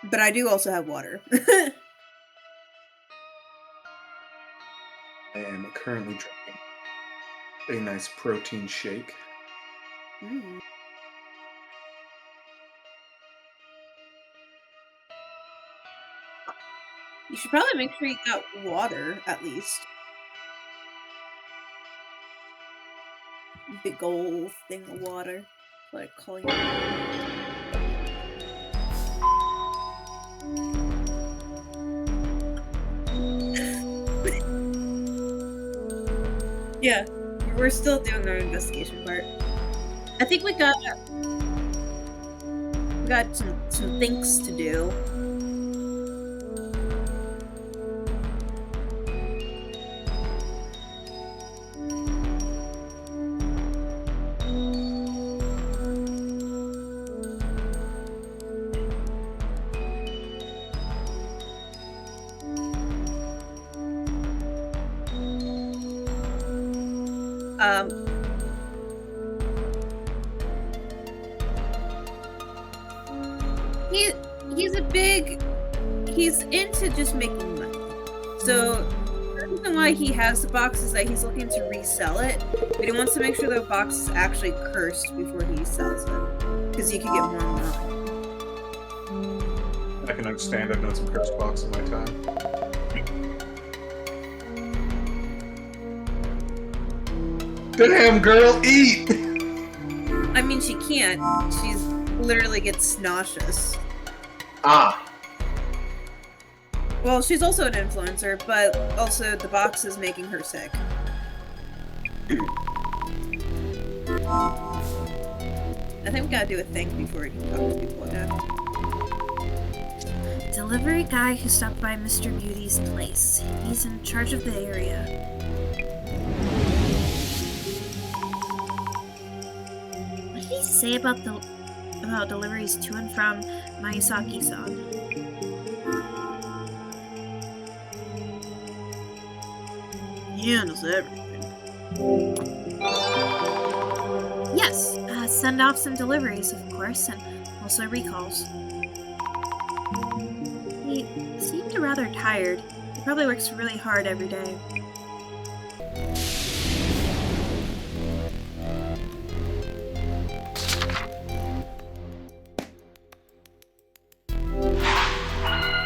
But I do also have water. I am currently drinking a nice protein shake. Mm. You should probably make sure you got water, at least. Big ol' thing of water. What I call you. Yeah, we're still doing our investigation part. I think we got some things to do. Um, he he's a big he's into just making money. So the reason why he has the box is that he's looking to resell it, but he wants to make sure the box is actually cursed before he sells it, because he could get more money. I can understand. I've done some cursed box in my time. Damn, girl, eat! I mean, she can't. She's literally gets nauseous. Ah. Well, she's also an influencer, but also the box is making her sick. I think we gotta do a thing before we can talk to people again. Delivery guy who stopped by Mr. Beauty's place. He's in charge of the area. What did he say about deliveries to and from Miyazaki-san? He handles everything. Yes, send off some deliveries, of course, and also recalls. He seemed rather tired. He probably works really hard every day.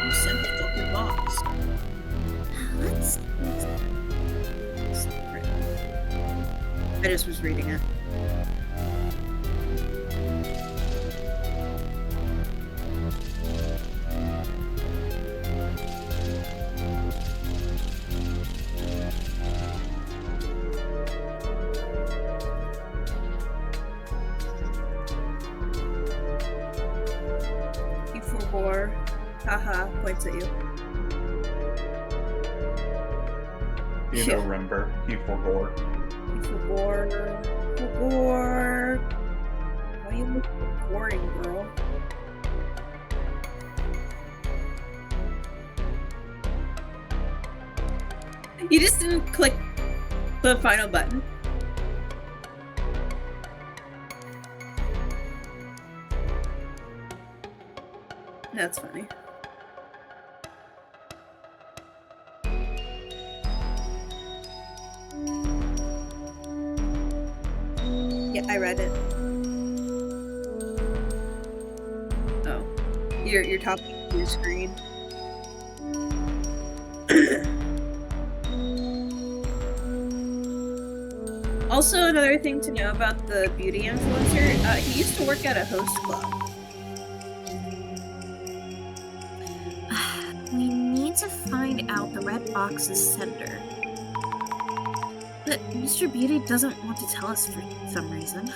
You sent the fucking box. Let's... I just was reading it. You forbore. Haha, points at you. You know, remember, he forbore. You forbore. Forbore. Why are you looking boring, girl? You just didn't click the final button. That's funny. Yeah, I read it. Oh. You're talking to your screen. Also, another thing to know about the beauty influencer, he used to work at a host club. We need to find out the red box's sender. But Mr. Beauty doesn't want to tell us for some reason.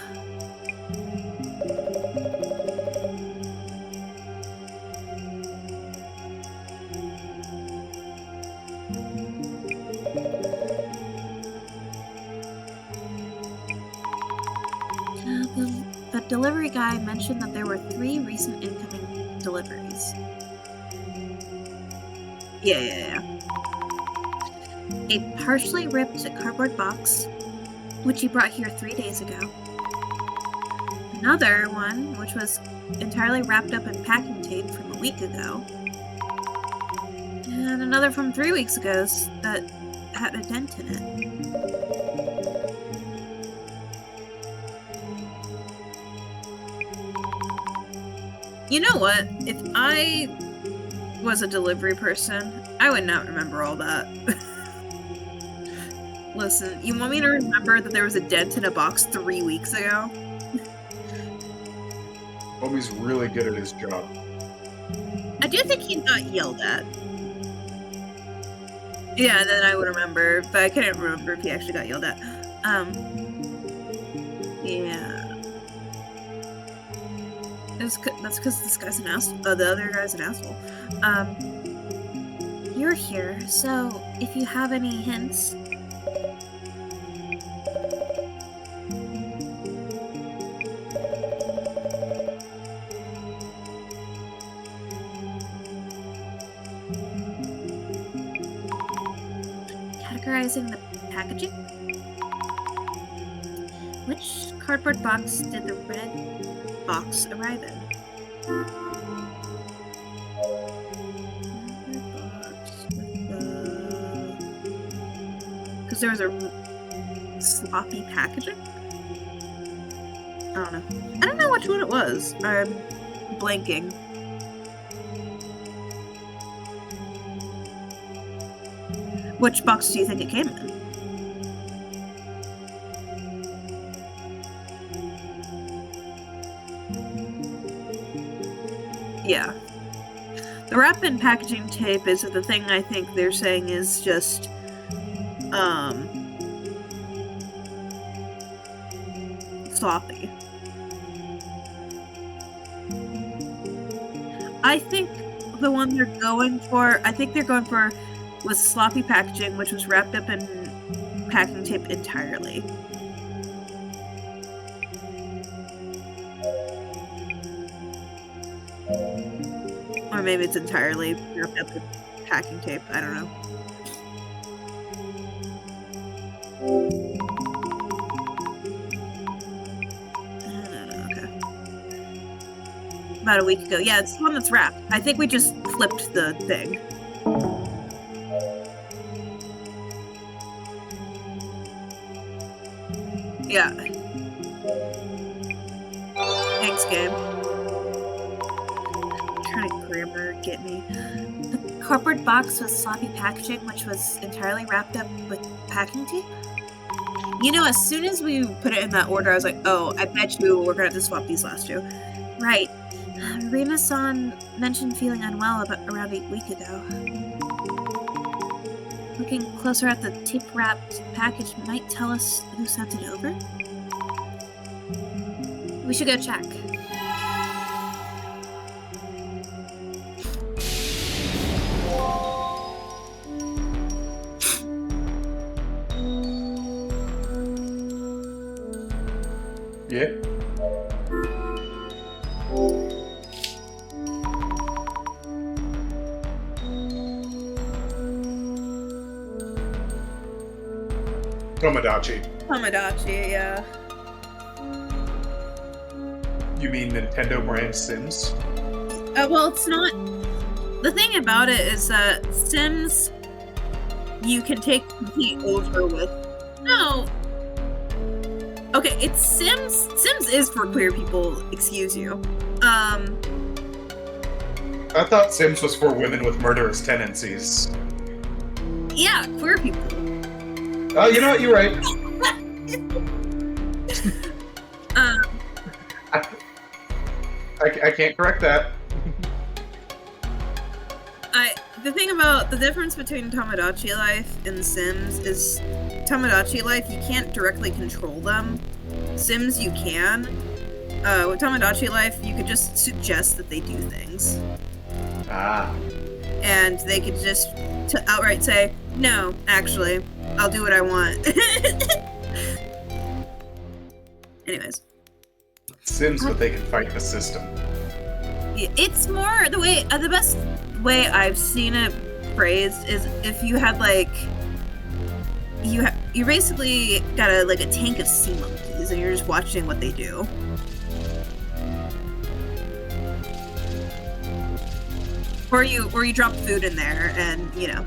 The delivery guy mentioned that there were 3 recent incoming deliveries. Yeah. A partially ripped cardboard box, which he brought here 3 days ago. another one, which was entirely wrapped up in packing tape from a week ago. And another from 3 weeks ago that had a dent in it. You know what? If I was a delivery person, I would not remember all that. Listen, you want me to remember that there was a dent in a box 3 weeks ago? Homie's really good at his job. I do think he got yelled at. Yeah, then I would remember, but I couldn't remember if he actually got yelled at. Yeah. That's because this guy's an asshole. The other guy's an asshole. You're here, so if you have any hints. Categorizing the packaging? Which cardboard box did the red box arrive in? Because there was a sloppy packaging? I don't know. I don't know which one it was. I'm blanking. Which box do you think it came in? Yeah. The wrap and packaging tape is the thing I think they're saying is just, sloppy. I think the one they're going for, was sloppy packaging, which was wrapped up in packing tape entirely. Or maybe it's entirely wrapped up in packing tape. I don't know. Okay. About a week ago. Yeah, it's the one that's wrapped. I think we just flipped the thing. Yeah. Thanks, game. Trying to grammar get me. The cardboard box was sloppy packaging, which was entirely wrapped up with packing tape. You know, as soon as we put it in that order, I was like, oh, I bet you we're gonna have to swap these last two. Right. Rima-san mentioned feeling unwell around a week ago. Looking closer at the tape-wrapped package might tell us who sent it over. We should go check. Yeah. Tomodachi, yeah. You mean Nintendo brand Sims? Well, it's not. The thing about it is that Sims, you can take complete over with. No. Okay, it's Sims. Sims is for queer people. Excuse you. I thought Sims was for women with murderous tendencies. Yeah, queer people. Oh, you know what? You're right. I can't correct that. The thing about the difference between Tomodachi Life and Sims is Tomodachi Life, you can't directly control them. Sims, you can. With Tomodachi Life, you could just suggest that they do things. Ah. And they could just outright say, no, actually, I'll do what I want. Anyways. Sims, but they can fight the system. It's more the best way I've seen it phrased is if you had you basically got a tank of sea monkeys and you're just watching what they do. Or you drop food in there and, you know.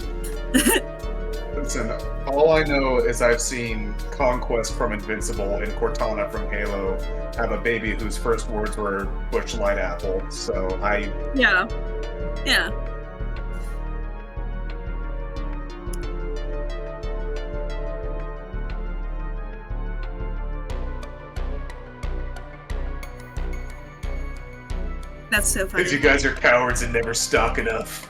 Listen, all I know is I've seen Conquest from Invincible and Cortana from Halo have a baby whose first words were Bush Light Apple, so Yeah. Yeah. That's so funny. Because you guys are cowards and never stock enough.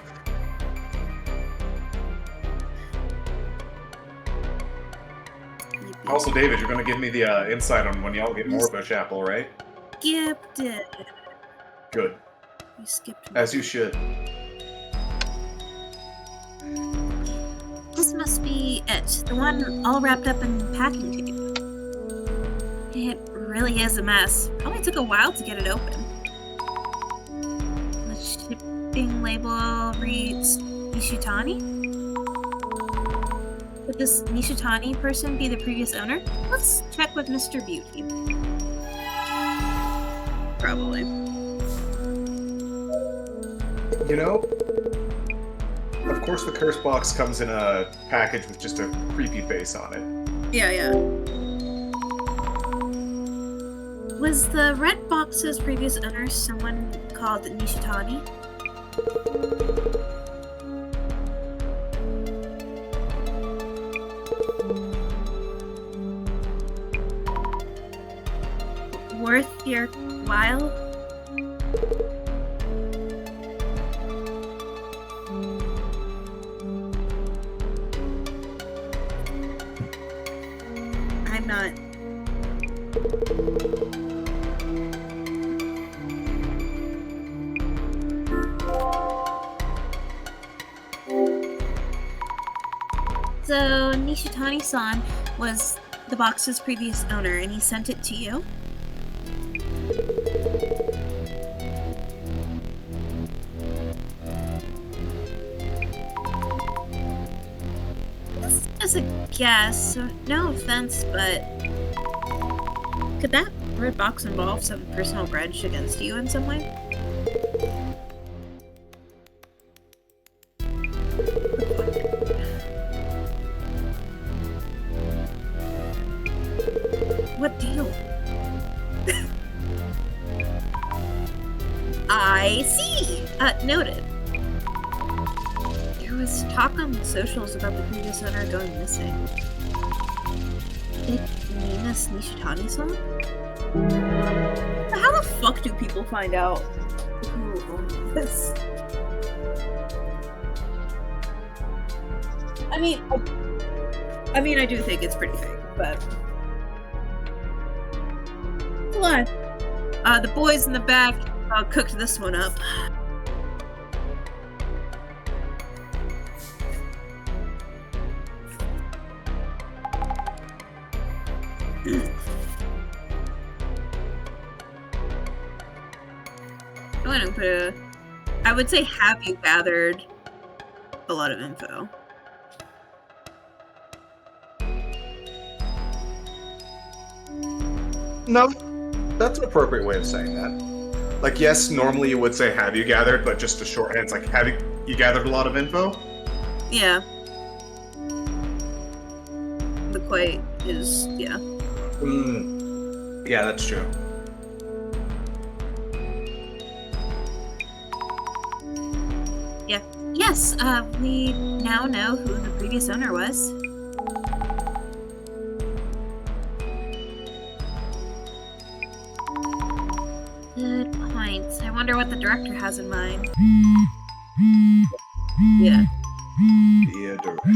Also, David, you're going to give me the insight on when y'all get more Bush Apple, right? Skipped it. Good. You skipped it. As you should. This must be it. The one all wrapped up in packing tape. It really is a mess. Probably took a while to get it open. The shipping label reads Nishitani? Could this Nishitani person be the previous owner? Let's check with Mr. Beauty. Probably. You know, of course the curse box comes in a package with just a creepy face on it. Yeah. Was the red box's previous owner someone called Nishitani? Worth your while? I'm not. So, Nishitani-san was the box's previous owner, and he sent it to you? This is a guess, so no offense, but could that red box involve some personal grudge against you in some way? What deal? I see! Noted. There was talk on the socials about the previous owner going missing. Did Nina's Nishitani-san? How the fuck do people find out who owns this? I mean, I do think it's pretty fake, but... Hold on. The boys in the back cooked this one up. I would say, have you gathered a lot of info? No, that's an appropriate way of saying that. Like, yes, normally you would say, have you gathered, but just a shorthand, it's like, have you gathered a lot of info? Yeah. The quite is, yeah. Yeah, that's true. Yeah. Yes, we now know who the previous owner was. Good point. I wonder what the director has in mind. Yeah. Yeah, director.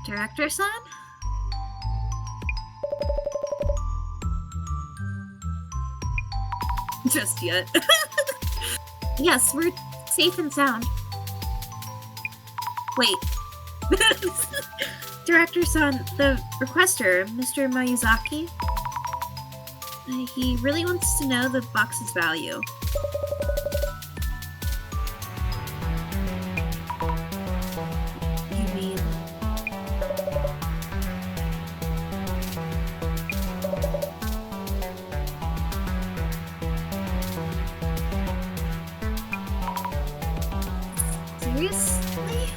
Director-san? Just yet. Yes, we're safe and sound. Wait. Director-san, the requester, Mr. Miyazaki, he really wants to know the box's value. You mean... Seriously?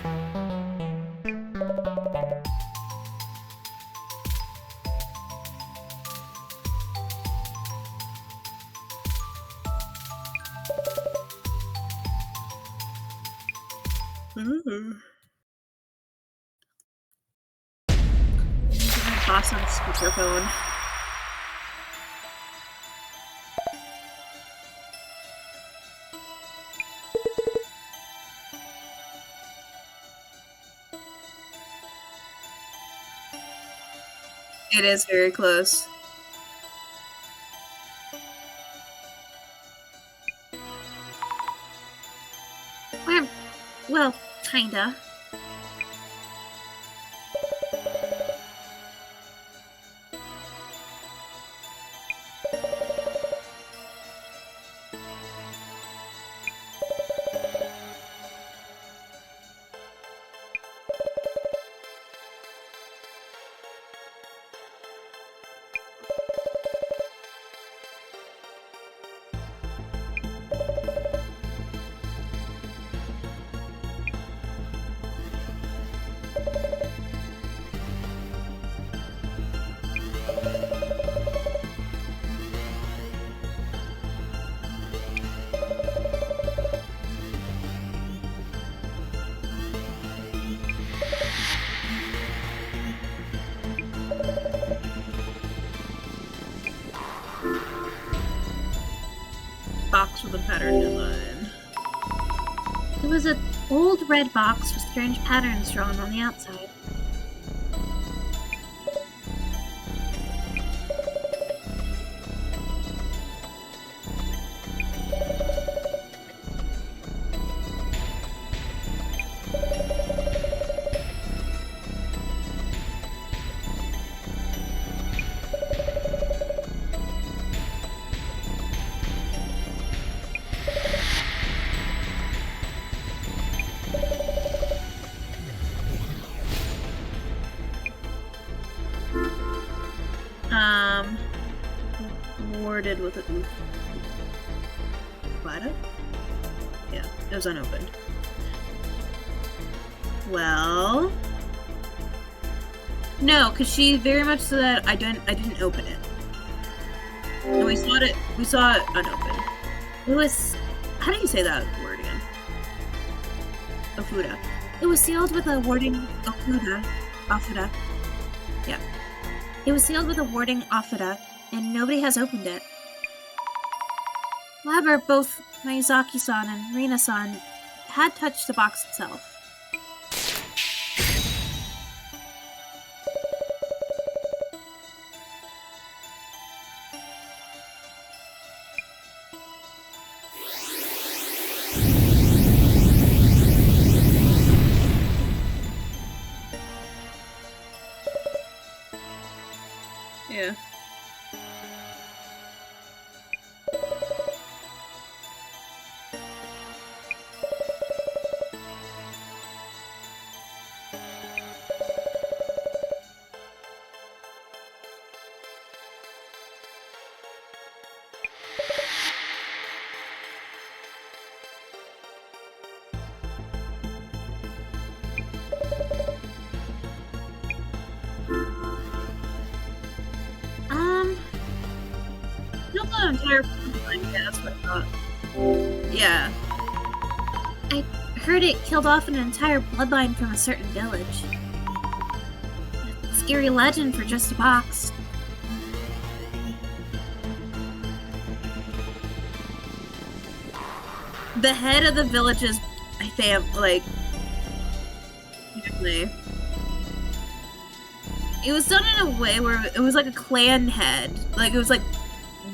Boss on speakerphone. It is very close. Well, kinda. Box with a pattern design. It was an old red box with strange patterns drawn on the outside. Warded with a what? Yeah, it was unopened. Well, no, because she very much said I didn't open it. And we saw it unopened. It was, how do you say that word again? Ofuda. It was sealed with a warding Ofuda. Yeah. It was sealed with a warding Ofuda, and nobody has opened it. However, both Miyazaki-san and Rina-san had touched the box itself. Yeah. Killed the entire bloodline, yeah, that's what I thought. Yeah. I heard it killed off an entire bloodline from a certain village. A scary legend for just a box. The head of the village's family. It was done in a way where it was like a clan head. Like, it was like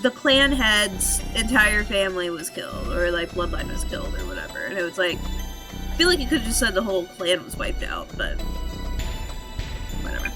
the clan head's entire family was killed, or like bloodline was killed, or whatever. And it was like, I feel like you could have just said the whole clan was wiped out, but whatever.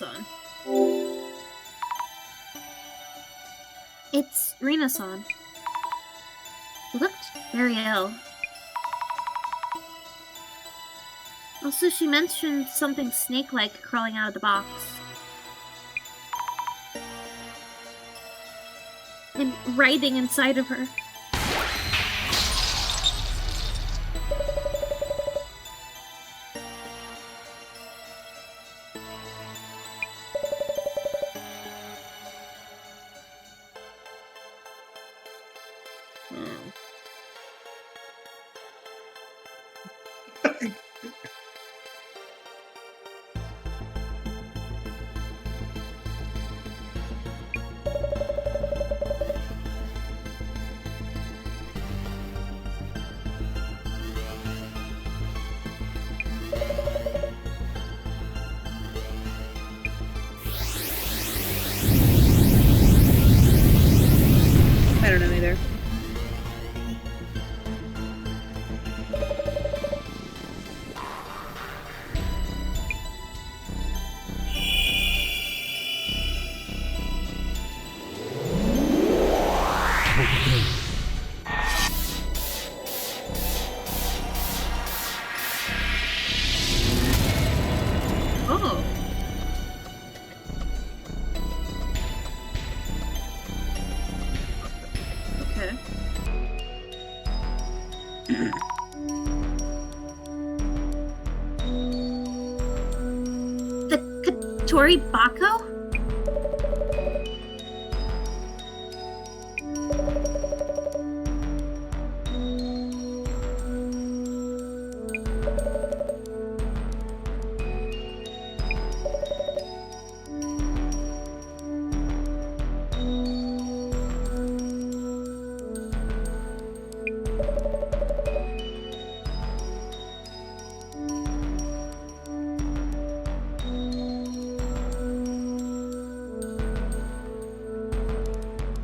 Rina-san? It's Rina-san. She looked very ill. Also, she mentioned something snake-like crawling out of the box. And writhing inside of her. I don't know either. Oh. Okay. The Katori Bako?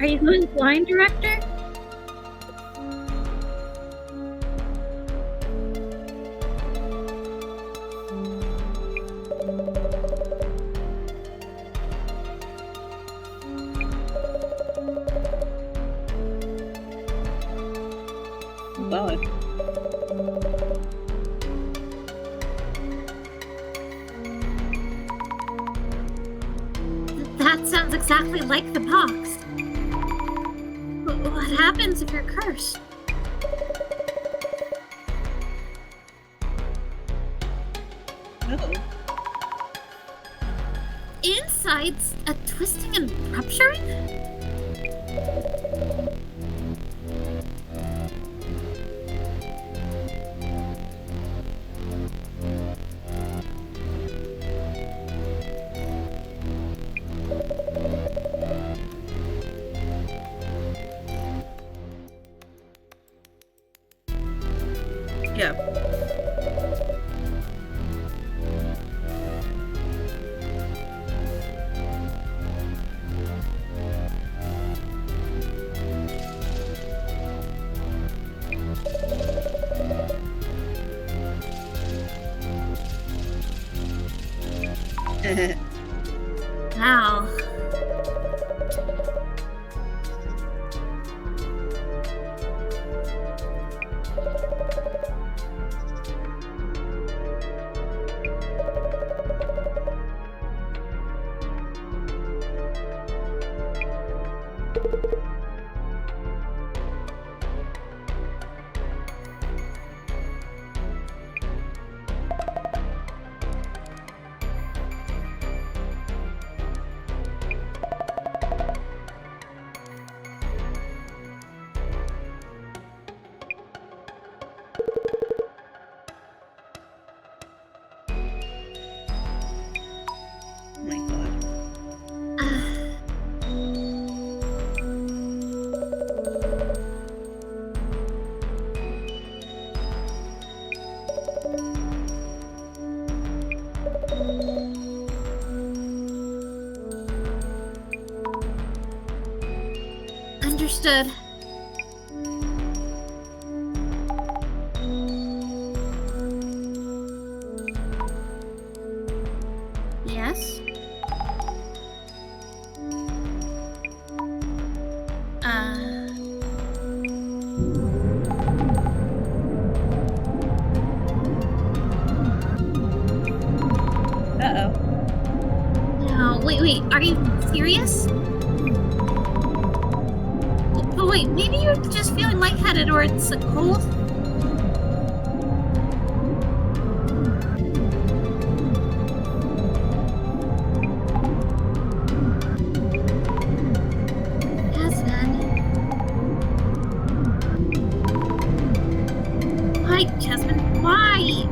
Are you going blind, Director? God. That sounds exactly like the box. But what happens if you're cursed? Oh. Inside's a twisting and rupturing? Yeah. Wow. Oh my god. Understood. Yes? you serious? But wait, maybe you're just feeling lightheaded or it's a cold? Jasmine. Why, Jasmine? Why?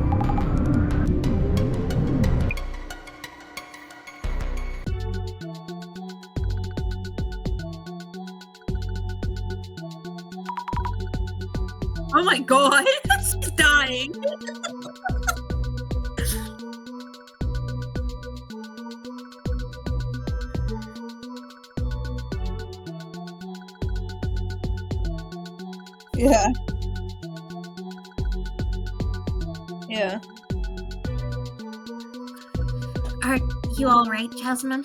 Oh my god, she's dying. Yeah. Yeah. Are you alright, Jasmine?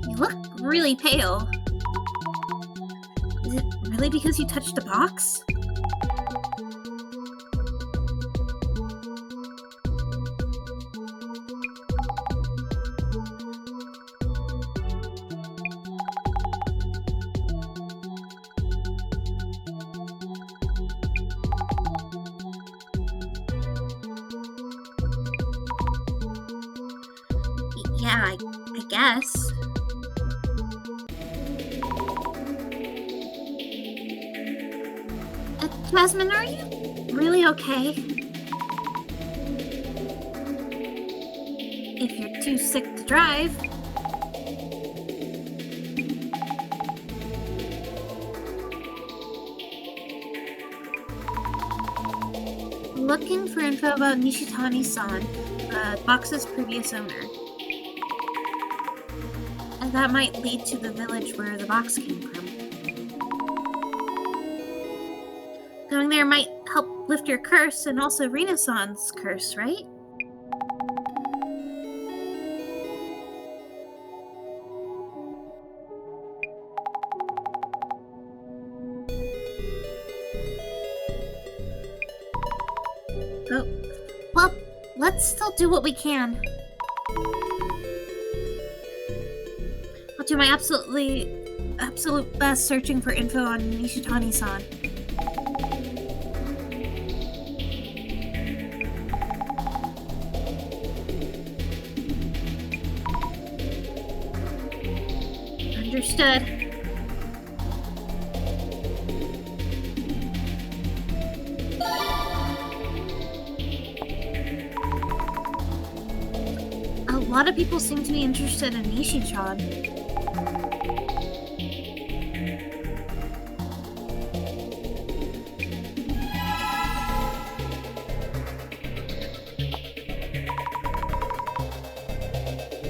You look really pale. Is it really because you touched the box? Yeah, I guess. Jasmine, are you really okay? If you're too sick to drive. Looking for info about Nishitani-san, the box's previous owner. And that might lead to the village where the box came from. Going there might help lift your curse and also Rina-san's curse, right? Oh, well, let's still do what we can. I'll do my absolute best searching for info on Nishitani-san. Understood. A lot of people seem to be interested in Nishi-chan.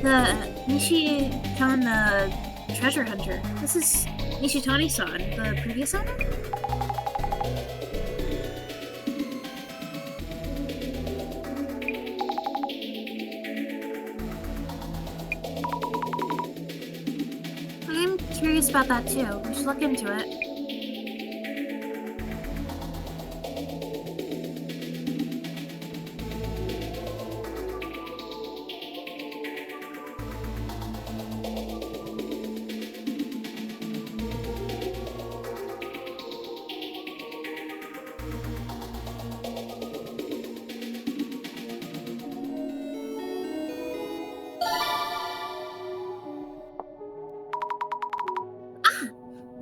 The Nishi-chan, the treasure hunter. This is Nishitani-san, the previous owner? I'm curious about that too. We should look into it.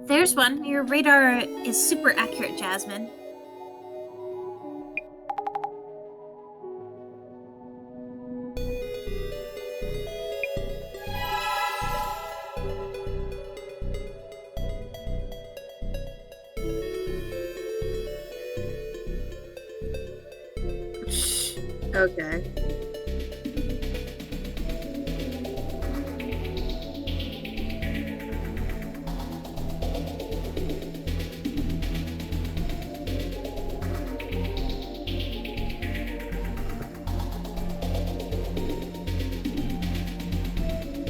There's one. Your radar is super accurate, Jasmine. Okay.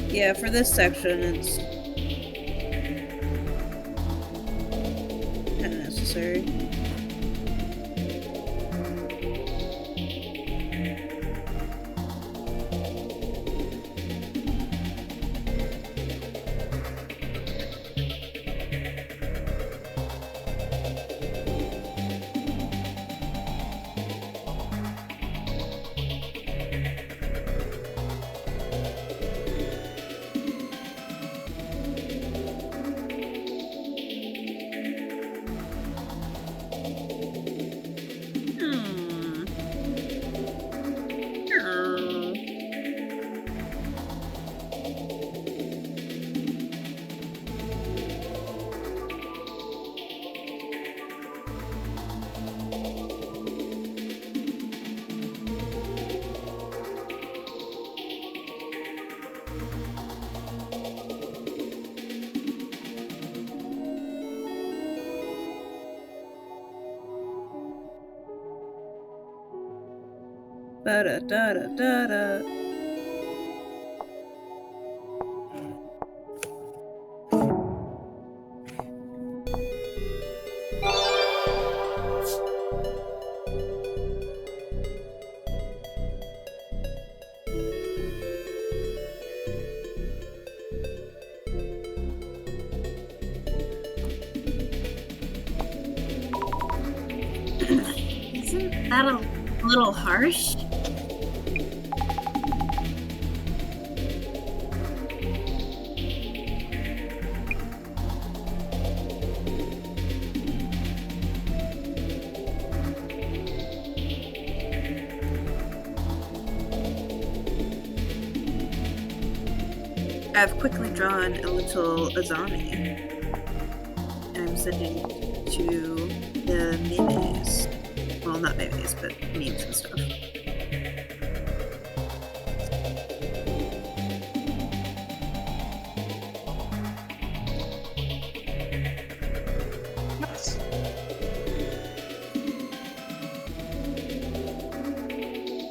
Yeah, for this section, it's kind of necessary. Ba-da-da-da-da-da. Isn't that a little harsh? I've quickly drawn a little Azami. I'm sending it to the memes. Well, not memes, but memes and stuff. Nice.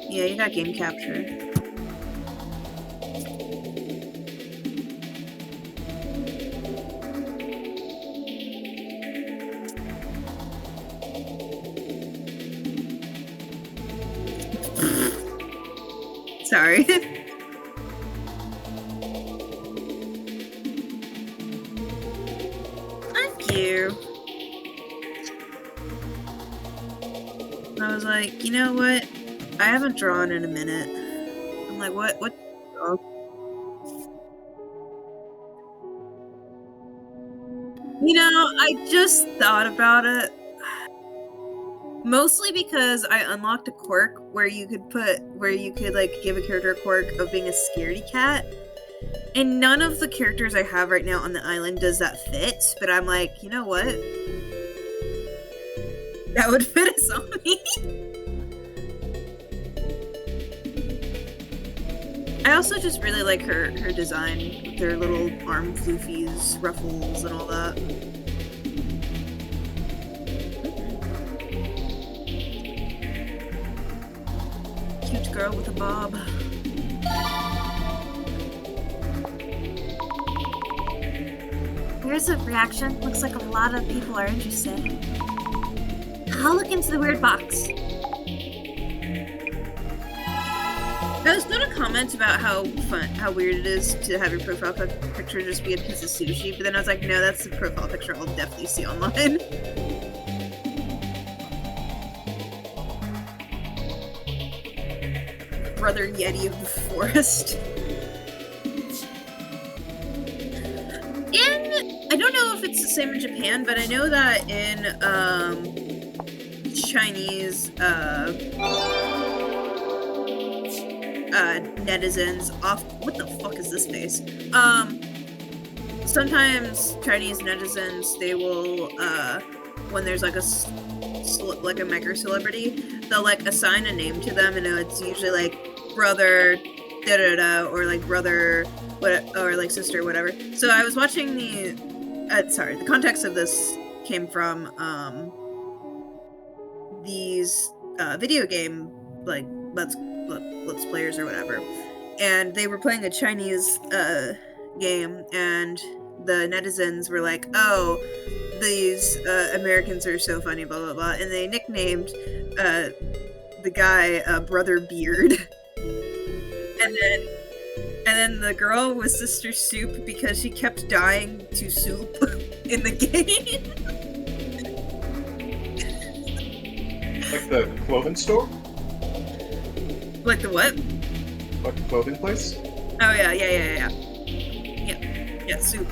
Yeah, you got game capture. Sorry. Thank you. I was like, you know what? I haven't drawn in a minute. I'm like, what? Oh. You know, I just thought about it. Mostly because I unlocked a quirk where you could like give a character a quirk of being a scaredy cat. And none of the characters I have right now on the island does that fit, but I'm like, you know what? That would fit us on me. I also just really like her design with their little arm floofies, ruffles, and all that. Cute girl with a bob. There's a reaction. Looks like a lot of people are interested. I'll look into the weird box. I was gonna comment about how weird it is to have your profile picture just be a piece of sushi, but then I was like, no, that's the profile picture I'll definitely see online. Brother Yeti of the forest. I don't know if it's the same in Japan, but I know that in Chinese netizens what the fuck is this face? Sometimes Chinese netizens, they will when there's like a micro celebrity, they'll like assign a name to them, and it's usually like brother da da da, or like brother what, or like sister whatever. So I was watching the context of this came from these video game like let's players or whatever, and they were playing a Chinese game, and the netizens were like, oh, these Americans are so funny, blah blah blah, and they nicknamed the guy Brother Beard. And then the girl was Sister Soup because she kept dying to soup in the game. Like the clothing store? Like the what? Like the clothing place? Oh yeah. Yeah, soup.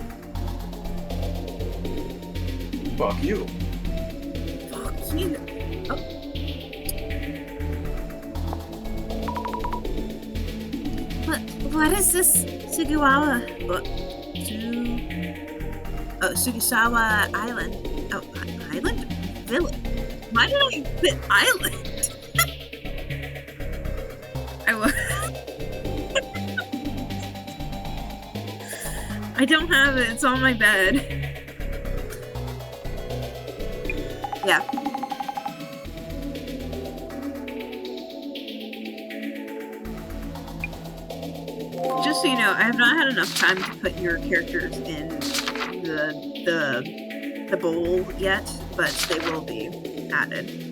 Fuck you. Fuck you. Oh. What is this Sugiwawa? What? Sugisawa Island. Oh, island? Village. Why did I put island? I don't have it. It's on my bed. Yeah. just so you know, I have not had enough time to put your characters in the bowl yet, but they will be added.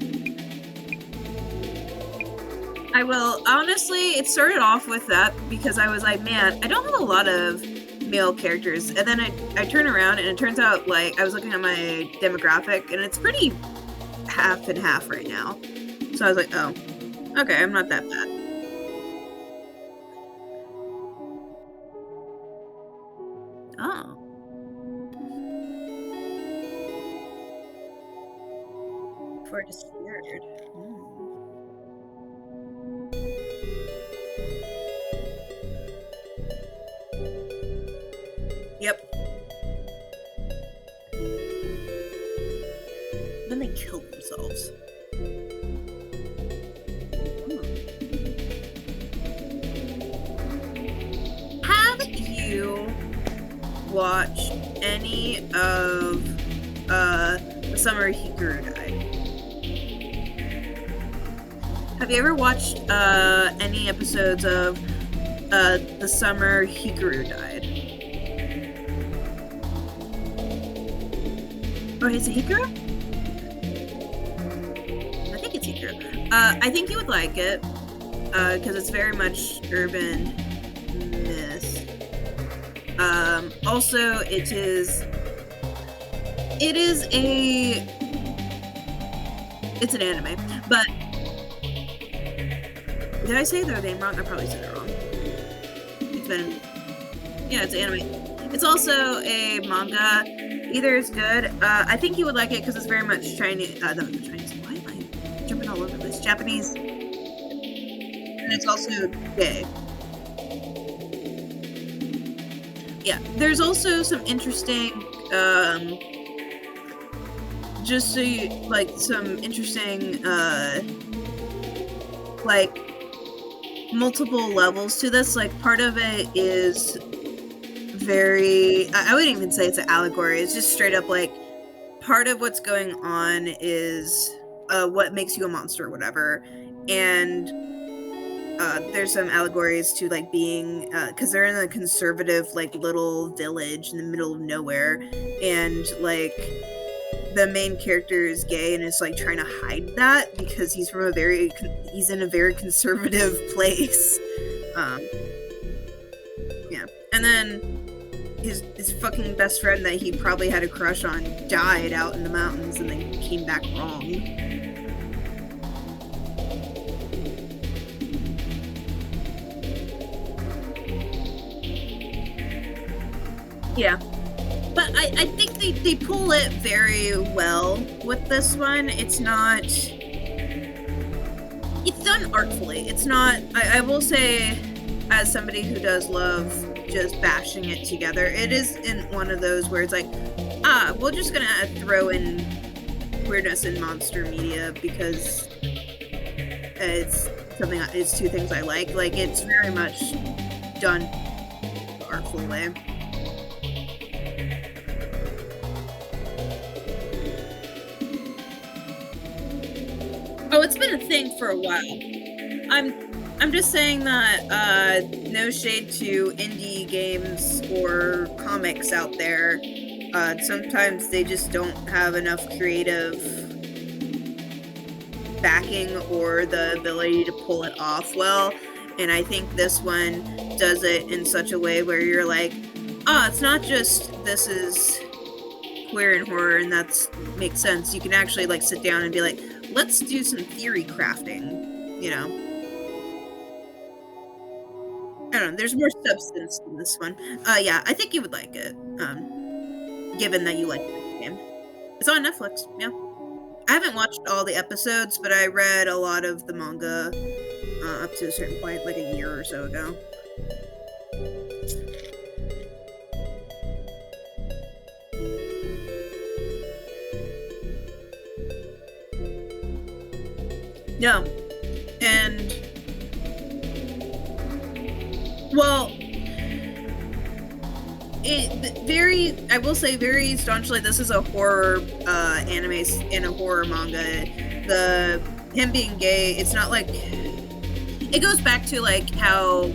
I will, honestly, it started off with that because I was like, man, I don't have a lot of male characters. And then I turn around and it turns out, like, I was looking at my demographic and it's pretty half and half right now. So I was like, oh, okay, I'm not that bad. Oh. For disappeared. Yep. Then they killed themselves. Have you watched any of the summer Hikaru died? Have you ever watched any episodes of the summer Hikaru died? Or is it Hikaru? I think it's Hikaru. I think you would like it, because it's very much urban myth. Also, it is it's an anime, but did I say their name wrong? I probably said it wrong. It's anime. It's also a manga. Either is good. I think you would like it because it's very much Chinese. No, Chinese. Why am I jumping all over this? Japanese. And it's also gay. Yeah. There's also some interesting, just so you, like, some interesting, like, multiple levels to this. Like, part of it is very, I wouldn't even say it's an allegory. It's just straight up like part of what's going on is what makes you a monster or whatever. And there's some allegories to like being, because they're in a conservative like little village in the middle of nowhere, and like the main character is gay and is like trying to hide that because he's in a very conservative place. Yeah, and then his fucking best friend that he probably had a crush on died out in the mountains and then came back wrong. Yeah. But I think they pull it very well with this one. It's not... It's done artfully. It's not... I will say, as somebody who does love just bashing it together, it isn't one of those where it's like, we're just gonna throw in weirdness in monster media because it's two things I like. Like, it's very much done the artful way. Oh, it's been a thing for a while. I'm just saying that, no shade to indie games or comics out there. Sometimes they just don't have enough creative backing or the ability to pull it off well. And I think this one does it in such a way where you're like, it's not just this is queer and horror and that makes sense. You can actually like sit down and be like, let's do some theory crafting, you know? I don't know, there's more substance in this one. Yeah, I think you would like it, given that you like the game. It's on Netflix, yeah. I haven't watched all the episodes, but I read a lot of the manga up to a certain point, like a year or so ago. Yeah, and well, I will say very staunchly, this is a horror anime and a horror manga. Him being gay, it's not like, it goes back to like how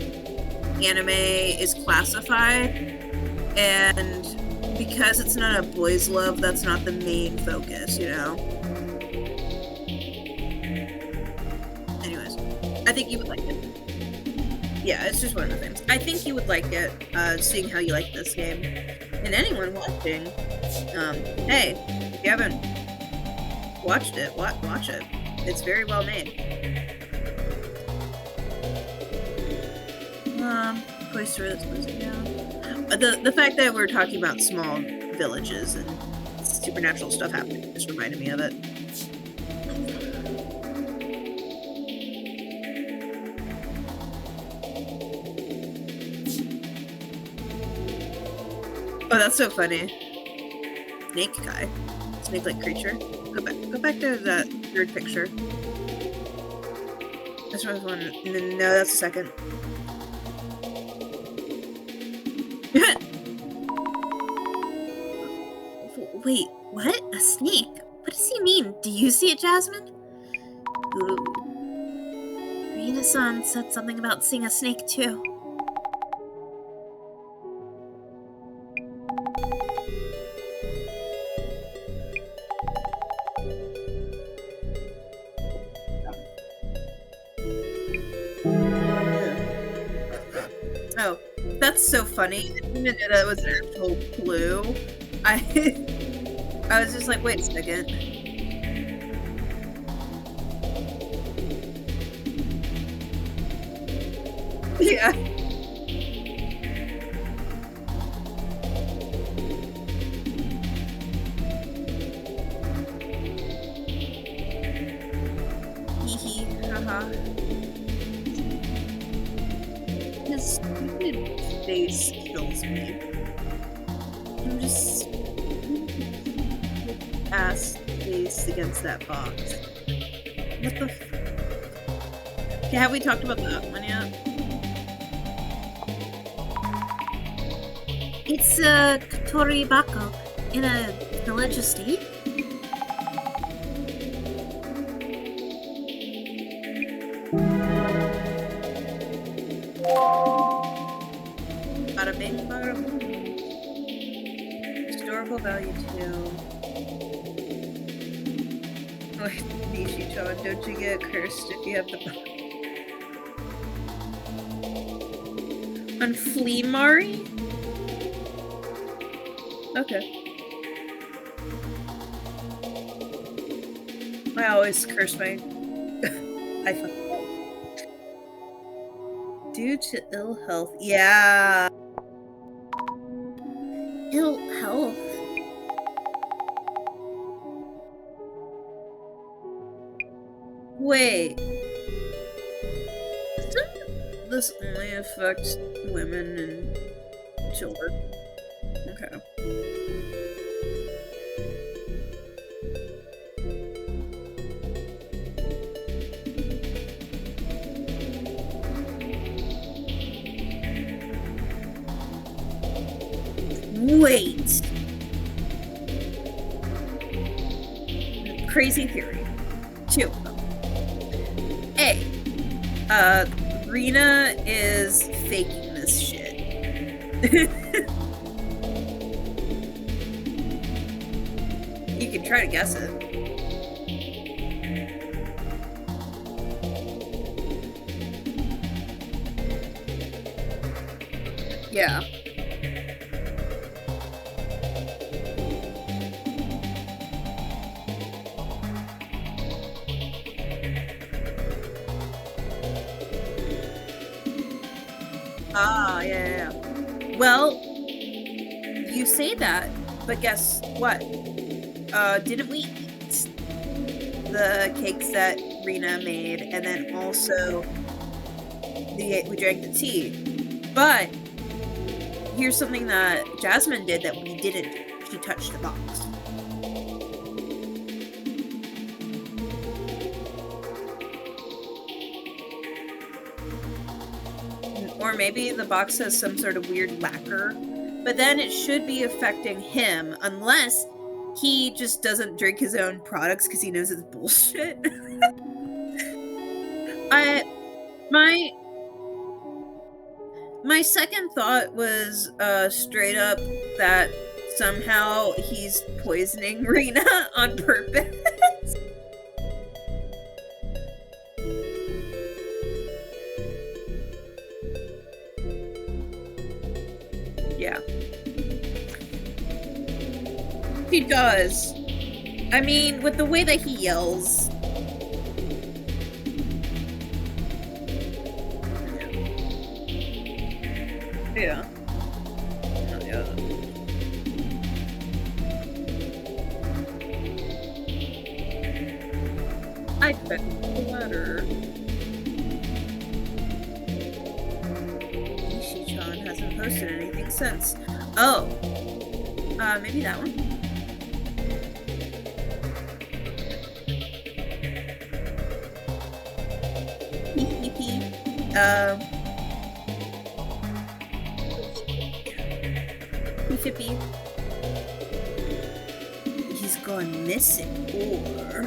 anime is classified, and because it's not a boys' love, that's not the main focus, you know? Anyways, I think you would like it. Yeah, it's just one of the things. I think you would like it, seeing how you like this game. And anyone watching, hey, if you haven't watched it, watch it. It's very well made. Place where this goes down. The fact that we're talking about small villages and supernatural stuff happening just reminded me of it. Oh, that's so funny. Snake guy. Snake-like creature. Go back to that third picture. That's what I was wondering. No, that's the second. Wait, what? A snake? What does he mean? Do you see it, Jasmine? Ooh. Rina-san said something about seeing a snake, too. Oh, that's so funny. I didn't even know that was an actual clue. I was just like, wait a second. Yeah. Hee hee, haha. His stupid face kills me. I'm just ass face against that box. What the okay, have we talked about that one yet? It's a Toribako in a village estate. Bada bing, bada boom. Historical value too. Wait, Nishi-chan, don't you get cursed if you have the book? On Flea Mari? Okay. I always curse my iPhone. Due to ill health. Yeah. Ill health. Wait. Doesn't this only affect women and children? Okay. Wait. Crazy theory. 2 of them. A. Rina is faking this shit. You can try to guess it. Yeah. Ah, yeah. Well, you say that, but guess what? Didn't we eat the cakes that Rina made, and then also we drank the tea? But here's something that Jasmine did that we didn't do. She touched the box. Or maybe the box has some sort of weird lacquer, but then it should be affecting him unless he just doesn't drink his own products because he knows it's bullshit. My second thought was straight up that somehow he's poisoning Rena on purpose. Yeah. He does. I mean, with the way that he yells. Yeah. Oh, yeah. I bet the letter. Nishi-chan hasn't posted anything since. Oh. Maybe that one? Fippy. He's gone missing, or...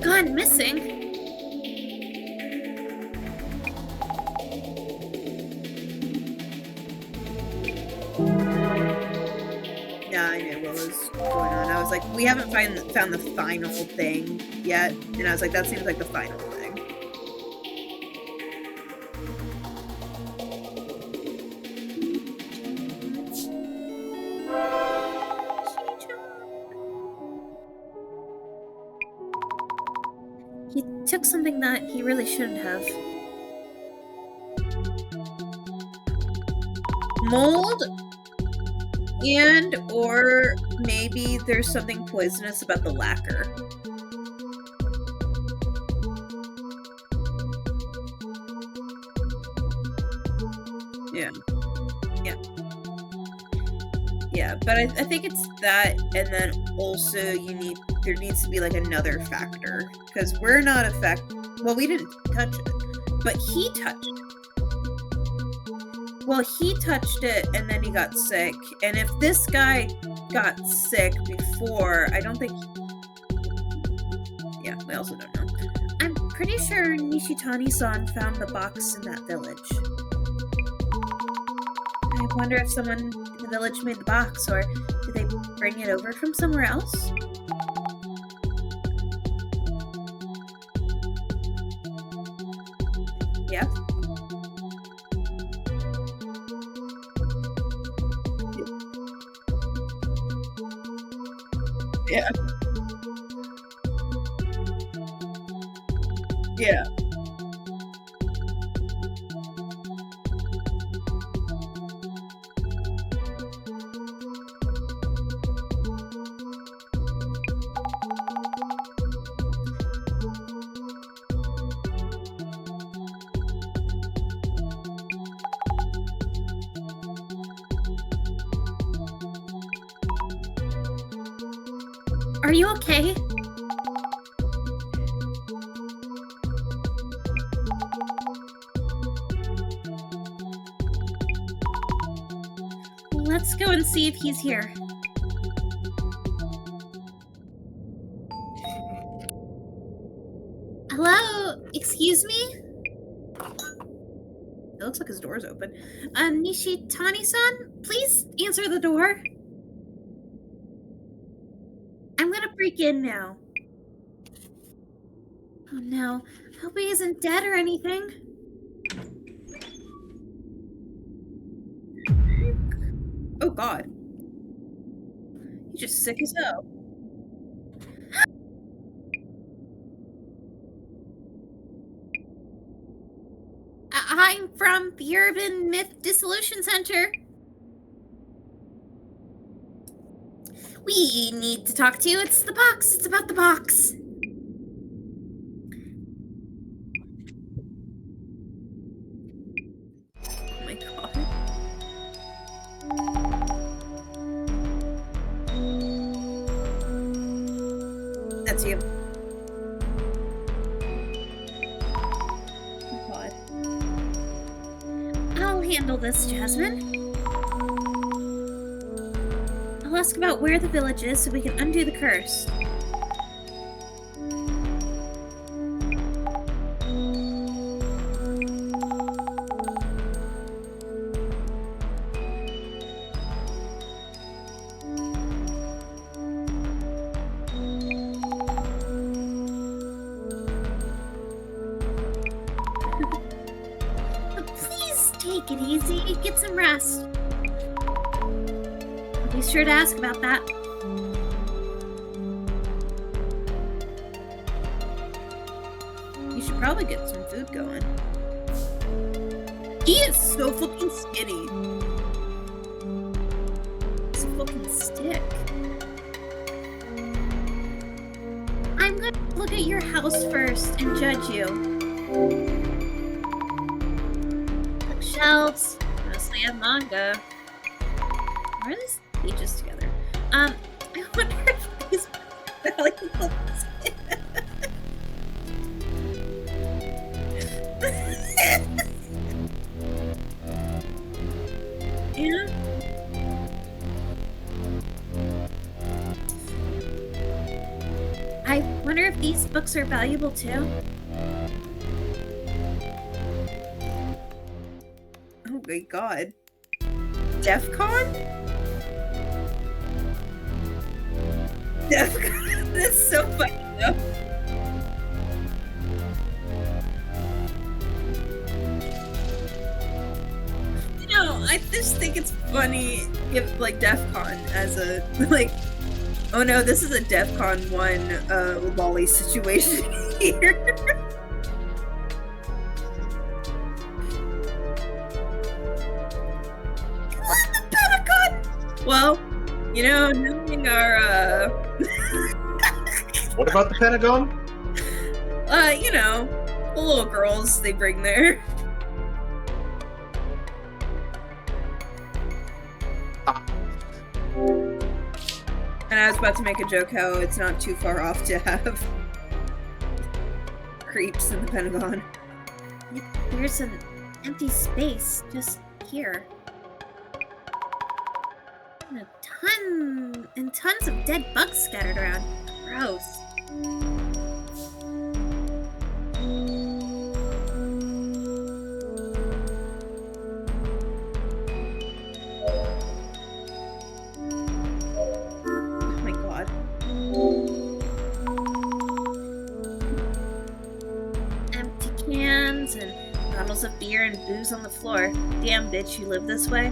Gone missing? Yeah, I knew what was going on. I was like, we haven't found the final thing yet. And I was like, that seems like the final thing. He took something that he really shouldn't have. Mold? And or maybe there's something poisonous about the lacquer. Yeah. Yeah. Yeah, but I think it's that, and then also there needs to be like another factor, because we're not well, we didn't touch it, but he touched it. Well, he touched it and then he got sick, and if this guy got sick before, I don't think yeah, we also don't know. I'm pretty sure Nishitani-san found the box in that village. I wonder if someone in the village made the box, or did they bring it over from somewhere else? Yeah. Yeah. Yeah. Are you okay? Let's go and see if he's here. Hello? Excuse me? It looks like his door's open. Nishitani-san, please answer the door. I'm gonna break in now. Oh no, hope he isn't dead or anything. Oh god. He's just sick as hell. I'm from the Urban Myth Dissolution Center. We need to talk to you. It's the box. It's about the box. Oh my god. That's you. Oh god. I'll handle this, Jasmine. I'll ask about where the village is so we can undo the curse. Take it easy, get some rest. I'll be sure to ask about that. You should probably get some food going. He is so fucking skinny. It's a fucking stick. I'm gonna look at your house first and judge you. Bookshelves. Mostly have manga. Why are these pages together? I wonder if these valuables. Yeah. I wonder if these books are valuable too. Oh my god. DEFCON? DEFCON? That's so funny though. I just think it's funny if, like, DEFCON as a, like, oh no, this is a DEFCON 1 lolly situation here. What the Pentagon? Well, you know, knowing our, What about the Pentagon? you know, the little girls they bring there. And I was about to make a joke how it's not too far off to have creeps in the Pentagon. There's an empty space just here. And tons of dead bugs scattered around. Gross. Of beer and booze on the floor. Damn bitch, you live this way?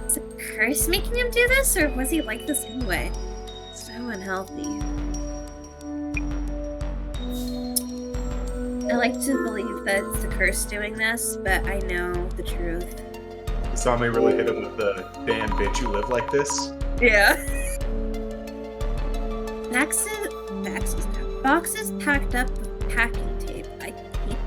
Is a curse making him do this, or was he like this anyway? So unhealthy. I like to believe that it's the curse doing this, but I know the truth. You saw me really hit him with the damn bitch, you live like this? Yeah. Boxes packed up with packing tape. I hate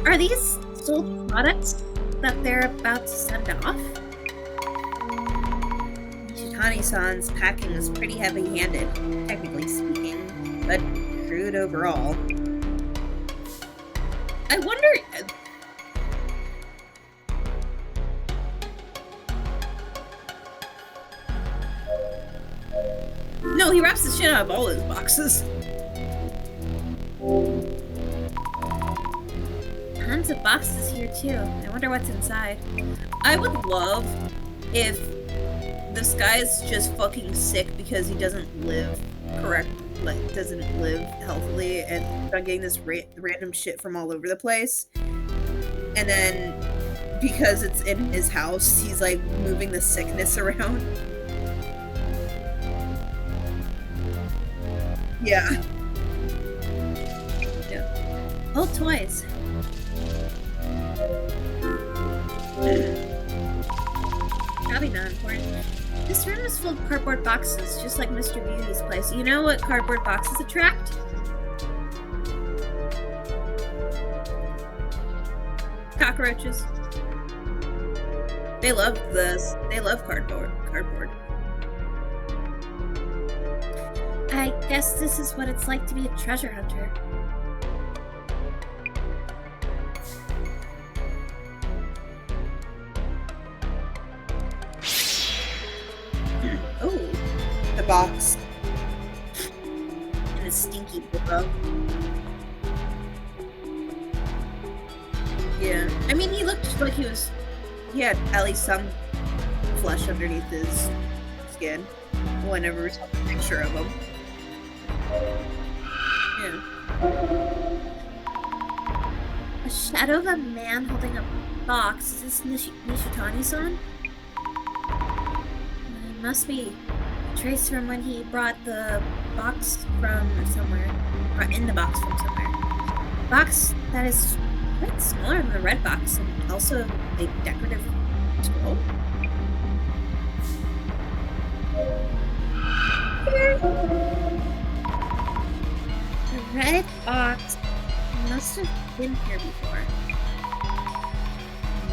Are these sold products that they're about to send off? Shitani-san's packing is pretty heavy-handed, technically speaking, but crude overall. I wonder... No, he wraps the shit out of all those boxes. Tons of boxes here too. I wonder what's inside. I would love if this guy is just fucking sick because he doesn't live doesn't live healthily and not getting this random shit from all over the place. And then because it's in his house, he's like moving the sickness around. Yeah. Old toys. Probably not important. This room is full of cardboard boxes, just like Mr. Beauty's place. You know what cardboard boxes attract? Cockroaches. They love this. They love cardboard. I guess this is what it's like to be a treasure hunter. Oh, the box. And a stinky book. Yeah. I mean, he looked like he had at least some flesh underneath his skin. whenever we saw the picture of him. Yeah. A shadow of a man holding a box. Is this Nishitani-san? It must be a trace from when he brought the box from somewhere. Brought in the box from somewhere. A box that is quite smaller than the red box and also a decorative scroll. The red box must have been here before.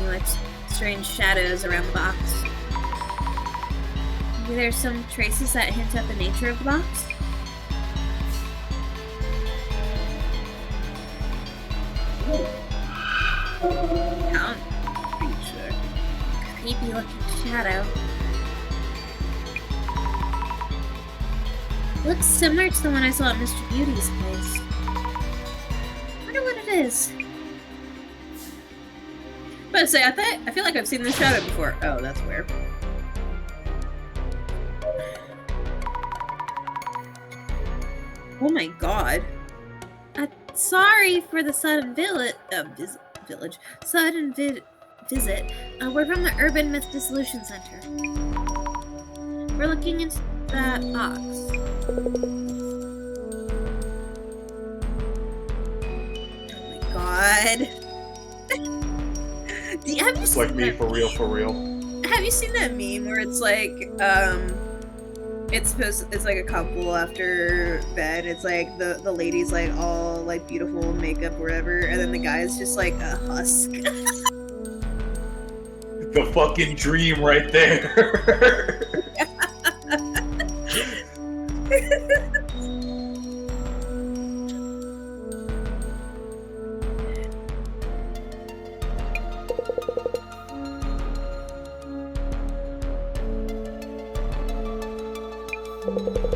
What strange shadows around the box. Maybe there's some traces that hint at the nature of the box. Count creature. Creepy looking shadow. Looks similar to the one I saw at Mr. Beauty's place. Wonder what it is. But say, I feel like I've seen this shadow before. Oh, that's weird. Oh my god. Sorry for the sudden visit. We're from the Urban Myth Dissolution Center. We're looking into that box. Oh my god. Have you It's seen like me, that for real, meme? for real. Have you seen that meme where it's like, it's like a couple after bed. It's like the lady's like all like beautiful makeup or whatever, and then the guy's just like a husk. The fucking dream right there.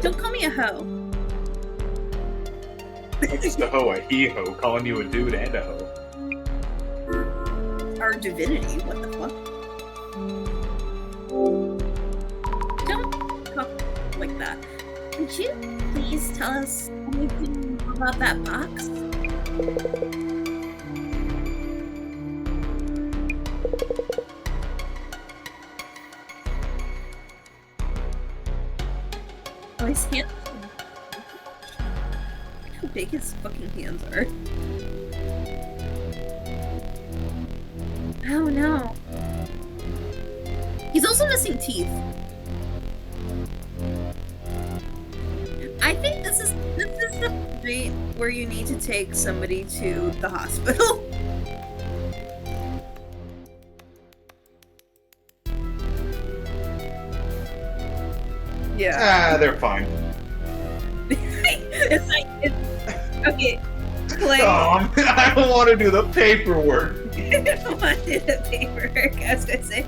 Don't call me a hoe. Not just a hoe, a he-ho, calling you a dude and a hoe. Our divinity, what the fuck? Don't talk like that. Would you please tell us anything about that box? Oh, his hands. How big his fucking hands are. Oh no. He's also missing teeth. I think this is the point where you need to take somebody to the hospital. Yeah. They're fine. It's like, okay. Clay. I don't want to do the paperwork. I don't want to do the paperwork. I was gonna say.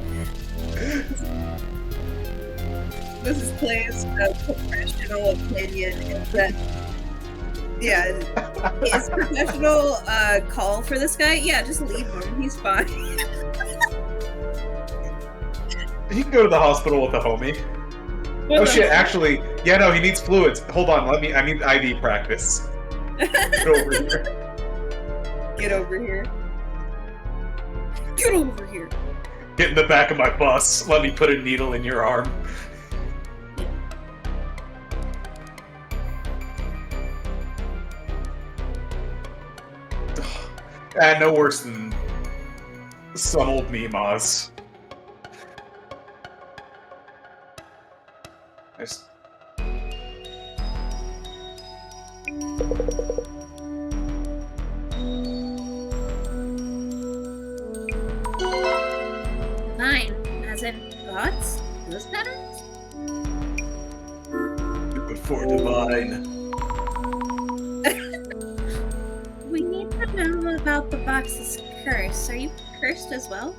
This is Clay's professional opinion. Is that, yeah, his professional call for this guy? Yeah, just leave him. He's fine. He can go to the hospital with a homie. Oh shit, actually, yeah, no, he needs fluids. Hold on, I need IV practice. Get over here. Get over here. Get over here. Get in the back of my bus. Let me put a needle in your arm. No worse than some old Mimas. Nice. Divine, as in gods? Those patterns? But for divine. We need to know about the box's curse. Are you cursed as well?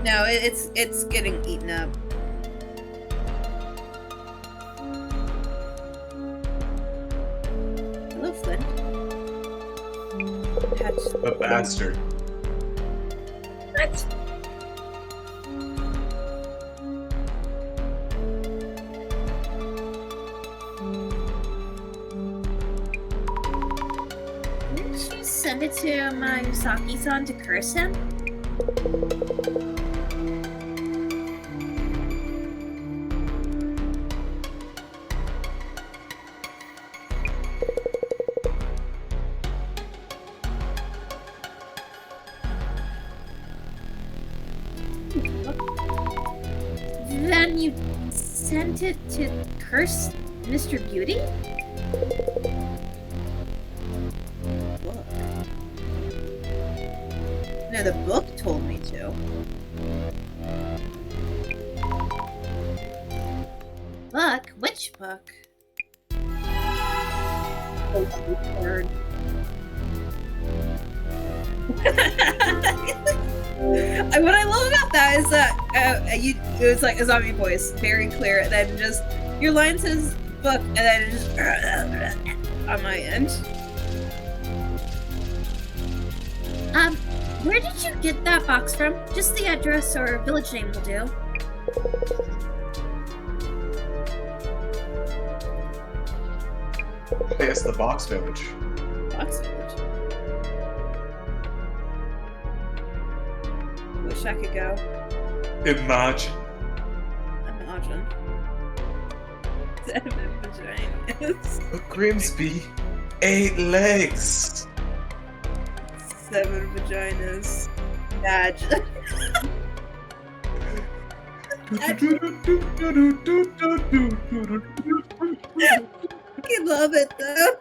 No, it's getting eaten up. The bastard. What? Didn't you send it to my Usagi-san to curse him? Then you sent it to curse Mr. Beauty? Look. No, the book told me to. Book? Which book? Oh, word. What I love about that is that it was like a zombie voice, very clear, and then just your line says book, and then it just on my end. Where did you get that box from? Just the address or village name will do. Yes, the Box Village. Box Village. Wish I could go. Imagine. Imagine. 7 vaginas. Grimsby, 8 legs. 7 vaginas. Imagine. I love it though.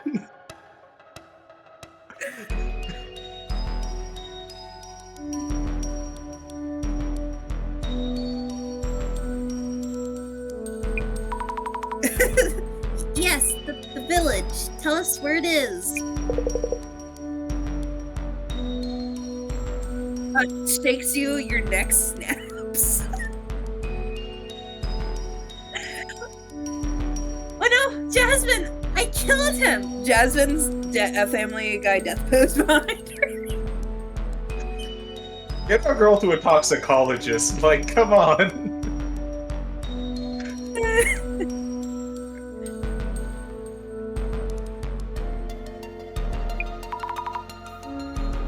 Yes, the village. Tell us where it is. Shakes you, your neck snaps. Oh no, Jasmine! I killed him! Jasmine's a Family Guy death pose behind her. Get our girl to a toxicologist. Like, come on.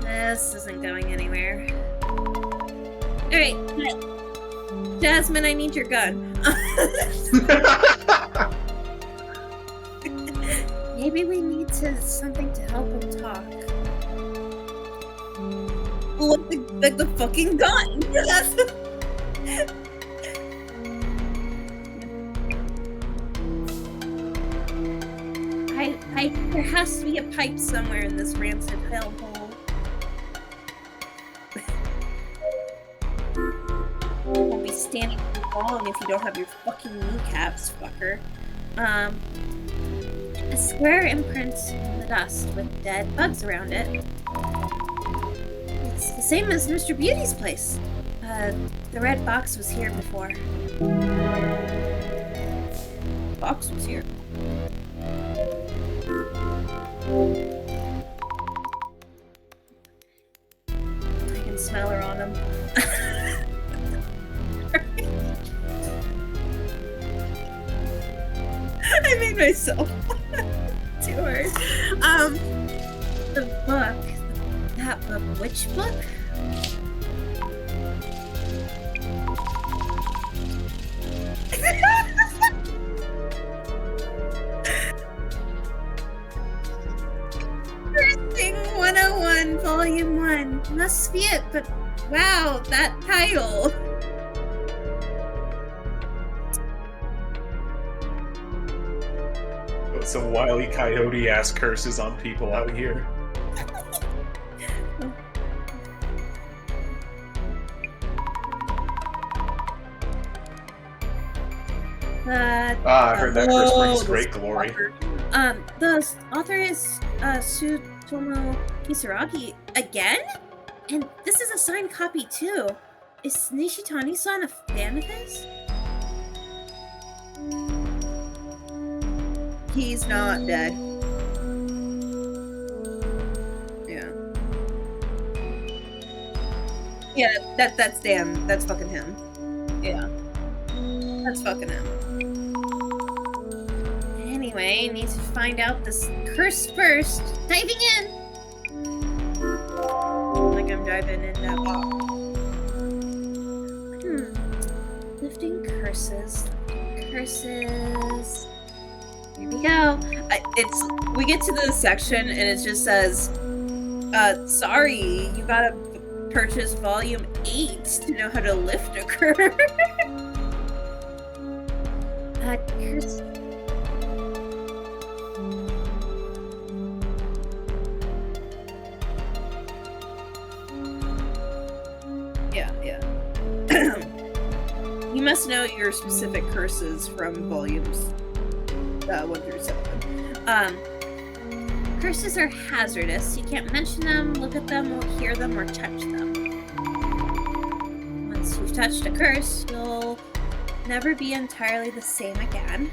This isn't going anywhere. Alright, Jasmine, I need your gun. Maybe we need something to help him talk. Like the fucking gun! There has to be a pipe somewhere in this rancid hellhole. Won't be standing too long if you don't have your fucking kneecaps, fucker. A square imprint in the dust with dead bugs around it. It's the same as Mr. Beauty's place. The red box was here before. Box was here. I can smell her on him. I made myself too hard. The book. That book. Which book? Nursing 101, Volume 1. Must be it, but wow, that title. Some wily coyote ass curses on people out here. I heard that curse brings great glory. The author is Tsutomu Kisaragi again? And this is a signed copy too. Is Nishitani-san a fan of his? He's not dead. Yeah. Yeah, that's Dan. That's fucking him. Yeah. That's fucking him. Anyway, need to find out this curse first. Diving in! Like I'm diving in that box. Lifting curses. Curses. Here we go. We get to the section and it just says, sorry, you gotta purchase volume 8 to know how to lift a curse. Curse. Yeah. You must know your specific curses from volumes 1 through 7. Curses are hazardous. You can't mention them, look at them, or hear them, or touch them. Once you've touched a curse, you'll never be entirely the same again.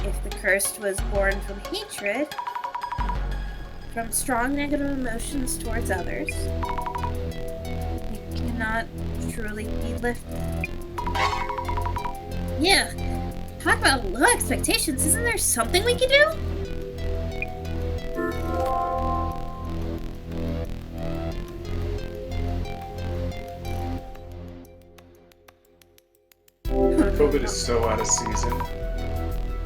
If the cursed was born from hatred, from strong negative emotions towards others, you cannot truly be lifted. Yeah, talk about low expectations. Isn't there something we can do? COVID is so out of season.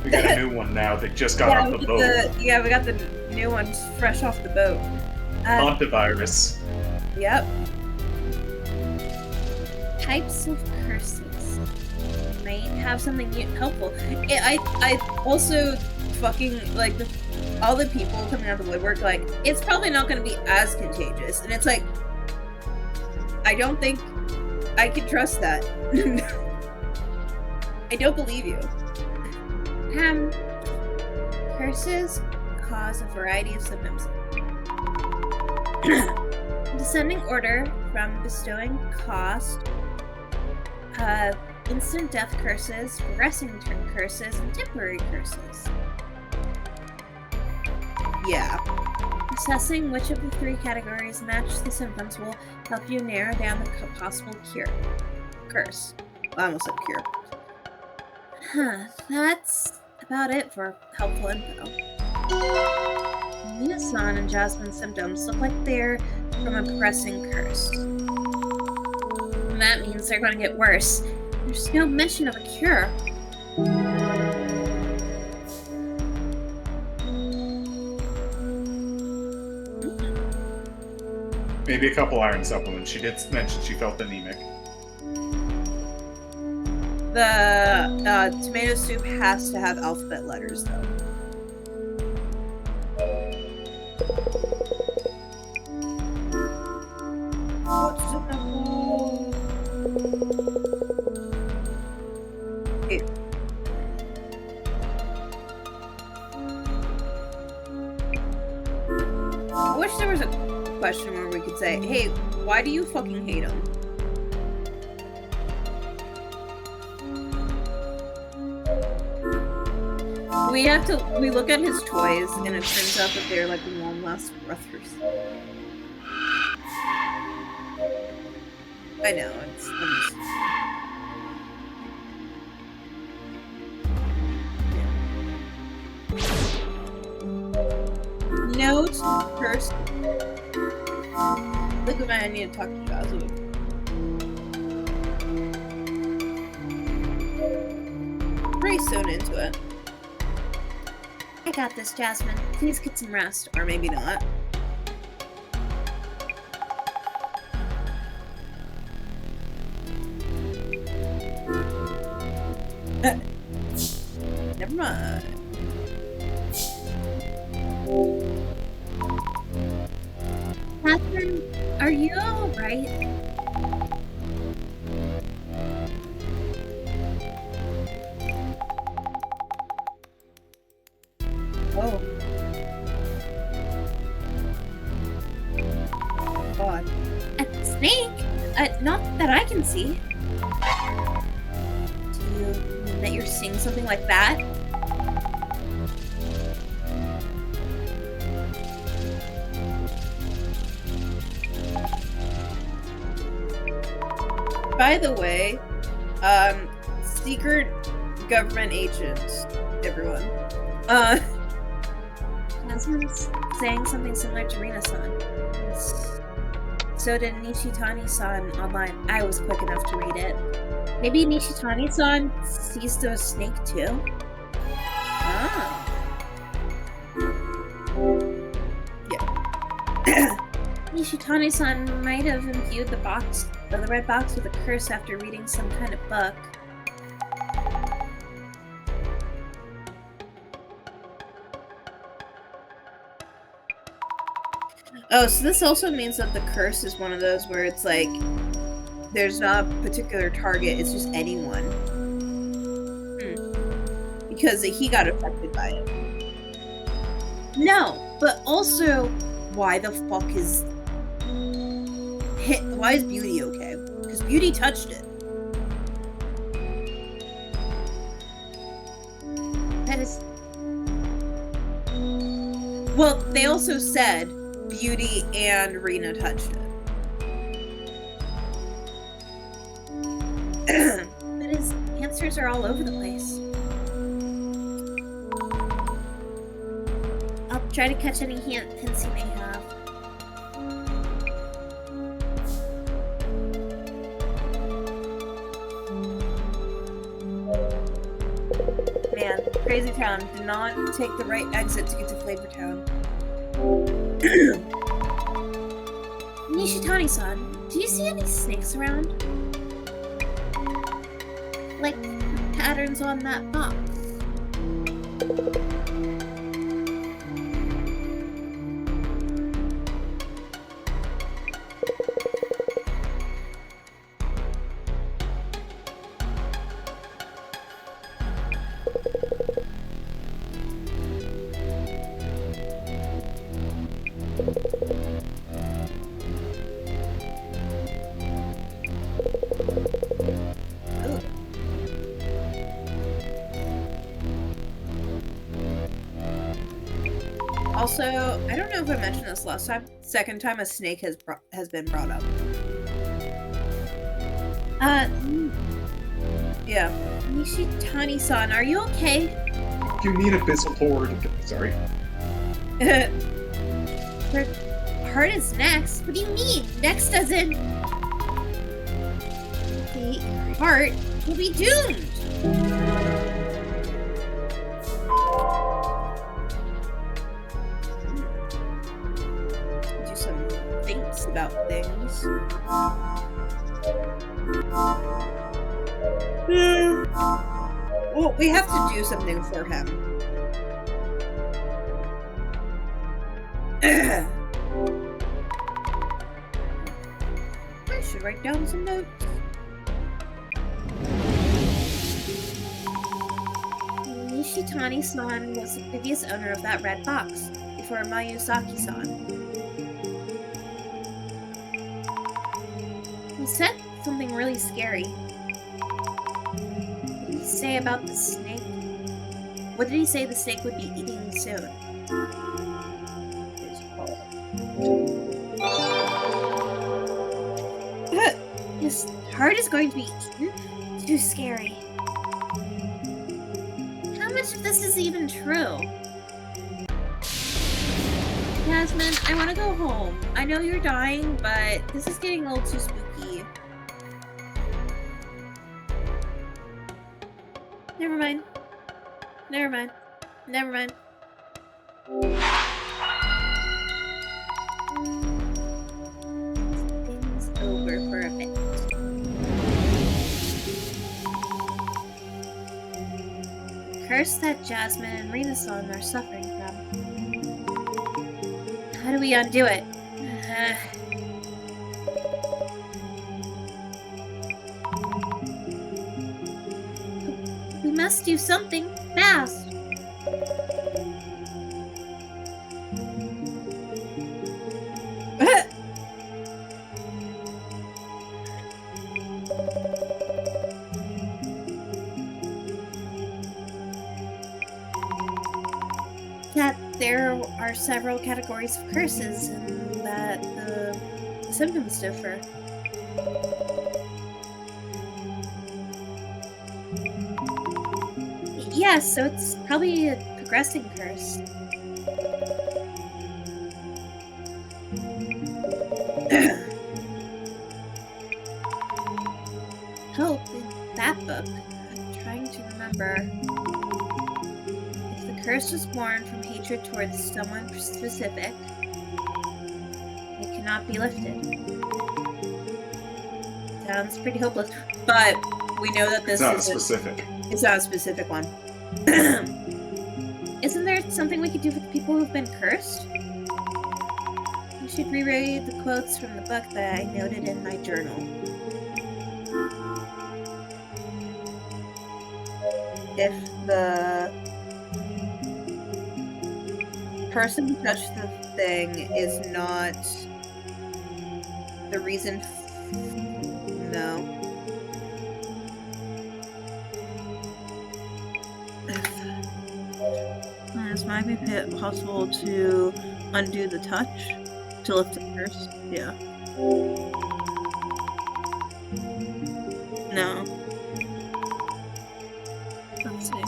We got a new one now that just got off the boat. We got the new ones fresh off the boat. Hantavirus. Yep. Types of curses. Might have something helpful. I also fucking, like, all the people coming out of the woodwork, like, it's probably not going to be as contagious. And it's like, I don't think I can trust that. I don't believe you. Curses cause a variety of symptoms. Descending order from bestowing cost, instant death curses, progressing turn curses, and temporary curses. Yeah. Assessing which of the 3 categories match the symptoms will help you narrow down the possible curse. I almost said cure. That's about it for helpful info. Minasan and Jasmine's symptoms look like they're from a pressing curse. And that means they're going to get worse. There's no mention of a cure. Maybe a couple iron supplements. She did mention she felt anemic. The tomato soup has to have alphabet letters, though. What's in the bowl? Okay. I wish there was a question where we could say, hey, why do you fucking hate him? We look at his toys, and it turns out that they're like long-lasting brothers. I know, Note first. Look at I need to talk to Jazu. Pretty soon into it. I got this, Jasmine. Please get some rest. Or maybe not. Never mind. Jasmine, are you alright? Oh. God. A snake? Not that I can see. Do you mean that you're seeing something like that? by the way, secret government agent, everyone. Jasmine's saying something similar to Rina-san. So did Nishitani-san online. I was quick enough to read it. Maybe Nishitani-san sees the snake too? Ah. Nishitani-san might have imbued the red box with a curse after reading some kind of book. Oh, so this also means that the curse is one of those where it's like there's not a particular target, it's just anyone. Because he got affected by it. No, but also, why the fuck is Beauty okay? Because Beauty touched it. That is... Well, they also said Beauty and Rina touched it. That is, answers are all over the place. I'll try to catch any hints he may have. Man, Crazy Town did not take the right exit to get to Flavor Town. Nishitani-san, do you see any snakes around? Like patterns on that box? Also, I don't know if I mentioned this last time. Second time a snake has been brought up. Yeah. Nishitani-san, are you okay? You mean abyssal horde? Sorry. Her heart is next. What do you mean? Next doesn't... The heart will be doomed. Do some thinks about things. Well, we have to do something for him. I should write down some notes. Nishitani-san was the previous owner of that red box, before Mayuzaki-san. He said something really scary. What did he say about the snake? What did he say the snake would be eating soon? His heart is going to be eaten? Too scary. How much of this is even true? Jasmine, I want to go home. I know you're dying, but this is getting a little too spooky. Never mind. Never mind. Never mind. Things over for a bit. Curse that Jasmine and Rina-san are suffering from. How do we undo it? We must do something fast. That there are several categories of curses and that the symptoms differ. Yes, so it's probably a progressing curse. Help in that book. I'm trying to remember. If the curse was born from hatred towards someone specific, it cannot be lifted. Sounds pretty hopeless, but we know that this It's not is specific. It's not a specific one. Isn't there something we could do for the people who've been cursed? You should reread the quotes from the book that I noted in my journal. If the person who touched the thing is not the reason, no. This might be possible to undo the touch to lift the curse. Yeah. No. Let's see.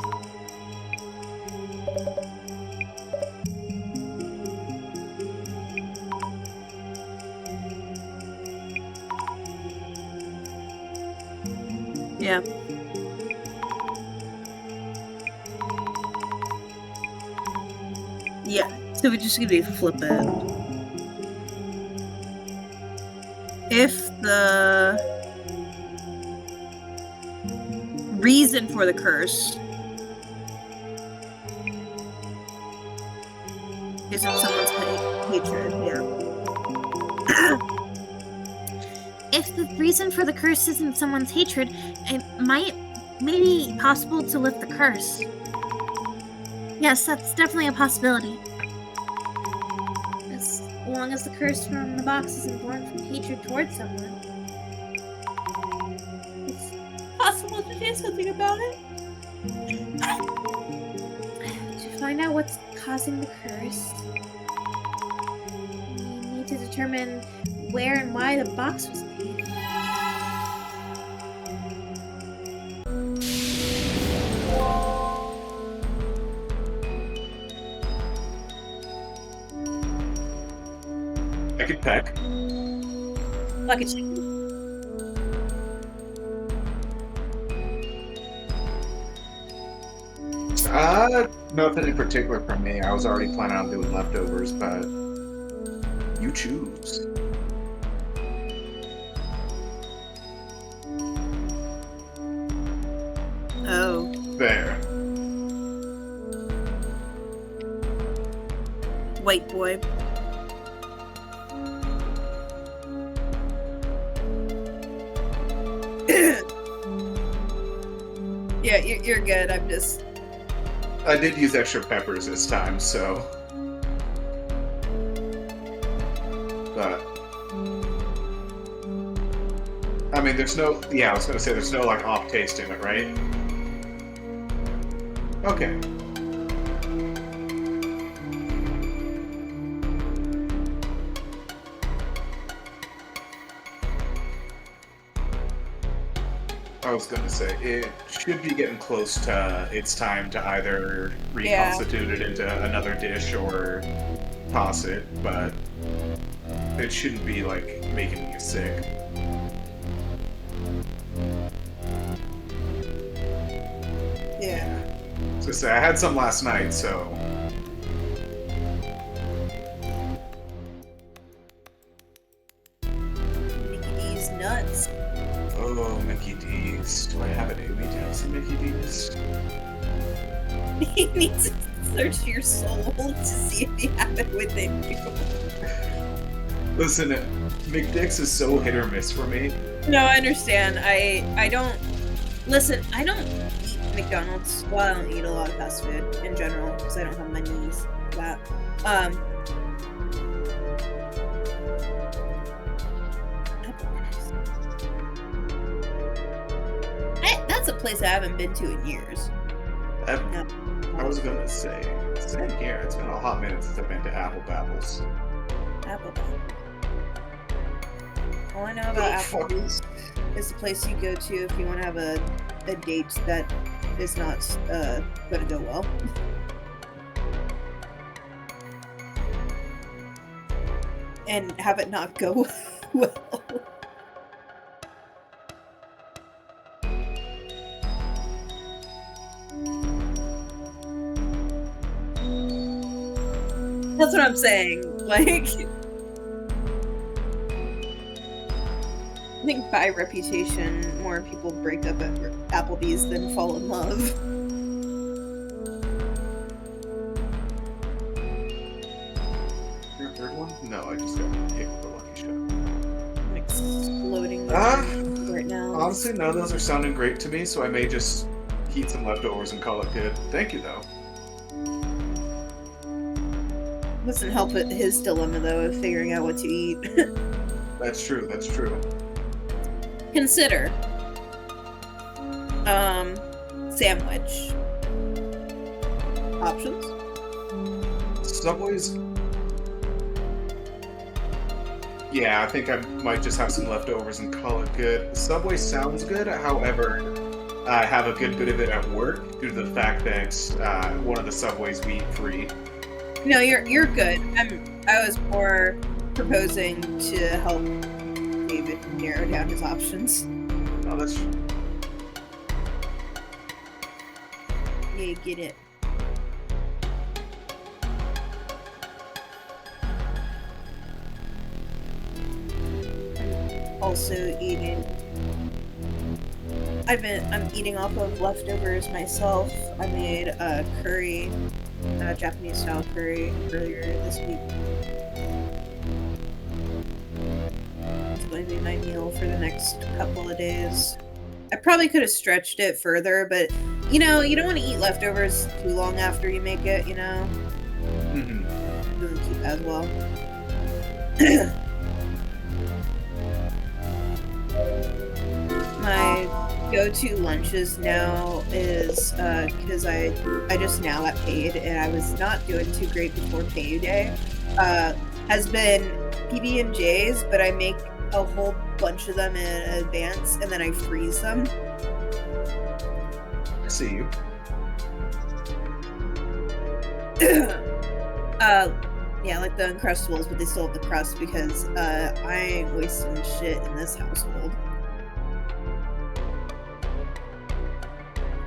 Yeah. Yeah, so we're just gonna flip it. If the reason for the curse isn't someone's hatred, yeah. If the reason for the curse isn't someone's hatred, it might be possible to lift the curse. Yes, that's definitely a possibility. As long as the curse from the box isn't born from hatred towards someone, it's possible to do something about it. To find out what's causing the curse, we need to determine where and why the box was made. I could peck. Bucket chicken. Nothing in particular for me. I was already planning on doing leftovers, but you choose. Oh. There. White boy. Yeah, you're good. I'm just... I did use extra peppers this time, so... But... I mean, there's no... Yeah, I was gonna say, there's no, like, off taste in it, right? Okay. I was gonna say, it should be getting close to its time to either reconstitute it into another dish or toss it, but it shouldn't be, like, making you sick. Yeah. I was gonna say, I had some last night, so... Mickey D's nuts. Oh, Mickey D's. Do I have it in me to have some Mickey D's? You need to search your soul to see if you have it within you. Listen, McDick's is so hit or miss for me. No, I understand. I don't... Listen, I don't eat McDonald's. Well, I don't eat a lot of fast food in general, because I don't have my knees for that. That's a place I haven't been to in years. I was gonna say, same here. It's been a hot minute since I've been to Apple Babbles. Apple Pie. All I know about Applebee's is the place you go to if you want to have a a date that is not gonna go well. And have it not go well. That's what I'm saying. Like, I think by reputation, more people break up at Applebee's than fall in love. Your third one? No, I just got hit with a lucky shot. I'm exploding right now. Honestly, none of those are sounding great to me, so I may just heat some leftovers and call it good. Thank you, though. Doesn't help with his dilemma, though, of figuring out what to eat. That's true, that's true. Consider. Sandwich. Options? Subway's... Yeah, I think I might just have some leftovers and call it good. Subway sounds good, however, I have a good bit of it at work due to the fact that one of the Subways we eat free. No, you're good. I was more proposing to help David narrow down his options. Oh, that's true. Yeah, get it. Also eating. I'm eating off of leftovers myself. I made a curry, Japanese style curry earlier this week. It's going to be my meal for the next couple of days. I probably could have stretched it further, but you know, you don't want to eat leftovers too long after you make it, you know? Mm-hmm. It doesn't keep as well. My go-to lunches now is because I just now got paid and I was not doing too great before payday. Has been PB&Js, but I make a whole bunch of them in advance and then I freeze them. I see you. Yeah, like the Uncrustables, but they still have the crust because I ain't wasting shit in this household.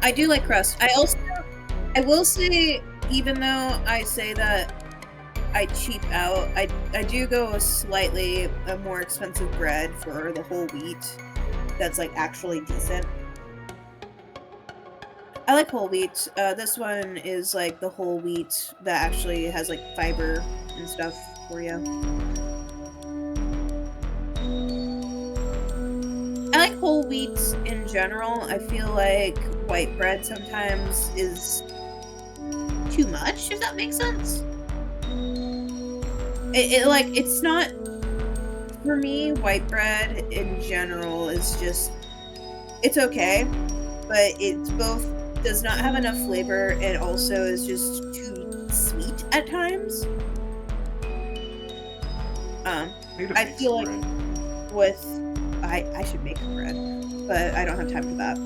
I do like crust. I will say, even though I say that I cheap out, I do go a slightly more expensive bread for the whole wheat that's like actually decent. I like whole wheat. This one is like the whole wheat that actually has like fiber and stuff for you. I like whole wheat in general. I feel like white bread sometimes is too much, if that makes sense. It's not, for me, white bread in general is just, it's okay, but it's both does not have enough flavor and also is just too sweet at times. I feel like with I should make bread, but I don't have time for that.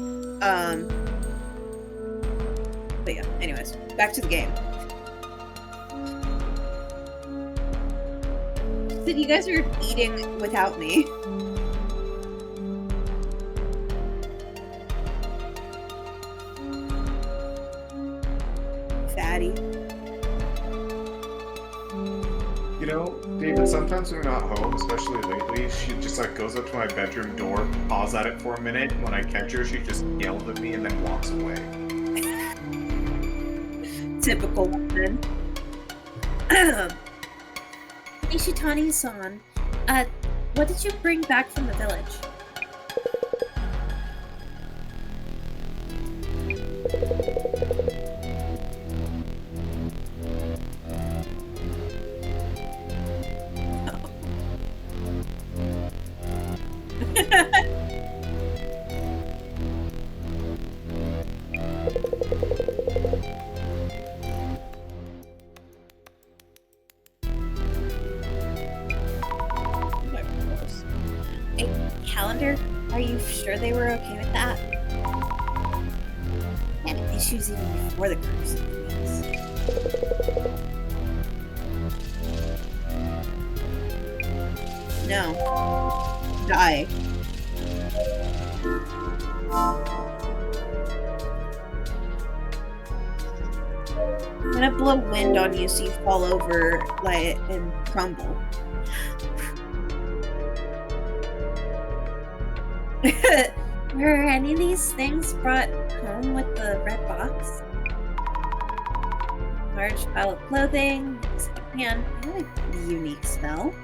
But yeah, anyways, back to the game. So you guys are eating without me. Fatty. You know, David, sometimes when we're not home, especially lately, she just like goes up to my bedroom door, paws at it for a minute, and when I catch her, she just yells at me and then walks away. Typical woman. Ishitani-san, what did you bring back from the village? A calendar? Are you sure they were okay with that? issues even before the curse. No. Die. I'm gonna blow wind on you so you fall over like and crumble. Were any of these things brought home with the red box? Large pile of clothing. Man, what a unique smell.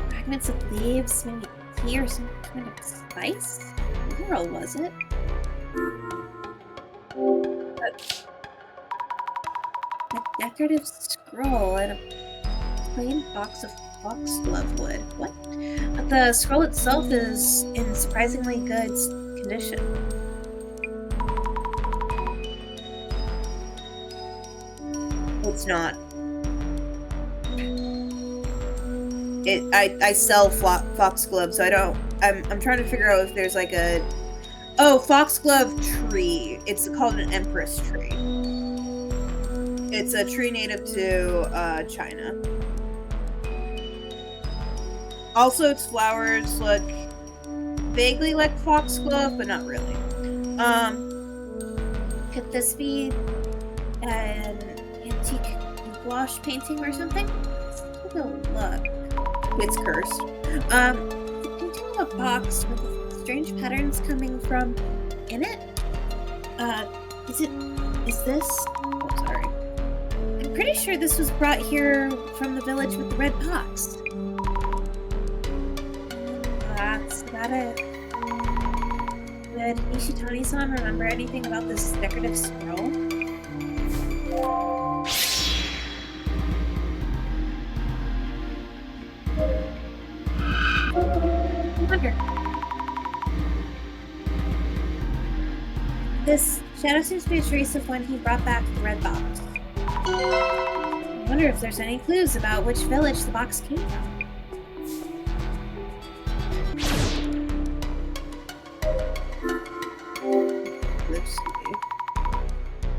Fragments of leaves, maybe tea or some kind of spice? What the hell was it? A decorative scroll and a plain box of foxglove wood. What? The scroll itself is in surprisingly good condition. It's not. I sell foxglove, so I don't. I'm trying to figure out if there's like a. Oh, foxglove tree. It's called an empress tree. It's a tree native to China. Also, its flowers look vaguely like foxglove, but not really. Could this be an antique gouache painting or something? Let's take a look. It's cursed. The painting of a box with strange patterns coming from in it. Is this? Oh, sorry. I'm pretty sure this was brought here from the village with the red box. That's about it. Did Nishitani-san remember anything about this decorative scroll? I wonder. This shadow seems to be a trace of when he brought back the red box. I wonder if there's any clues about which village the box came from.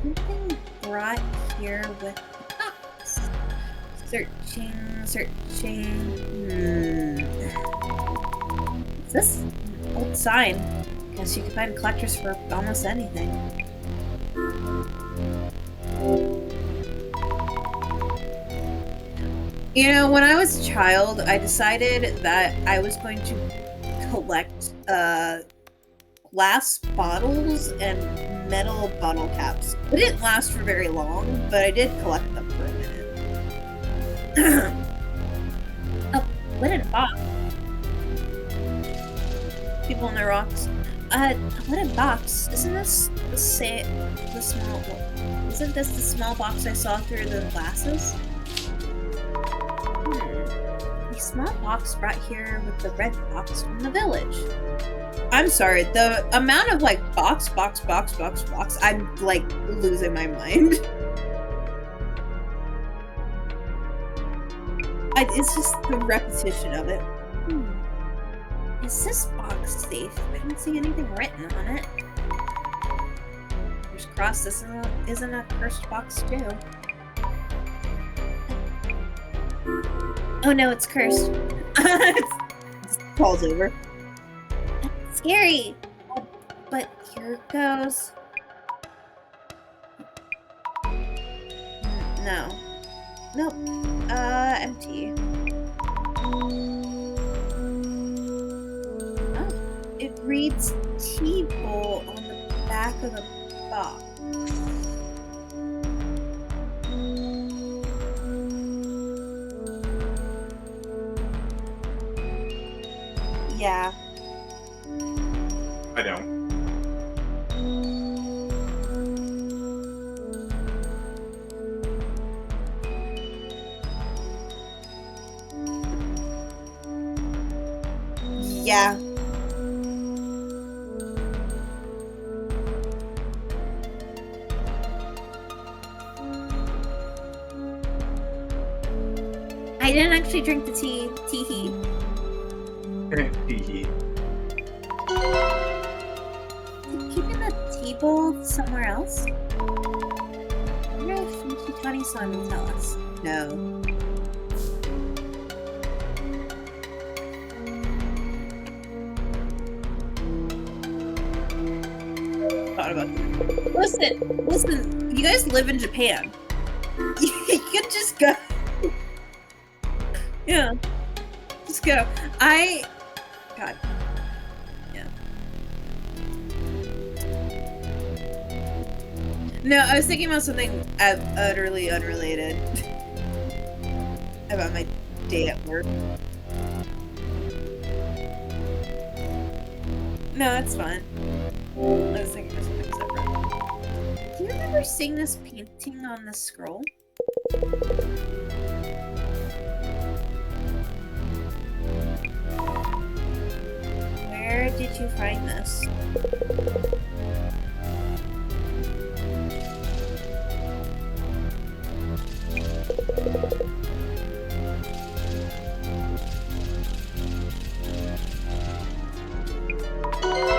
Something brought here with the box. Searching. Is this an old sign? Guess you can find collectors for almost anything. You know, when I was a child, I decided that I was going to collect glass bottles and metal bottle caps. It didn't last for very long, but I did collect them for a minute. Oh, wooden box. People on their rocks. A wooden box. Isn't this the small? Isn't this the small box I saw through the glasses? A small box brought here with the red box from the village. I'm sorry, the amount of like box, I'm like losing my mind. It's just the repetition of it. Is this box safe? I don't see anything written on it. Fingers crossed this isn't a cursed box too. Oh no, it's cursed. It falls over. That's scary. But here it goes. No. Nope. Empty. Oh, it reads tea bowl on the back of the box. Yeah. I don't. Yeah. I didn't actually drink the tea. Tee-hee. people somewhere else? I wonder if Michitani-san will tell us. No. Thought about that. Listen, you guys live in Japan. You could just go. Yeah. Just go. God. Yeah. No, I was thinking about something utterly unrelated. About my day at work. No, that's fine. I was thinking of something separate. Do you remember seeing this painting on the scroll? Where did you find this?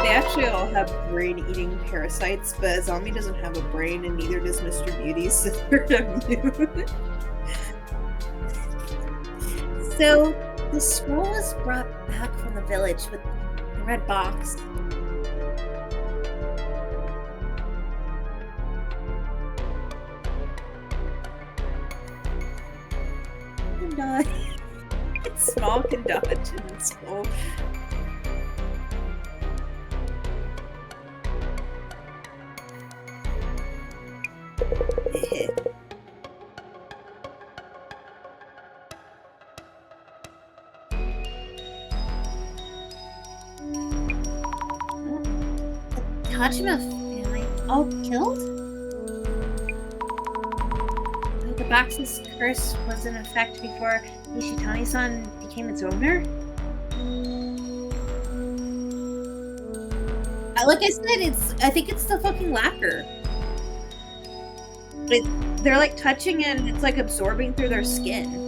They actually all have brain-eating parasites, but Zombie doesn't have a brain, and neither does Mr. Beauty, so they're immune. So, the scroll was brought back from the village with the red box. Can dodge. It's small, can dodge, and it's small. Hachima family all killed? The box's curse was in effect before Nishitani-san became its owner? Like I said, I think it's the fucking lacquer. They're like touching it and it's like absorbing through their skin.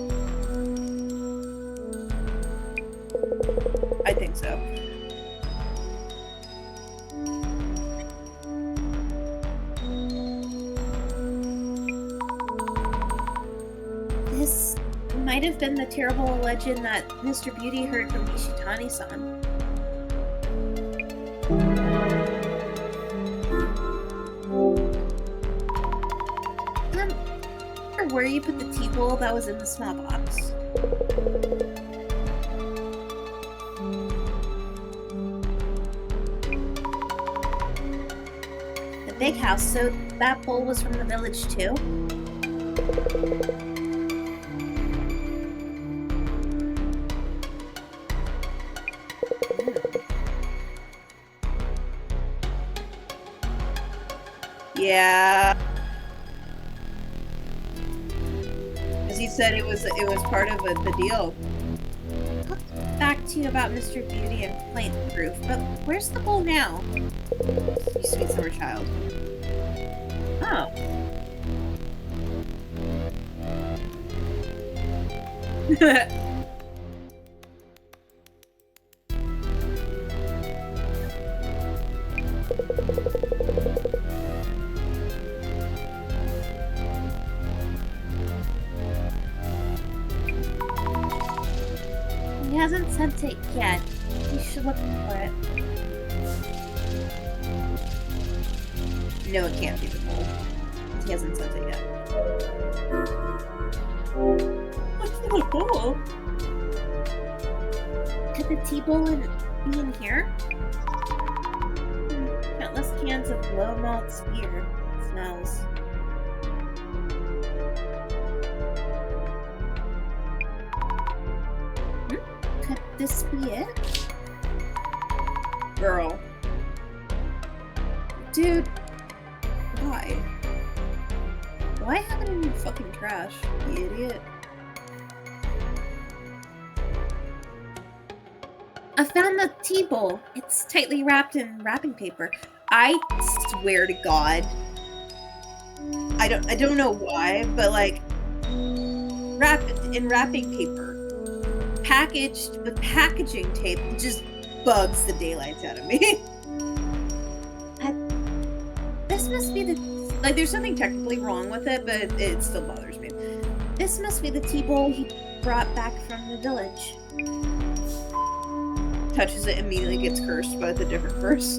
I think so. This might have been the terrible legend that Mr. Beauty heard from Nishitani-san. Where you put the tea bowl that was in the small box. The big house, so that bowl was from the village too? Yeah. He said it was part of the deal. I'll get back to you about Mr. Beauty and plant proof, but where's the bowl now? You sweet summer child. Oh. He hasn't sent it yet. You should look for it. No, it can't be the bowl. He hasn't sent it yet. What's the bowl? Could the tea bowl be in here? Countless cans of low malt beer. It smells. Could this be it? Girl. Dude. Why? Why have it in your fucking trash, you idiot? I found the tea bowl. It's tightly wrapped in wrapping paper. I swear to God. I don't know why, but like wrapped in wrapping paper. Packaged with packaging tape. It just bugs the daylights out of me. This must be the... Like, there's something technically wrong with it, but it still bothers me. This must be the tea bowl he brought back from the village. Touches it, immediately gets cursed by the different verse.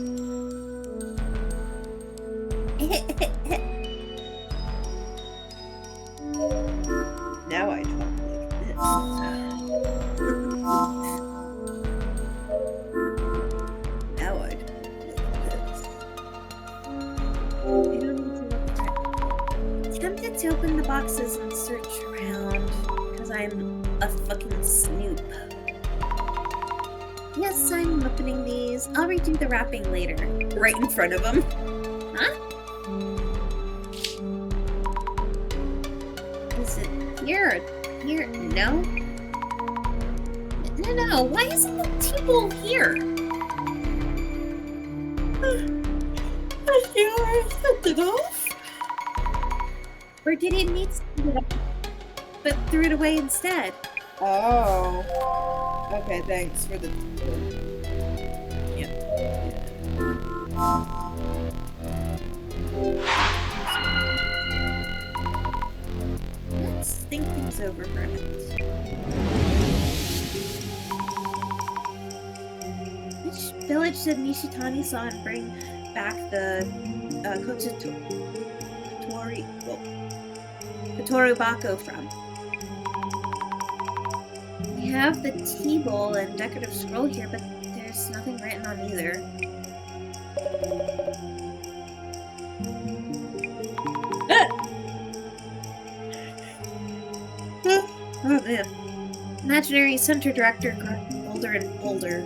Now I talk like this. Now I talk like this. I don't need to look at it. Tempted to open the boxes and search around, because I'm a fucking snoop. Yes, I'm opening these. I'll redo the wrapping later. Right in front of him. Huh? Is it here? Here? No? No. Why isn't the tea bowl here? I think I sent it off. Or did it need to be up, but threw it away instead? Oh. Okay, thanks for the... Yeah. Let's think things over for a minute. Which village did Nishitani-san bring back the Kotoru Bako from? We have the tea bowl and decorative scroll here, but there's nothing written on either. Oh man. Imaginary Center Director growing bolder and bolder.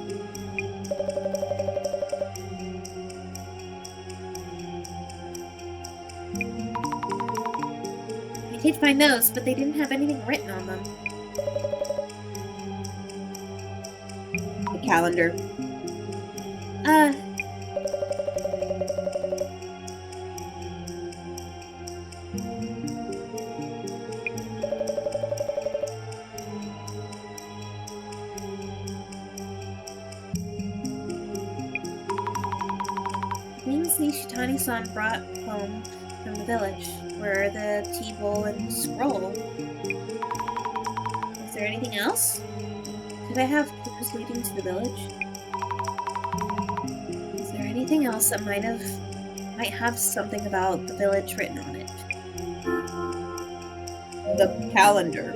I did find those, but they didn't have anything written on them. The calendar. Things Nishitani-san brought home from the village were the tea bowl and scroll. Is there anything else? Did I have clues leading to the village? Is there anything else that might have something about the village written on it? The calendar.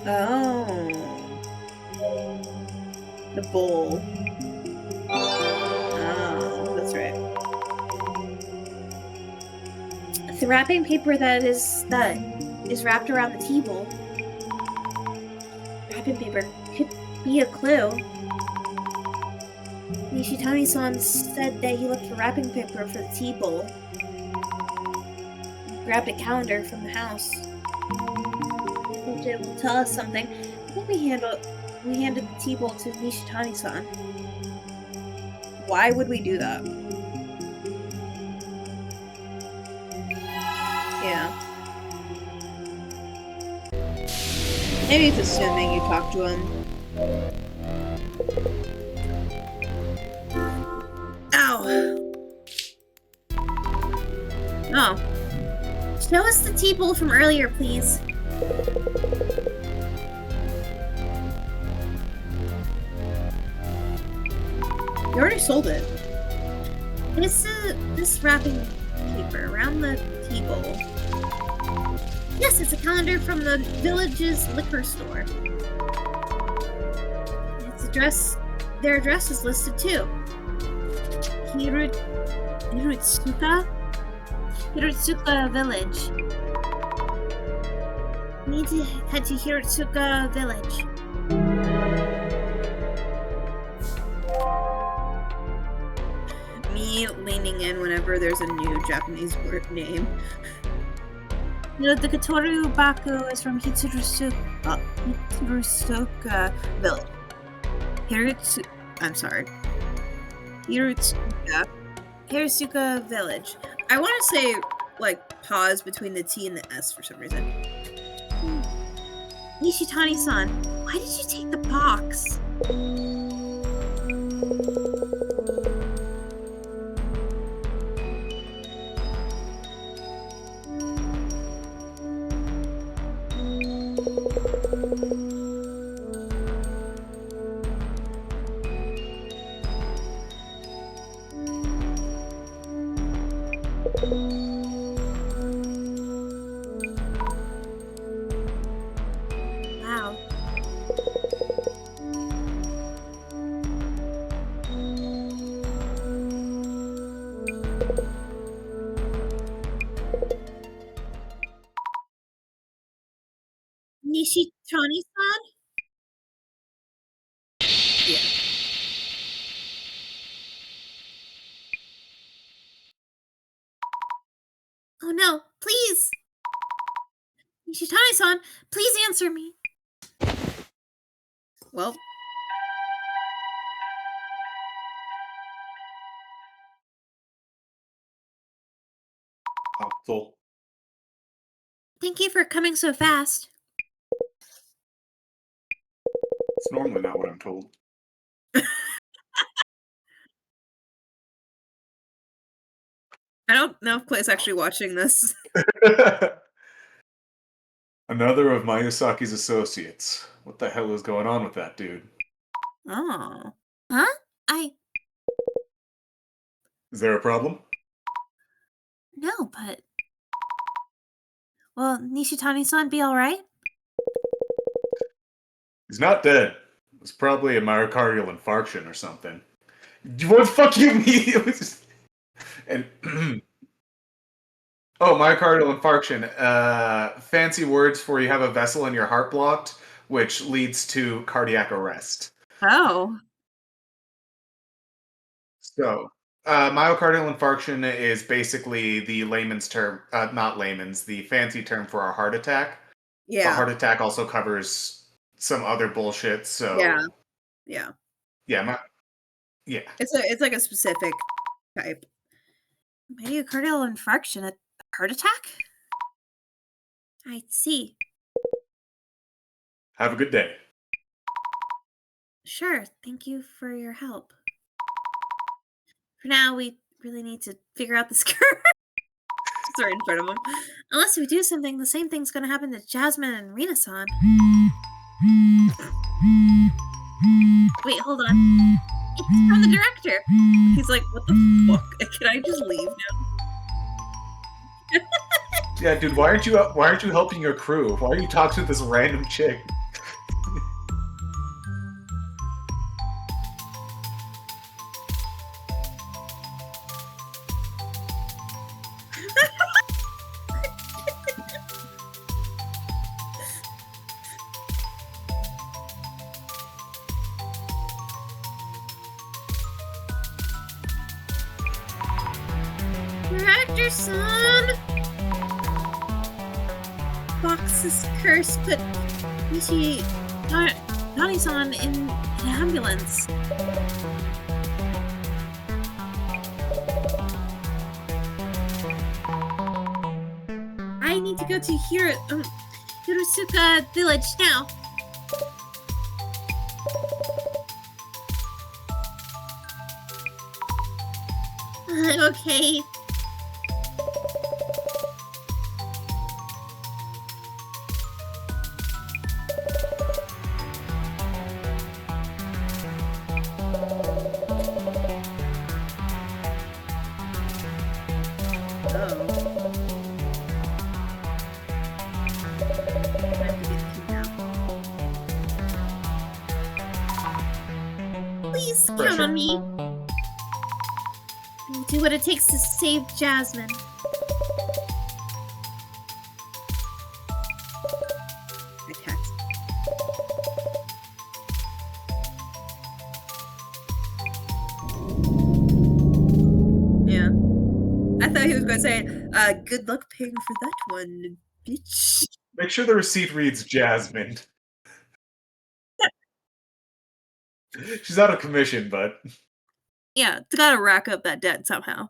Oh. The bowl. Oh, that's right. The wrapping paper that is wrapped around the tea bowl. Wrapping paper could be a clue. Nishitani-san said that he looked for wrapping paper for the tea bowl. He grabbed a calendar from the house. It will tell us something. I think we handed the tea bowl to Nishitani-san. Why would we do that? Yeah. Maybe it's assuming you talked to him. Ow! Oh. Show us the tea bowl from earlier, please. You already sold it. This wrapping paper around the tea bowl. Yes, it's a calendar from the village's liquor store. Their address is listed too. Hirutsuka Village. We need to head to Hirutsuka Village. Me leaning in whenever there's a new Japanese word name. No, the Kotoru Bako is from Hitsurusuka Village. Hirutsuka Village. I want to say, like, pause between the T and the S for some reason. Nishitani-san, why did you take the box? Nishitani-san? Yeah. Oh no, please! Nishitani-san, please answer me. Well, Optal. thank you for coming so fast. It's normally not what I'm told. I don't know if Clay's actually watching this. Another of Miyazaki's associates. What the hell is going on with that dude? Oh. Huh? Is there a problem? No, but... Will Nishitani-san be alright? He's not dead. It was probably a myocardial infarction or something. What the fuck you mean? It was... And oh, myocardial infarction. Fancy words for you have a vessel in your heart blocked, which leads to cardiac arrest. Oh. So, myocardial infarction is basically the layman's term, not layman's, the fancy term for a heart attack. But Yeah. heart attack also covers some other bullshit. So Yeah. Yeah. yeah, yeah. It's like a specific type. Myocardial infarction, a heart attack? I see. Have a good day. Sure, thank you for your help. For now, we really need to figure out this curse. Sorry, in front of him. Unless we do something, the same thing's gonna happen to Jasmine and Rina-san. Wait, hold on. It's from the director. He's like, what the fuck? Can I just leave now? Yeah, dude, why aren't you helping your crew? Why are you talking to this random chick? Director-san! Box's curse put Nani-san in an ambulance. I need to go to Hirosuka village now. Okay. Please count on me. I'll do what it takes to save Jasmine. I text. Yeah. I thought he was going to say, good luck paying for that one, bitch. Make sure the receipt reads Jasmine. She's out of commission, but Yeah, it's gotta rack up that debt somehow.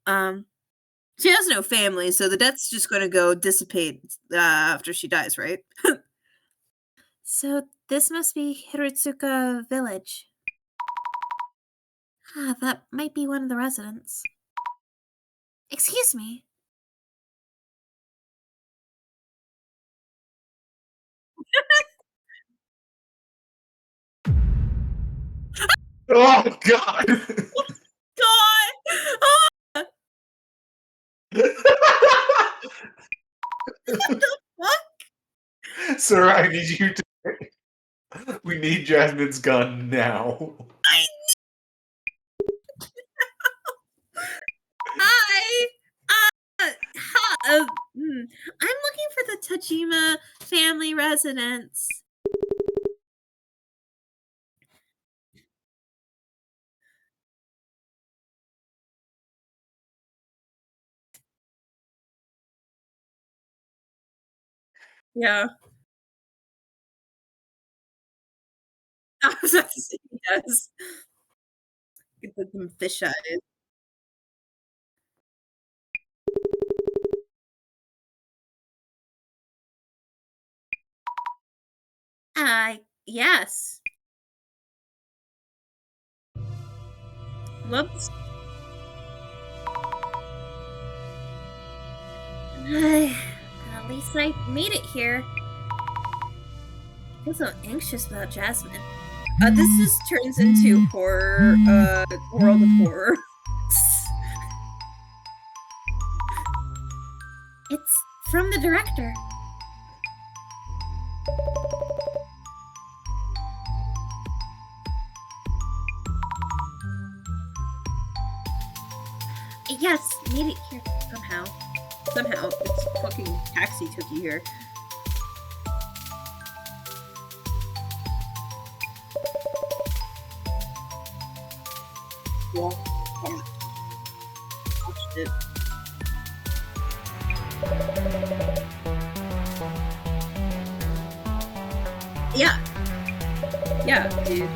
She has no family, so the debt's just gonna go dissipate after she dies, right? So this must be Hiratsuka village. Ah, that might be one of the residents. Excuse me. oh god. God! Oh, fuck? Sir, I need you to. We need Jasmine's gun now. Hi! Hi! I'm looking for the Tajima family residence. Yeah. I was about to say he does. Get them fish eyes. Yes. Whoops. At least I made it here. I feel so anxious about Jasmine. This just turns into horror, World of Horror. It's from the director. Yes, made it here somehow. Somehow, it's fucking taxi took you here. Yeah. Oh, shit. Yeah. Yeah, dude.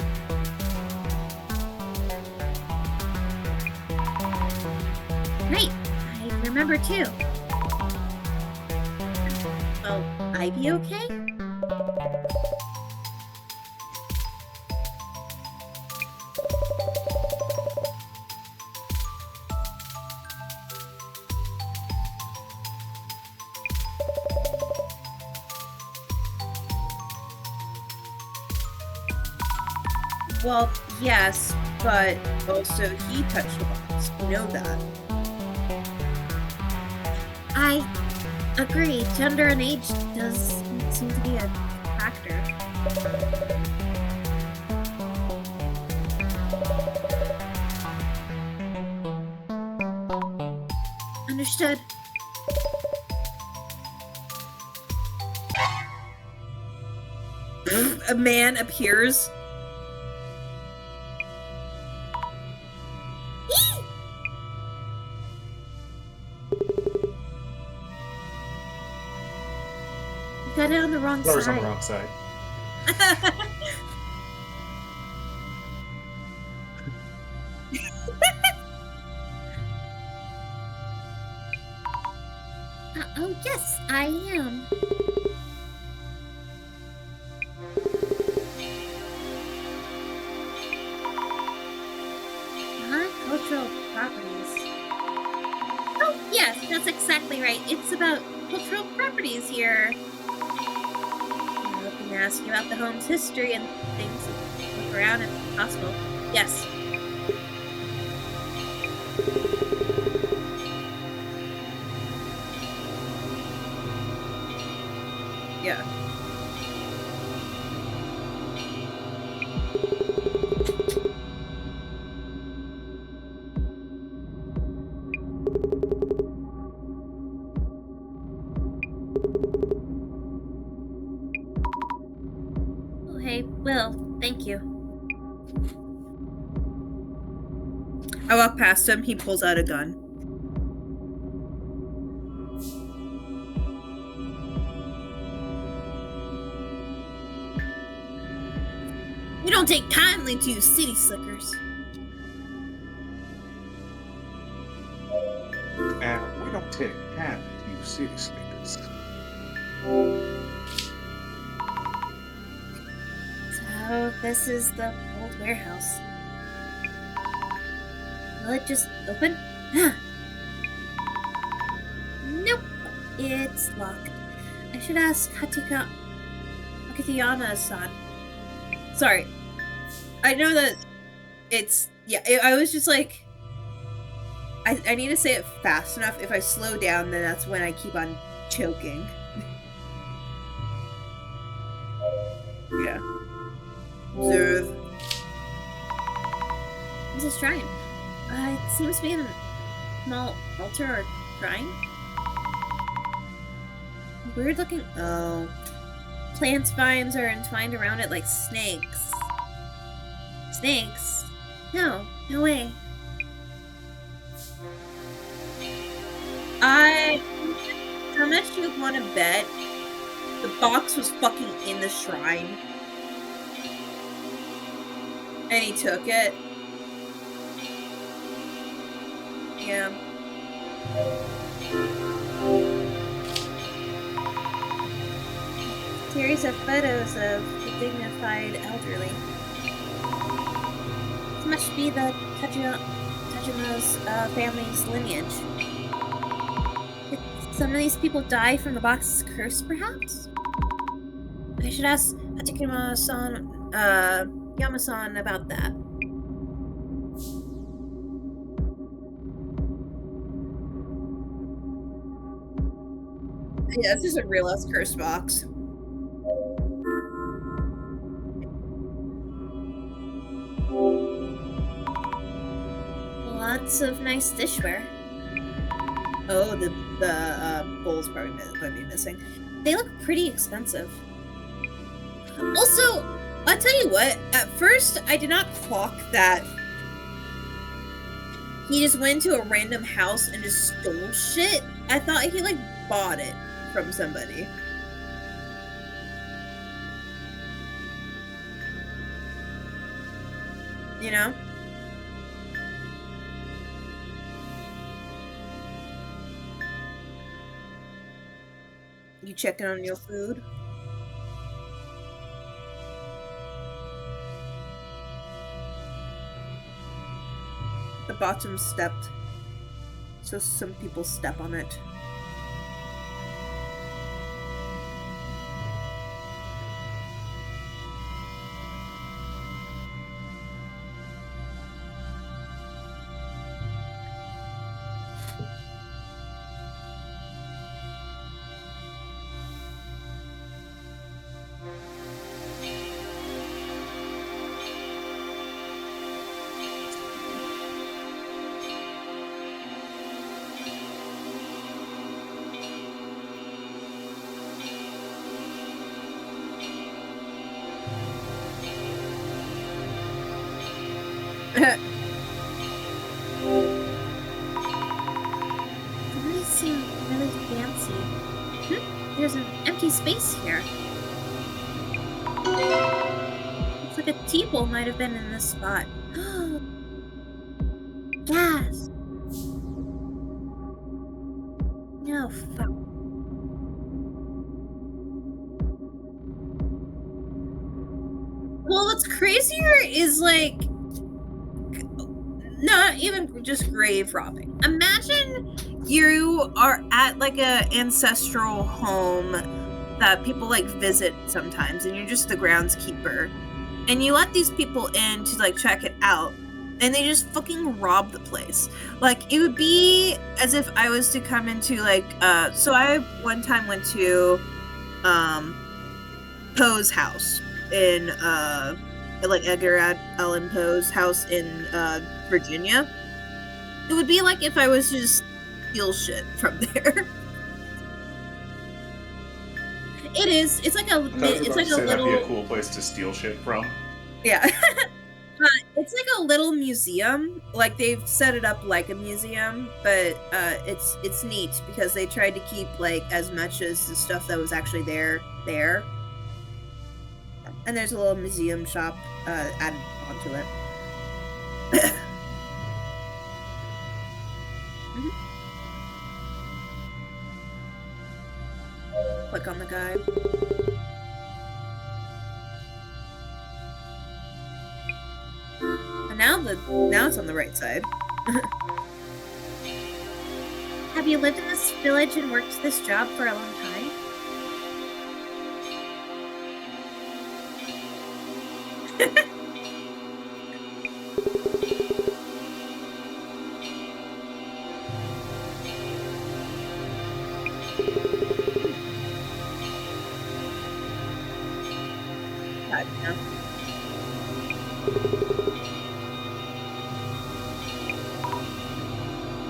Right, I remember too. Will I be okay? Well, yes, but also he touched the box. You know that. I agree. Gender and age does seem to be a factor. Understood. A man appears. You got it on the wrong Floor's on side. the wrong side. Oh, yes, I am. Cultural properties. Oh, yes, that's exactly right. It's about cultural properties here. I'm looking to ask you about the home's history and things. Look around if possible. Yes. Yeah. Oh, hey, Will, thank you. I walk past him, he pulls out a gun. We don't take kindly to you city slickers. And we don't take kindly to you city slickers. So, this is the old warehouse. Will it just open? Nope, it's locked. I should ask Hakatayama-san. Sorry. I know that it's... Yeah, I was just like... I need to say it fast enough. If I slow down, then that's when I keep on choking. Yeah. Observe. What's this shrine? It seems to be in a small altar or shrine. weird looking. Oh. Plants vines are entwined around it like snakes. Snakes? No, no way. How much do you want to bet the box was fucking in the shrine? And he took it? Yeah. Series of photos of the dignified elderly. This must be the Tajuma's family's lineage. Did some of these people die from the box's curse, perhaps? I should ask Hatakuma-san, Yama-san about that. Yeah, this is a real ass curse box. Lots of nice dishware. Oh, the bowl's probably going to be missing. They look pretty expensive. Also, I'll tell you what, at first I did not clock that he just went to a random house and just stole shit. I thought he like bought it from somebody. You know? You checking on your food? The bottom stepped, so some people step on it. These seem really fancy. There's an empty space here. Looks like a tea bowl might have been in this spot. Gas! No, fuck. Well, what's crazier is like not even just grave robbing. Imagine you are at like a ancestral home that people like visit sometimes, and you're just the groundskeeper, and you let these people in to like check it out, and they just fucking rob the place. Like, it would be as if I was to come into like so I one time went to Poe's house in like Edgar Allan Poe's house in Virginia. It would be like if I was to just steal shit from there. It is. It's like a. It's like a little. That'd be a cool place to steal shit from. Yeah. It's like a little museum. Like, they've set it up like a museum, but it's neat because they tried to keep like as much as the stuff that was actually there. And there's a little museum shop added onto it. Click on the guide. And now it's on the right side. Have you lived in this village and worked this job for a long time? God, no.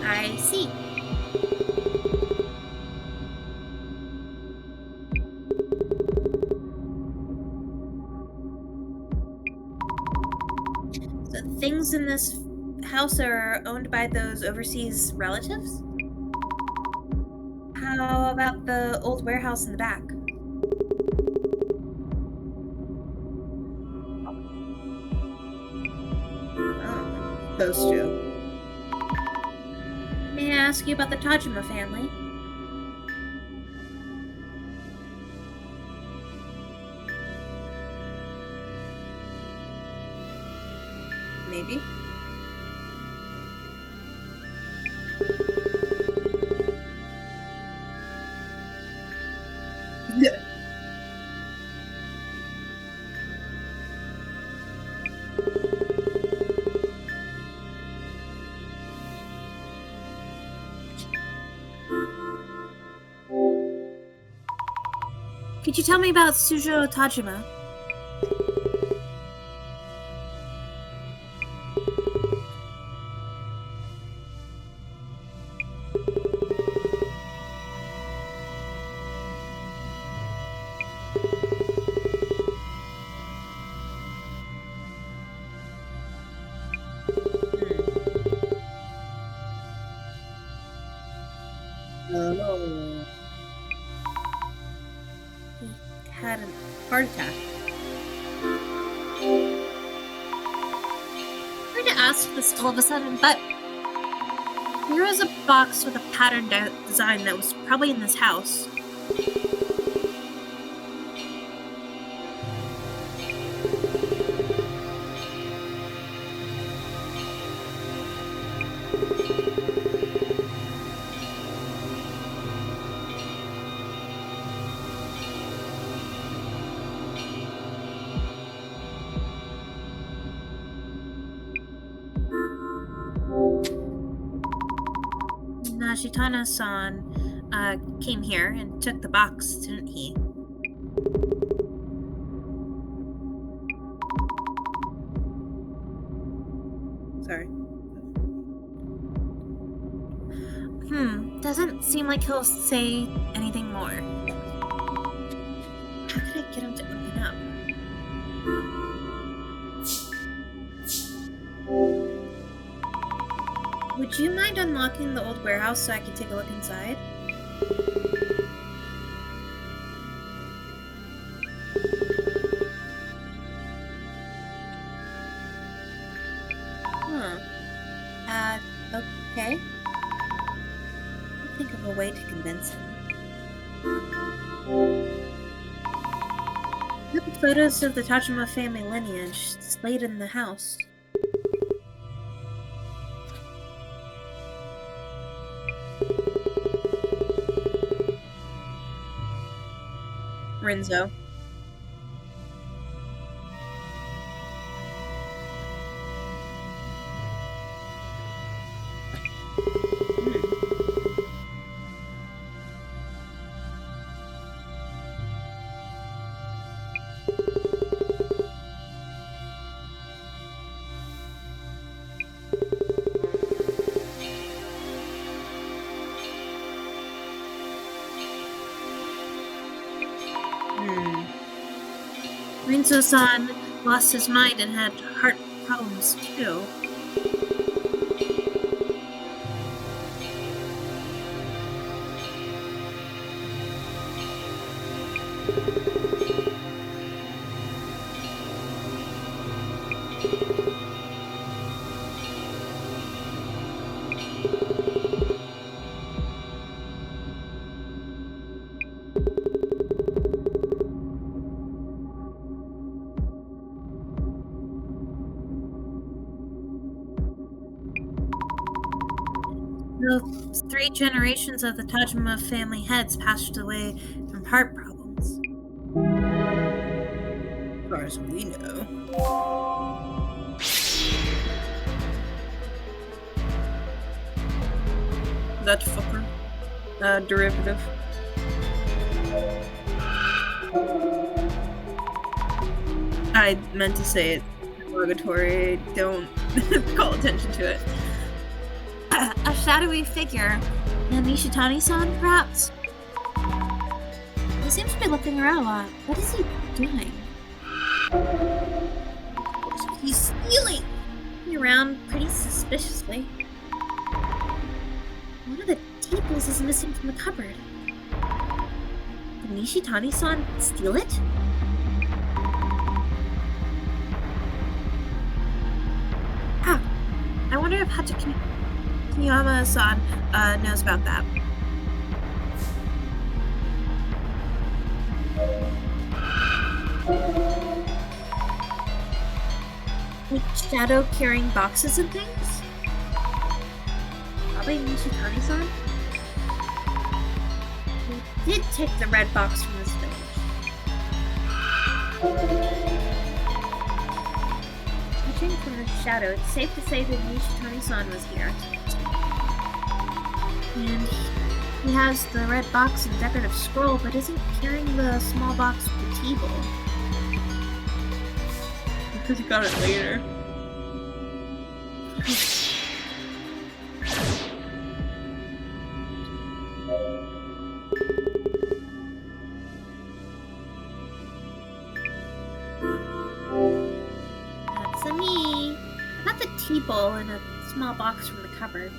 I see. things in this house are owned by those overseas relatives? How about the old warehouse in the back? Oh, those two. May I ask you about the Tajima family? Maybe. Could you tell me about Sujo Tajima? Oh. He had a heart attack. Sorry to ask this all of a sudden, but here is a box with a pattern design that was probably in this house. Nashitana-san came here and took the box, didn't he? Sorry. Doesn't seem like he'll say anything more. How could I get him to open up? Would you mind unlocking the old warehouse so I can take a look inside? Okay. I'll think of a way to convince him. Look at photos of the Tajima family lineage displayed in the house. Rinzo. Rinzo-san lost his mind and had heart problems too. So 3 generations of the Tajima family heads passed away from heart problems. As far as we know. That fucker. Derivative. I meant to say it derogatory. Don't call attention to it. A shadowy figure. Nishitani-san, perhaps? He seems to be looking around a lot. What is he doing? He's stealing! looking around pretty suspiciously. One of the tables is missing from the cupboard. Did Nishitani-san steal it? Ah, I wonder if Hachikiyama-san knows about that. Like shadow carrying boxes and things? Probably Nishitani-san? We did take the red box from this village. Judging from the shadow, it's safe to say that Nishitani-san was here. And he has the red box and decorative scroll, but isn't carrying the small box with the tea bowl. Because he got it later. That's a me. Not the tea bowl in a small box from the cupboard.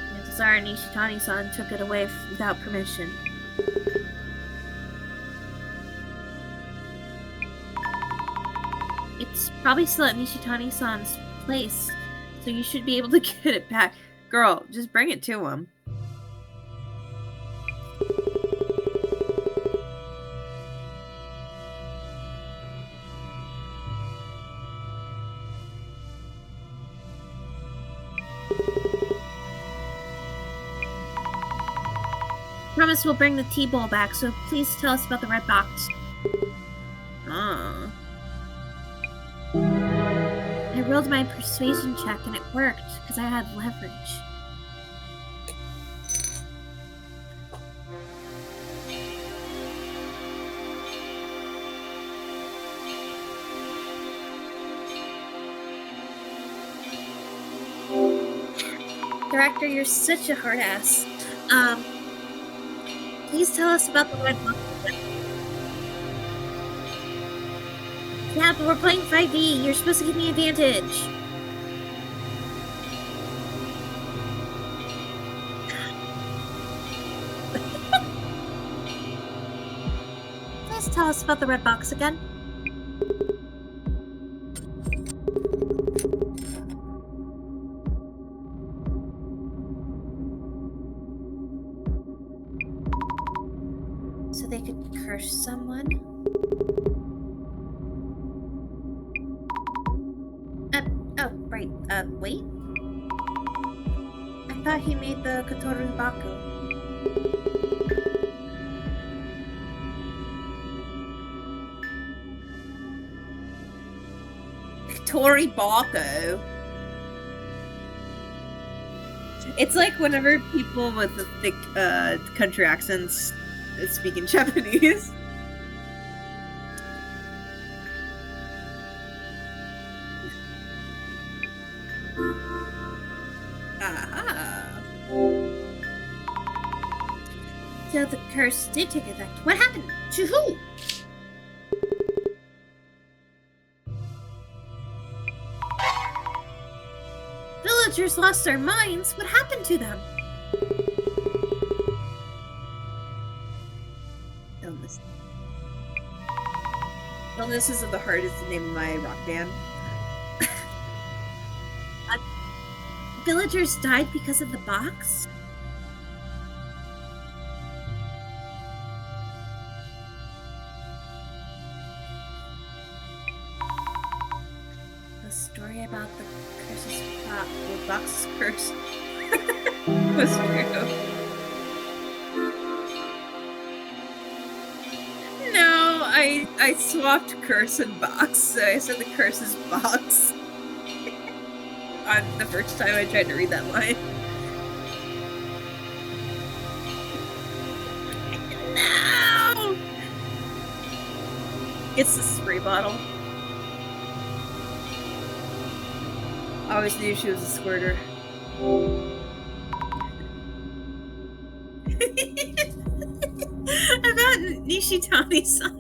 Chances are Nishitani-san took it away without permission. It's probably still at Nishitani-san's place, so you should be able to get it back. Girl, just bring it to him. Promise we'll bring the tea bowl back, so please tell us about the red box. I rolled my persuasion check and it worked because I had leverage. Director, you're such a hard ass. Please tell us about the red box. Yeah, but we're playing 5D. You're supposed to give me advantage. Please tell us about the red box again. So they could curse someone? Oh, right. Wait? I thought he made the Kotoru Baku. Kotori Baku? It's like whenever people with the thick country accents speak in Japanese. So the curse did take effect. What happened? To who? Villagers lost their minds. What happened to them? Illness. Illness is the hardest to name my rock band. Villagers died because of the box? The story about the box's curse was true. No, I swapped curse and box, so I said the curse is box. On the first time I tried to read that line. No! It's the spray bottle. I always knew she was a squirter. About Nishitani-san.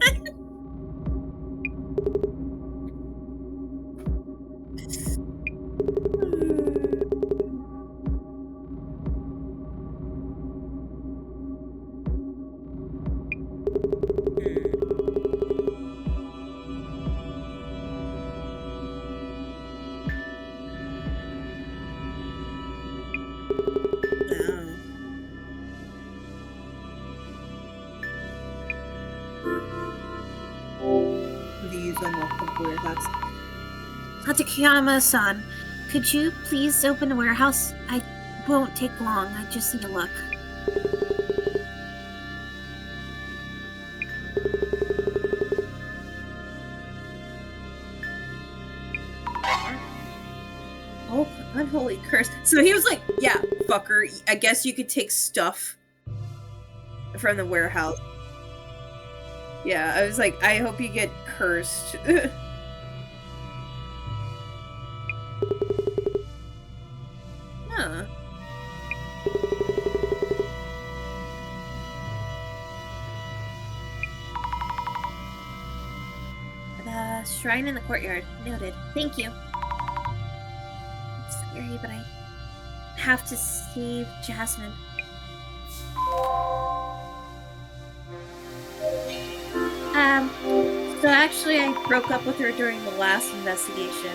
warehouse. Hatakeyama-san, could you please open the warehouse? I won't take long. I just need to look. Oh, unholy curse. So he was like, yeah, fucker, I guess you could take stuff from the warehouse. Yeah, I was like, I hope you get cursed. Huh. The shrine in the courtyard. Noted. Thank you. It's scary, but I have to save Jasmine. So actually I broke up with her during the last investigation.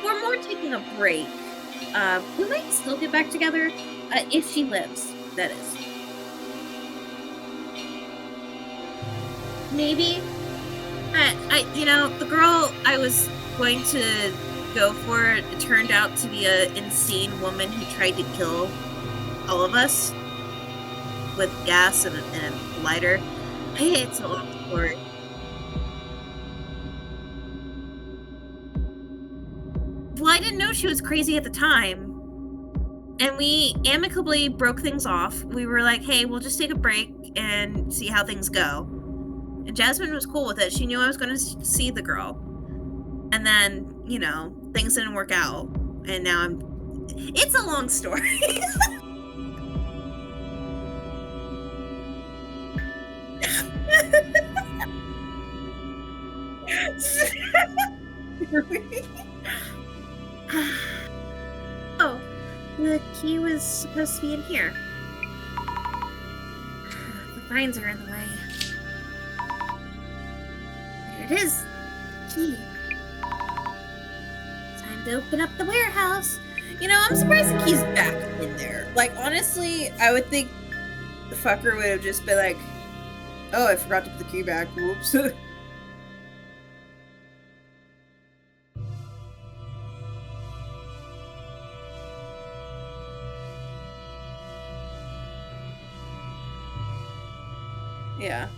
We're more taking a break. We might still get back together, if she lives, that is. Maybe. The girl I was going to go for, it turned out to be an insane woman who tried to kill all of us with gas and a lighter. It's a long story. Well, I didn't know she was crazy at the time. And we amicably broke things off. We were like, hey, we'll just take a break and see how things go. And Jasmine was cool with it. She knew I was going to see the girl. And then, things didn't work out. And now it's a long story. Oh, the key was supposed to be in here. The vines are in the way. There it is. The key. Time to open up the warehouse. I'm surprised the key's back in there. Like, honestly, I would think the fucker would have just been like, oh, I forgot to put the key back. Whoops. Yeah.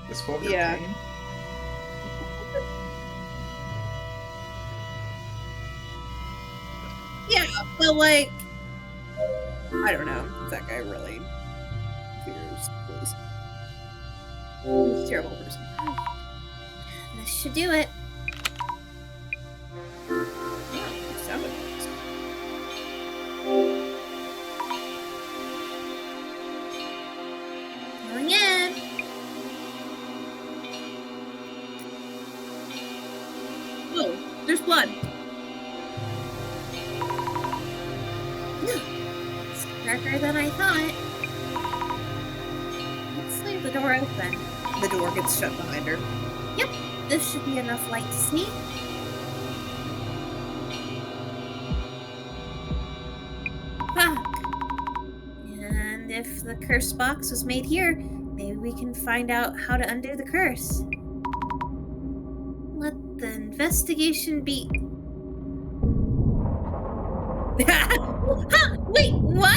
This fucker Yeah. came. Yeah, but like, I don't know. That guy really fears police. He's a terrible person. This should do it. Yeah, sound like this. Going in. Oh, there's blood. It's darker than I thought. Let's leave the door open. The door gets shut behind her. Yep, this should be enough light to see. And if the curse box was made here, maybe we can find out how to undo the curse. Let the investigation be. Huh, wait, what?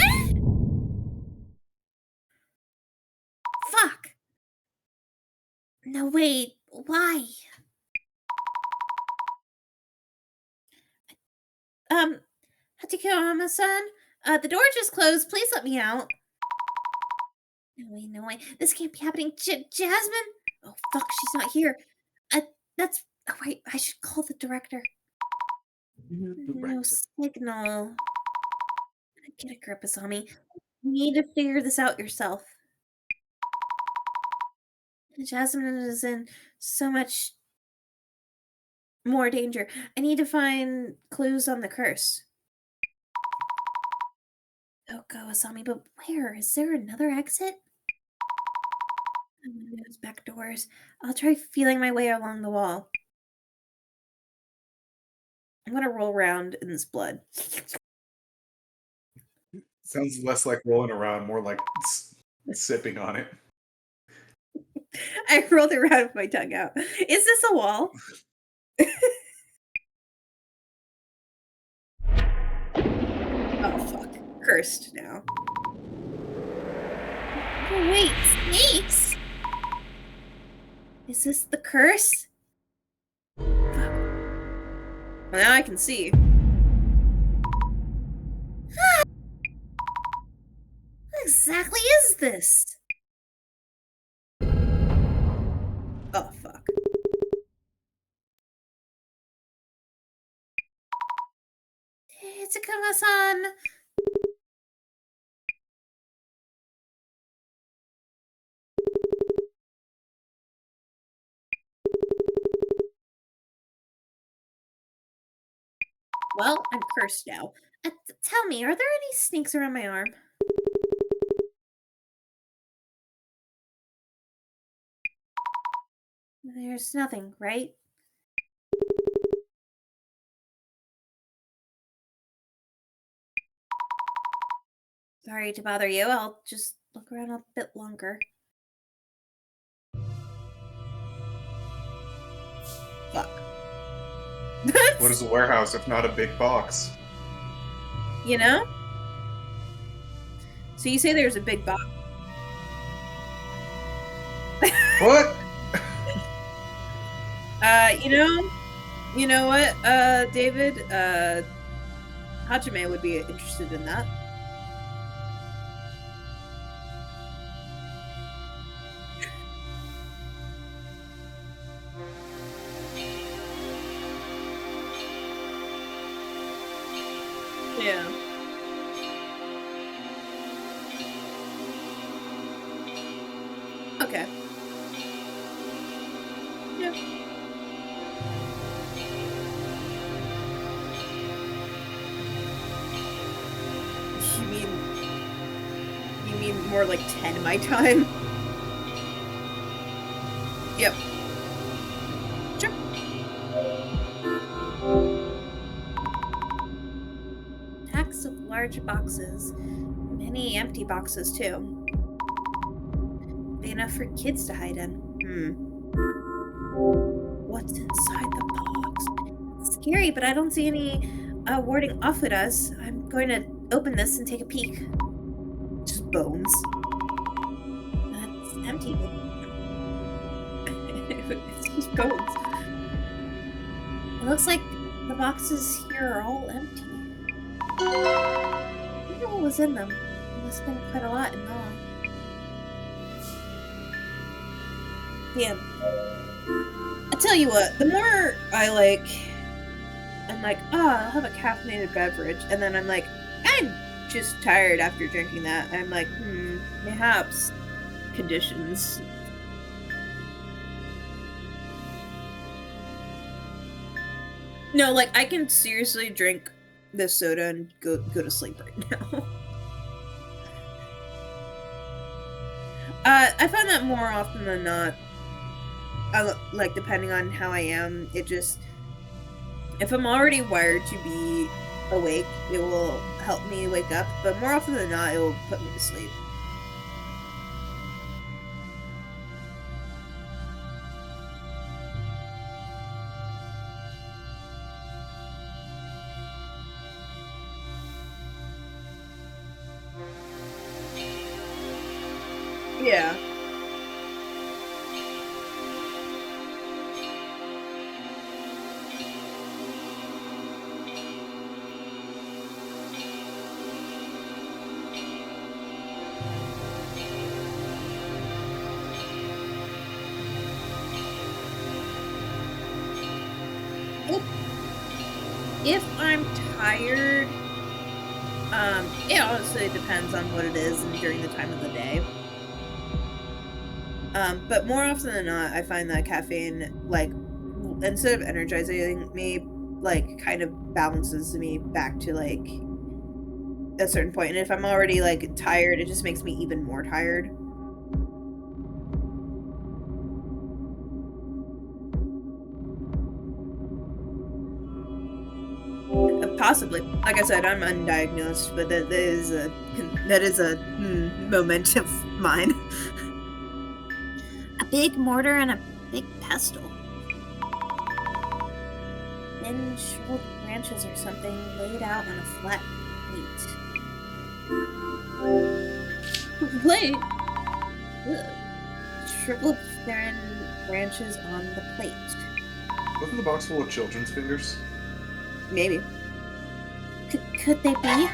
Fuck. No, wait, why? Hatakeyama-san, the door just closed. Please let me out. No way. This can't be happening. Jasmine? Oh, fuck, she's not here. That's. Oh, wait, I should call the director. No signal. Get a grip, Asami. You need to figure this out yourself. Jasmine is in so much more danger. I need to find clues on the curse. Oh, go, Asami, but where? Is there another exit? Windows, back doors. I'll try feeling my way along the wall. I'm gonna roll around in this blood. Sounds less like rolling around, more like sipping on it. I rolled it around with my tongue out. Is this a wall? Oh, fuck. Cursed now. Oh, wait, snakes? Is this the curse? Fuck. Well, now I can see. What exactly is this? Oh, fuck. Tsukuma-san! Well, I'm cursed now. Tell me, are there any snakes around my arm? There's nothing, right? Sorry to bother you. I'll just look around a bit longer. Fuck. What is a warehouse if not a big box? You know? So you say there's a big box. What? You know what, David? Hajime would be interested in that. Yeah. Okay. Yeah. You mean more like 10 my time? Yep. Sure. Stacks of large boxes. Many empty boxes, too. Big enough for kids to hide in. What's inside the box? It's scary, but I don't see any warding off it us. I'm going to open this and take a peek. Just bones. That's empty. It's just bones. It looks like the boxes here are all empty. I wonder what was in them. It must have been quite a lot in all. Damn. I tell you what, the more I'm like, I'll have a caffeinated beverage, and then I'm like, I'm just tired after drinking that. I'm like, mayhaps conditions. No, like, I can seriously drink this soda and go to sleep right now. I find that more often than not, like, depending on how I am, it just, if I'm already wired to be awake, it will help me wake up, but more often than not, it will put me to sleep. Yeah. If I'm tired, it honestly depends on what it is and during the time of the day. But more often than not, I find that caffeine, like, instead of energizing me, like, kind of balances me back to, like, a certain point. And if I'm already, like, tired, it just makes me even more tired. Possibly. Like I said, I'm undiagnosed, but that is a moment of mine. A big mortar and a big pestle. Thin, shriveled branches or something laid out on a flat plate. Plate? Ugh. Shriveled thin branches on the plate. Wasn't the box full of children's fingers? Maybe. Could they be?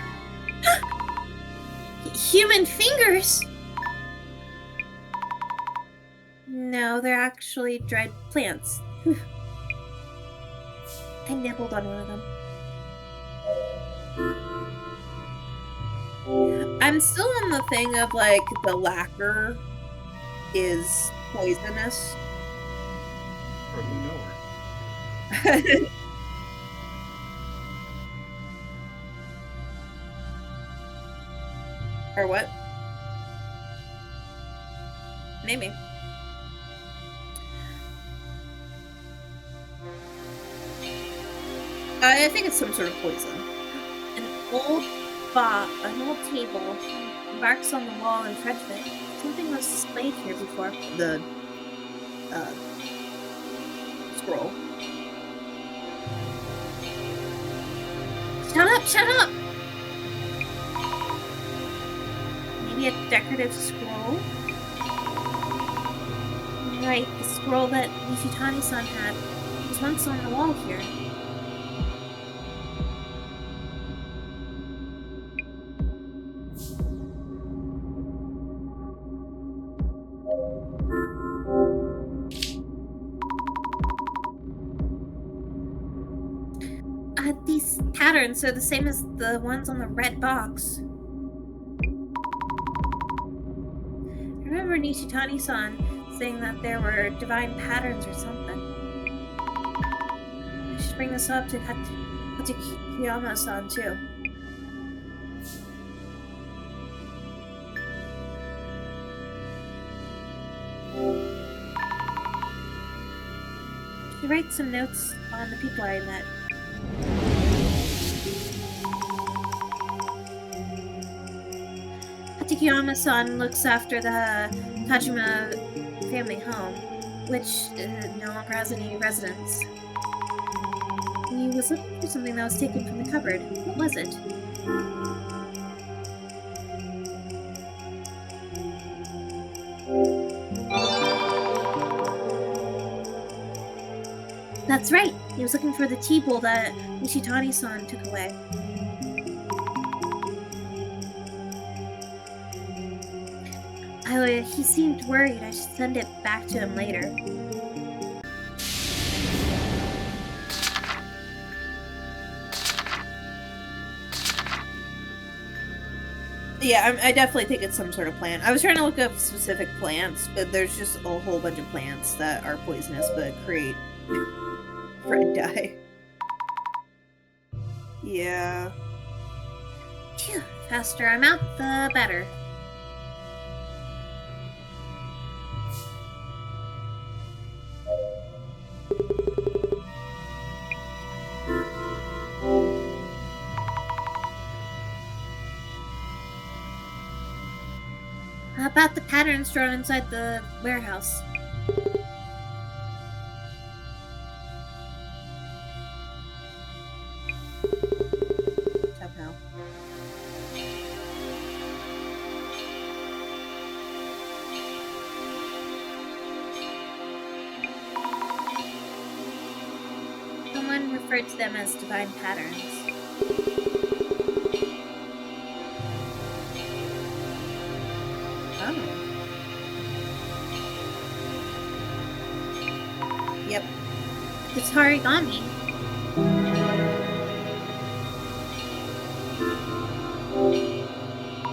Human fingers? No, they're actually dried plants. I nibbled on one of them. I'm still on the thing of, like, the lacquer is poisonous. Probably nowhere. Or what? Maybe. I think it's some sort of poison. An old table, marks on the wall in front of it. Something was displayed here before. The scroll. Shut up! Maybe a decorative scroll? Right, the scroll that Nishitani-san had was once on the wall here. These patterns are the same as the ones on the red box. I remember Nishitani-san saying that there were divine patterns or something. I should bring this up to Hatakiyama-san too. I should write some notes on the people I met. Hatakiyama-san looks after the Tajima family home, which no longer has any residents. He was looking for something that was taken from the cupboard. What was it? That's right! He was looking for the tea bowl that Nishitani-san took away. He seemed worried. I should send it back to him later. Yeah, I definitely think it's some sort of plant. I was trying to look up specific plants, but there's just a whole bunch of plants that are poisonous but create red dye. Yeah. Phew, faster I'm out, the better. How about the patterns drawn inside the warehouse? Somehow. Someone referred to them as divine patterns. Yep. It's Harigami.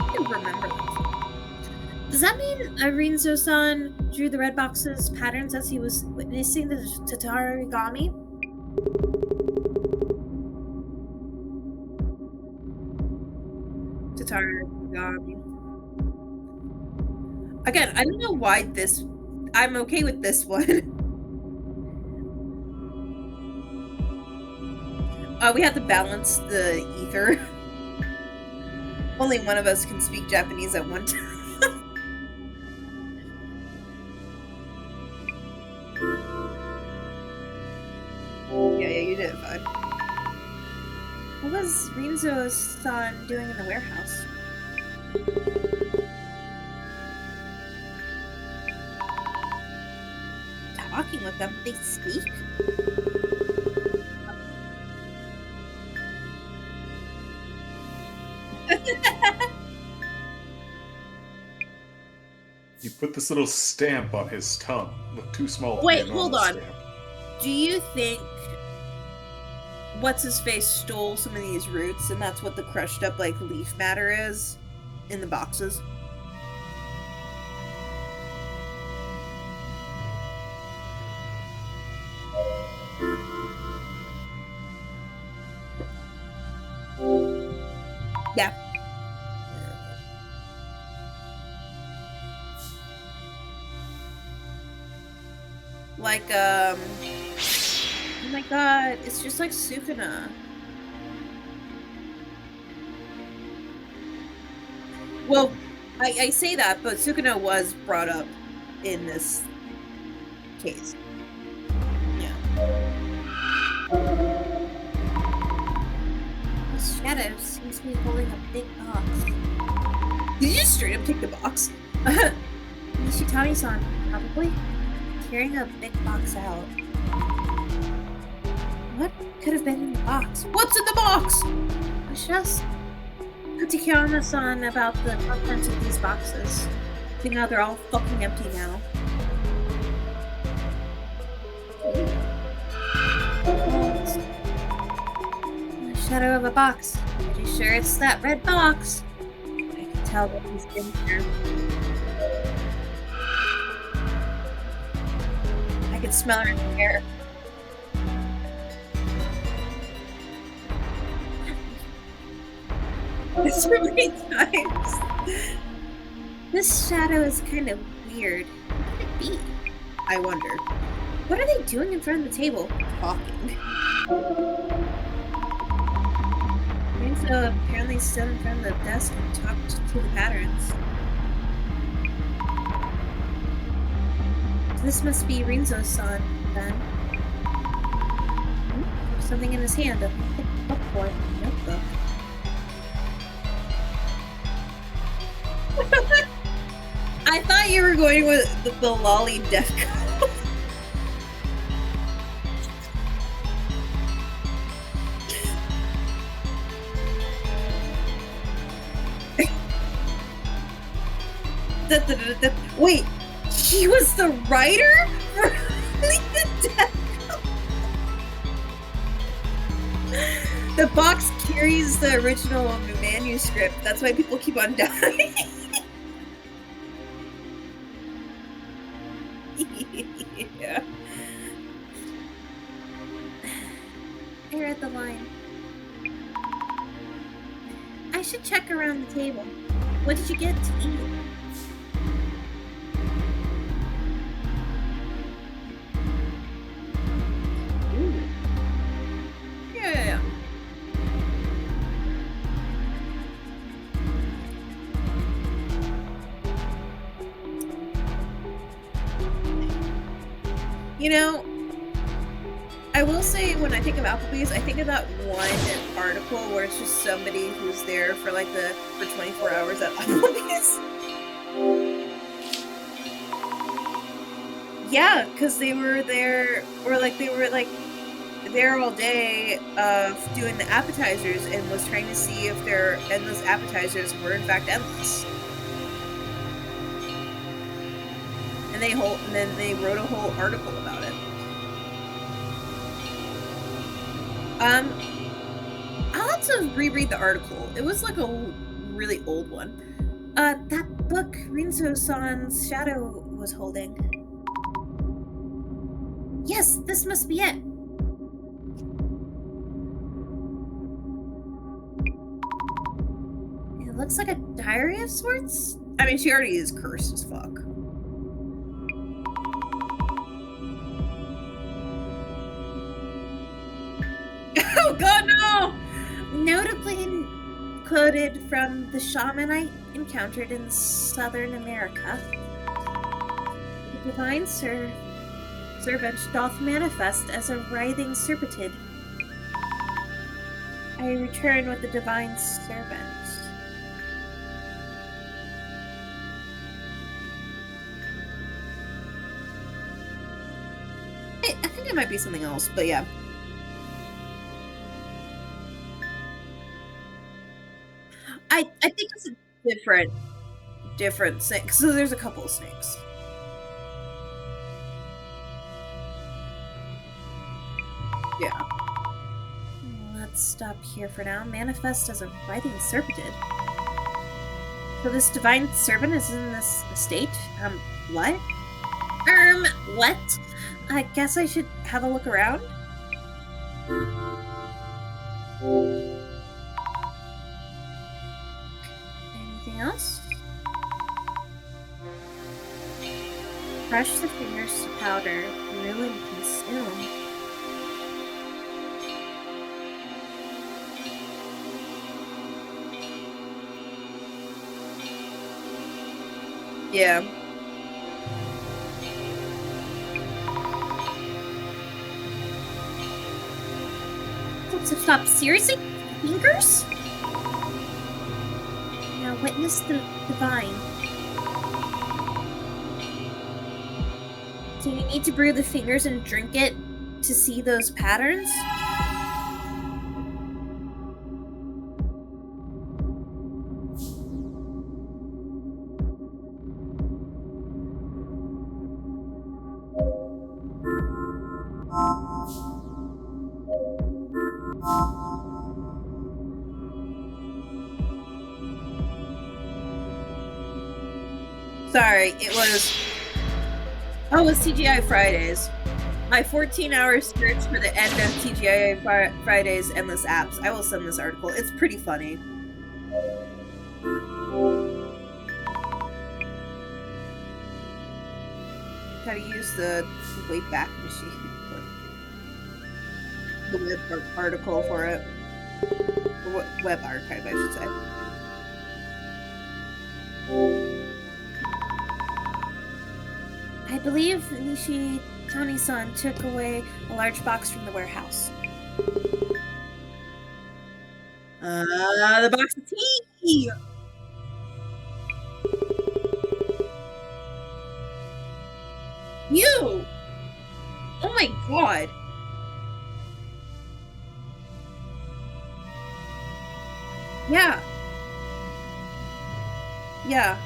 I don't remember that. Does that mean Rinzo-san drew the red box's patterns as he was witnessing the Tatarigami? Tatarigami. Again, I don't know why this... I'm okay with this one. We have to balance the ether. Only one of us can speak Japanese at one time. Rinzo-san doing in the warehouse? Talking with them, they speak? You put this little stamp on his tongue. Look too small to Wait, be a normal hold on. stamp. Do you think what's-his-face stole some of these roots and that's what the crushed up like leaf matter is in the boxes? Yeah. Like, oh my god, it's just like Sukuna. Well, I say that, but Sukuna was brought up in this case. Yeah. The shadow seems to be holding a big box. Did you just straight up take the box? Nishitani-san, probably? Carrying a big box out. What could have been in the box? What's in the box? I should ask Tachiyama-san about the contents of these boxes. Seeing how they're all fucking empty now. The shadow of a box. Pretty sure it's that red box. I can tell that he's been here. I can smell her in the air. So many times. This shadow is kind of weird. What could it be? I wonder. What are they doing in front of the table? Talking. Rinzo apparently stood in front of the desk and talked to the patterns. This must be Rinzo-san, then. There's something in his hand, a thick bookboard notebook. I thought you were going with the lolly death code. Wait, he was the writer for the death code? The box carries the original manuscript. That's why people keep on dying. Yeah. I read the line. I should check around the table. What did you get to eat? Ooh. Yeah. You know, I will say when I think of Applebee's, I think of that one article where it's just somebody who's there for like for 24 hours at Applebee's. Yeah, because they were there, or like they were like there all day of doing the appetizers and was trying to see if their endless appetizers were in fact endless. And then they wrote a whole article about it. I'll have to reread the article. It was like a really old one. That book Rinzo-san's shadow was holding. Yes, this must be it. It looks like a diary of sorts. I mean, she already is cursed as fuck. Oh god, no! Notably quoted from the shaman I encountered in Southern America. The divine servant doth manifest as a writhing serpentid. I return with the divine servant. I think it might be something else, but yeah. I think it's a different snake. So there's a couple of snakes. Yeah. Let's stop here for now. Manifest as a writhing serpented. So this divine servant is in this estate? What? What? I guess I should have a look around. Anything else? Crush the fingers to powder, brew and consume. Yeah. So stop. Seriously? Fingers? Now witness the divine. So you need to brew the fingers and drink it to see those patterns? Sorry, it was TGI Fridays. My 14-hour search for the end of TGI Fridays endless apps. I will send this article. It's pretty funny. How to use the Wayback Machine. The web article for it. Or web archive, I should say. I believe Nishi Tani-san took away a large box from the warehouse. The box of tea! You! Oh my god! Yeah. Yeah.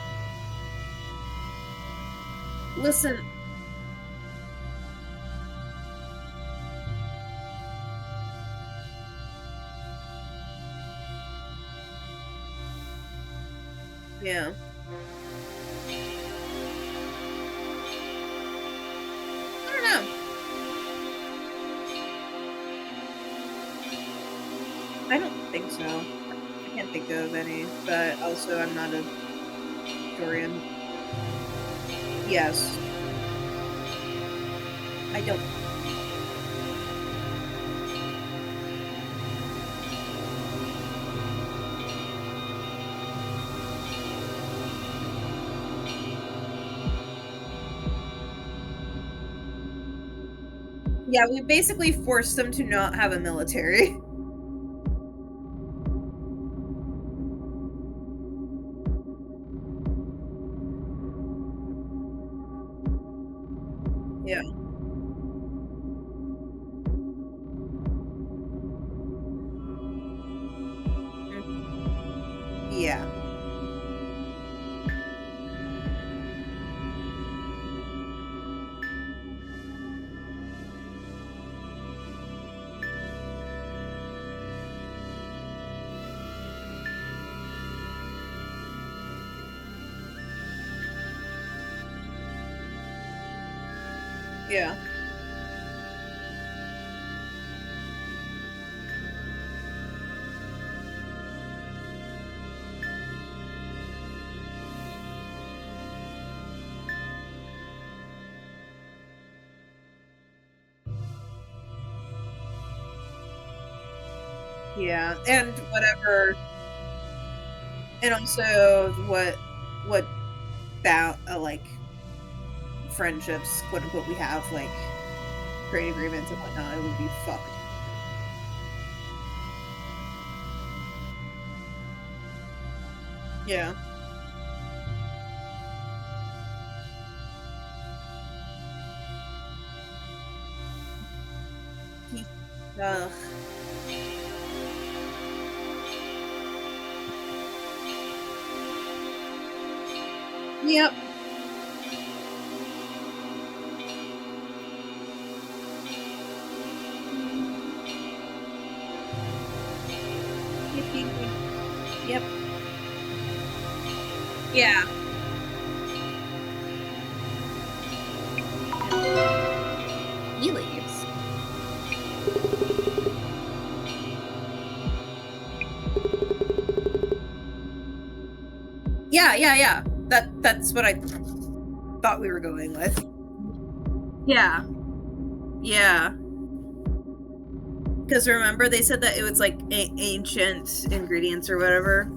Listen. Yeah. I don't know. I don't think so. I can't think of any, but also I'm not a historian. Yes. I don't. Yeah, we basically forced them to not have a military. Yeah. Yeah. Yeah. Yeah, and whatever, and also what about like friendships, quote unquote, we have like trade agreements and whatnot. It would be fucked. Yeah. Ugh. Yep. Yep. Yeah. He leaves. Yeah. That's what I thought we were going with. Yeah. Yeah. Because remember, they said that it was like ancient ingredients or whatever.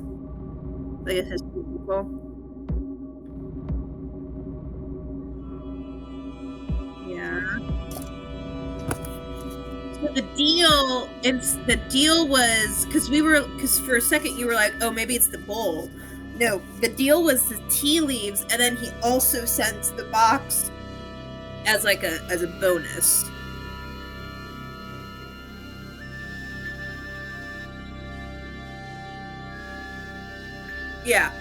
Like it has people. Yeah. So the deal was because for a second you were like, oh, maybe it's the bowl. No, the deal was the tea leaves, and then he also sent the box as a bonus. Yeah.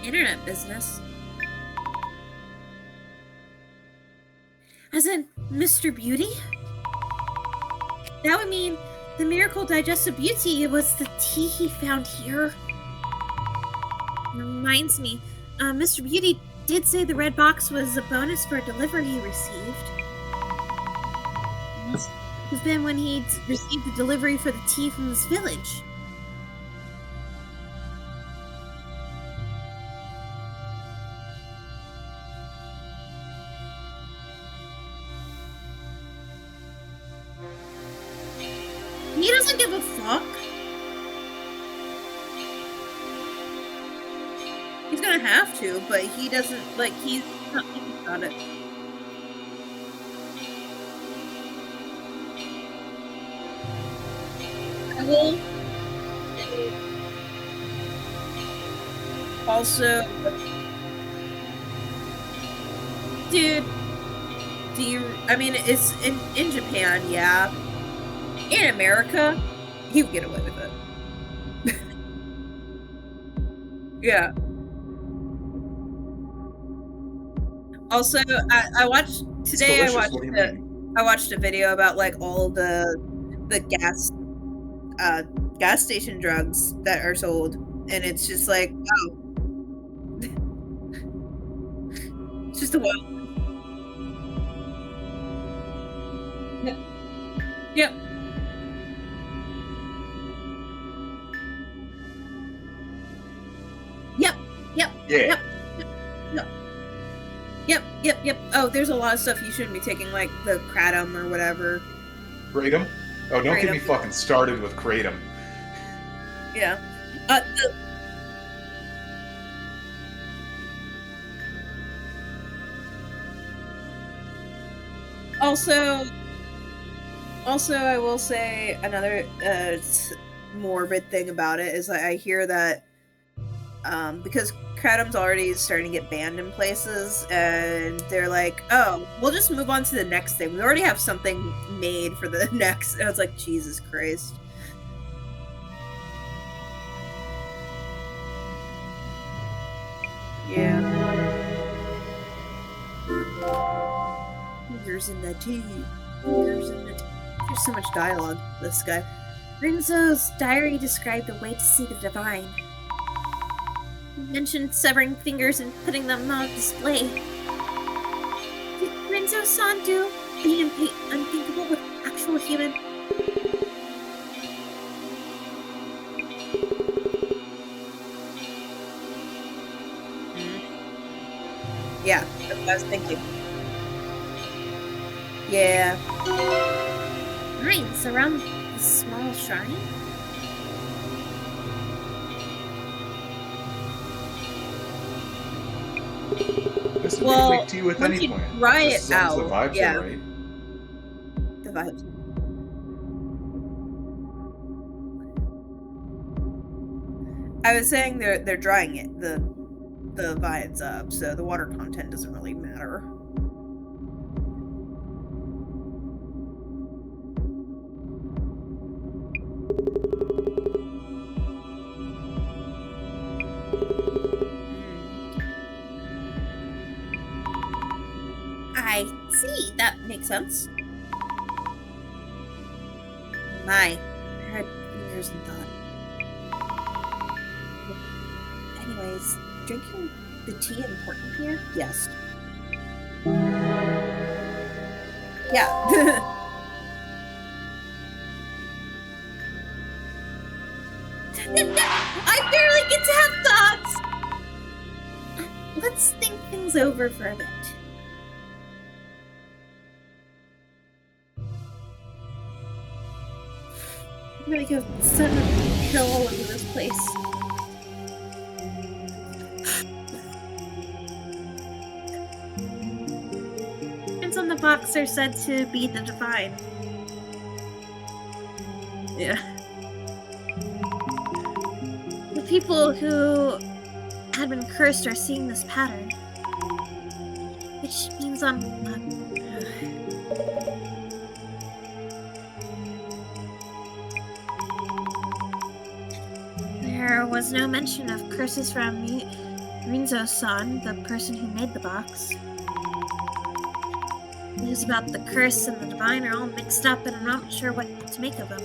Internet business. As in Mr. Beauty? That would mean the miracle digestive beauty was the tea he found here. Reminds me, Mr. Beauty did say the red box was a bonus for a delivery he received. Must have been when he'd received the delivery for the tea from this village. He doesn't give a fuck. He's gonna have to, but he doesn't, like, he's not thinking about it. I will also, dude, I mean, it's in Japan, yeah. In America, he would get away with it. Yeah. Also, I watched today. I watched a video about like all the gas station drugs that are sold, and it's just like, oh, it's just a wild. Yep. Yep. Yep. Yeah. Yep. Oh, there's a lot of stuff you shouldn't be taking, like the kratom or whatever. Kratom? Oh, don't get me Kratom. fucking started with kratom. Yeah. Also, I will say another morbid thing about it is that I hear that because kratom's already starting to get banned in places, and they're like, oh, we'll just move on to the next thing. We already have something made for the next. And I was like, Jesus Christ. Yeah. Fingers in the tea. Fingers in the tea. There's so much dialogue, this guy. Rinzo's diary described the way to see the divine. He mentioned severing fingers and putting them on display. Did Rinzo-san do the unthinkable with actual human? Yeah, that's what I was thinking. Yeah. Nice, around the small shrine? Mr. Well, make tea with once any you plant. dry Just it as long as the out, vibes yeah. are right. The vibes. I was saying they're drying it, the vines up, so the water content doesn't really matter. I see. That makes sense. My, I had years in thought. Anyways, drinking the tea important here? Yes. Yeah. I barely get to have thoughts! Let's think things over for a bit. I'm gonna go set a hill all over this place. Prints on the box are said to be the divine. Yeah. The people who had been cursed are seeing this pattern. Which means there was no mention of curses from Rinzo-san, the person who made the box. News about the curse and the divine are all mixed up, and I'm not sure what to make of them.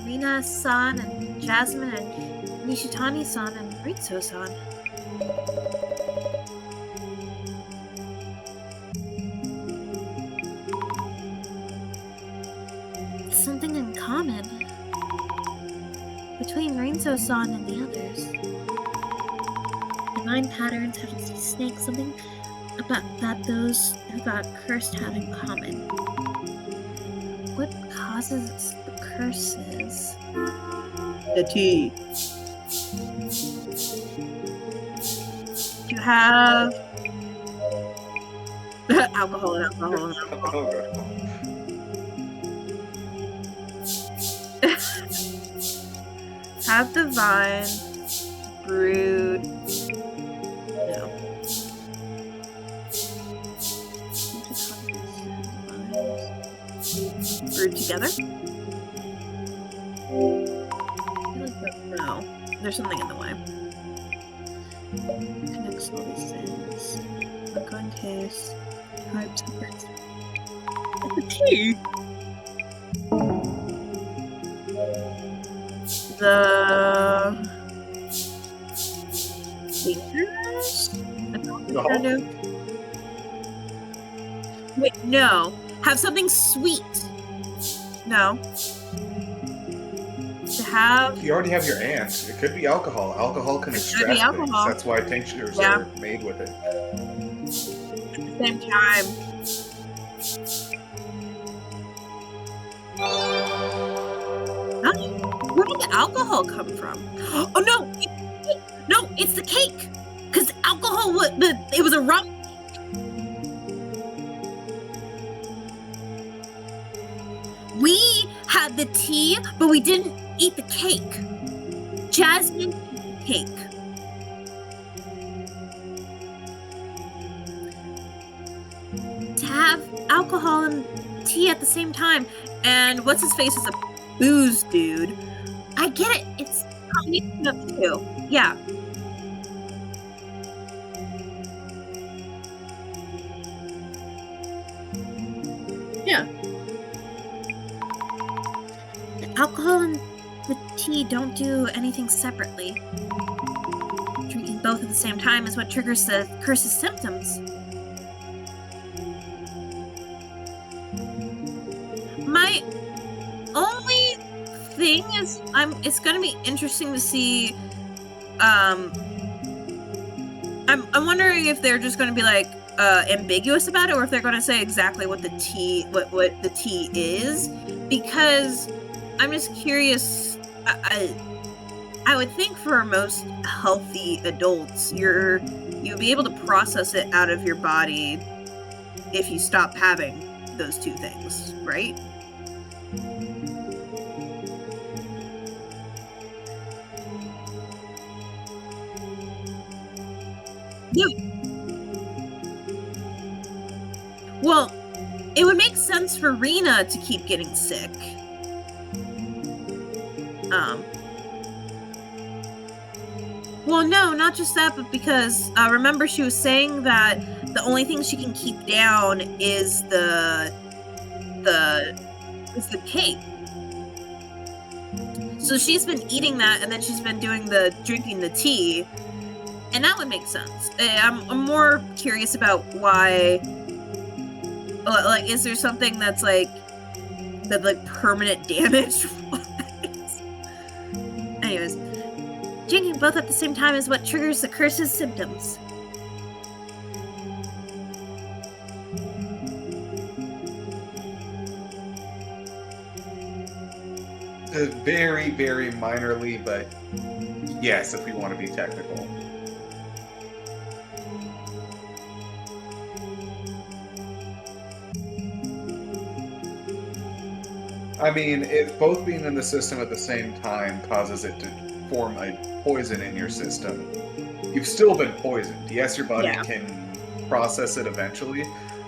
Rina-san and Jasmine and Nishitani-san and Ritsu-san. Something in common between Rinzo-san and the others. Divine patterns, how to see snakes, something about that those who got cursed have in common. What causes the curses? The tea. You have alcohol and alcohol and alcohol. Have the vine brewed. No. Brewed together? No. There's something in the way. Connects all these things. Look on case. Type separate. It's a tea! The fingers? No. Wait, no. Have something sweet. No. To have. You already have your ant. It could be alcohol. Alcohol can extract things. Alcohol. That's why tinctures are made with it. At the same time. Where did the alcohol come from? Oh no! No, it's the cake! Because alcohol was it was a rum. We had the tea, but we didn't eat the cake. Jasmine cake. To have alcohol and tea at the same time, and what's his face is a booze dude. I get it. It's a combination of the two. Yeah. Yeah. The alcohol and the tea don't do anything separately. Drinking both at the same time is what triggers the curse's symptoms. My only thing is, it's gonna be interesting to see. I'm wondering if they're just gonna be like, ambiguous about it, or if they're going to say exactly what the tea is, because I'm just curious. I would think for most healthy adults, you'll be able to process it out of your body if you stop having those two things, right? Yeah. Well, it would make sense for Rena to keep getting sick. Well, no, not just that, but because remember she was saying that the only thing she can keep down is the cake. So she's been eating that, and then she's been drinking the tea, and that would make sense. I'm more curious about why. Like, is there something that's like permanent damage? Anyways, drinking both at the same time is what triggers the curse's symptoms. Very, very minorly, but yes, if we want to be technical. I mean, if both being in the system at the same time causes it to form a poison in your system, you've still been poisoned. Yes, your body can process it eventually.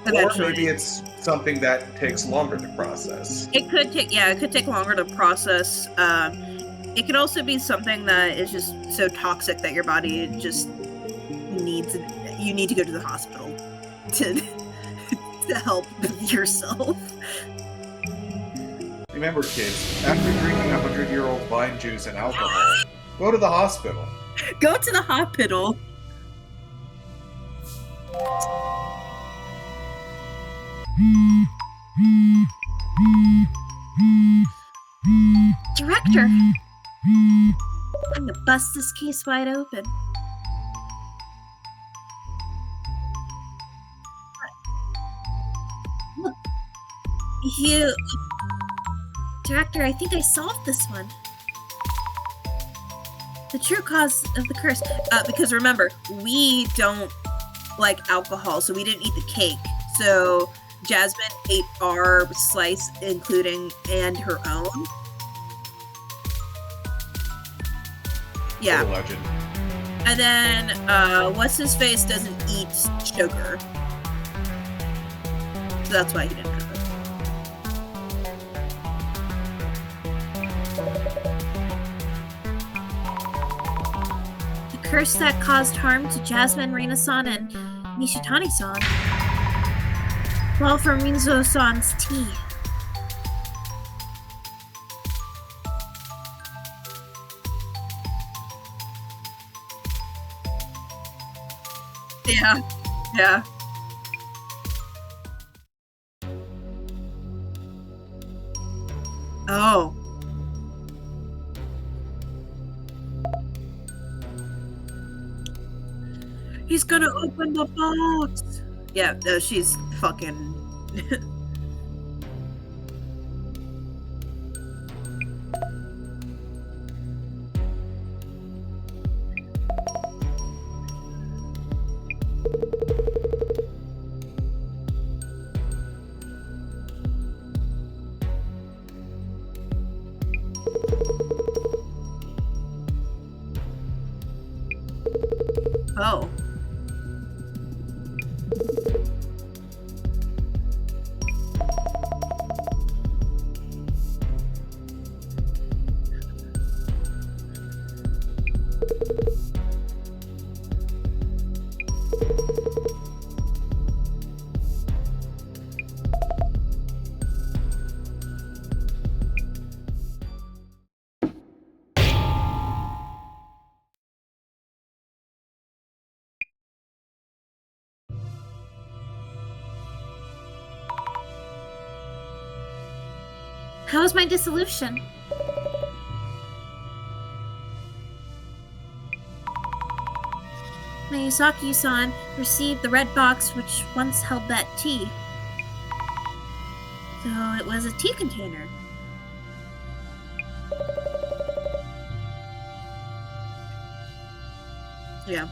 Or maybe it's something that takes longer to process. It could take longer to process. It could also be something that is just so toxic that your body just you need to go to the hospital to help yourself. Remember, kids, after drinking 100-year-old vine juice and alcohol, go to the hospital. Go to the hospital. Director, I'm gonna bust this case wide open. Look, Director, I think I solved this one. The true cause of the curse, because remember, we don't like alcohol, so we didn't eat the cake. So Jasmine ate our slice, including and her own. Yeah. What a legend. And then, what's his face doesn't eat sugar, so that's why he didn't have it. The curse that caused harm to Jasmine, Reina-san, and Nishitani-san. Well, from Rinzo-san's tea. Yeah. Oh. He's gonna open the box. Yeah, no, she's fucking. Oh. How was my dissolution? Mayusaki-san received the red box which once held that tea. So it was a tea container. Yeah.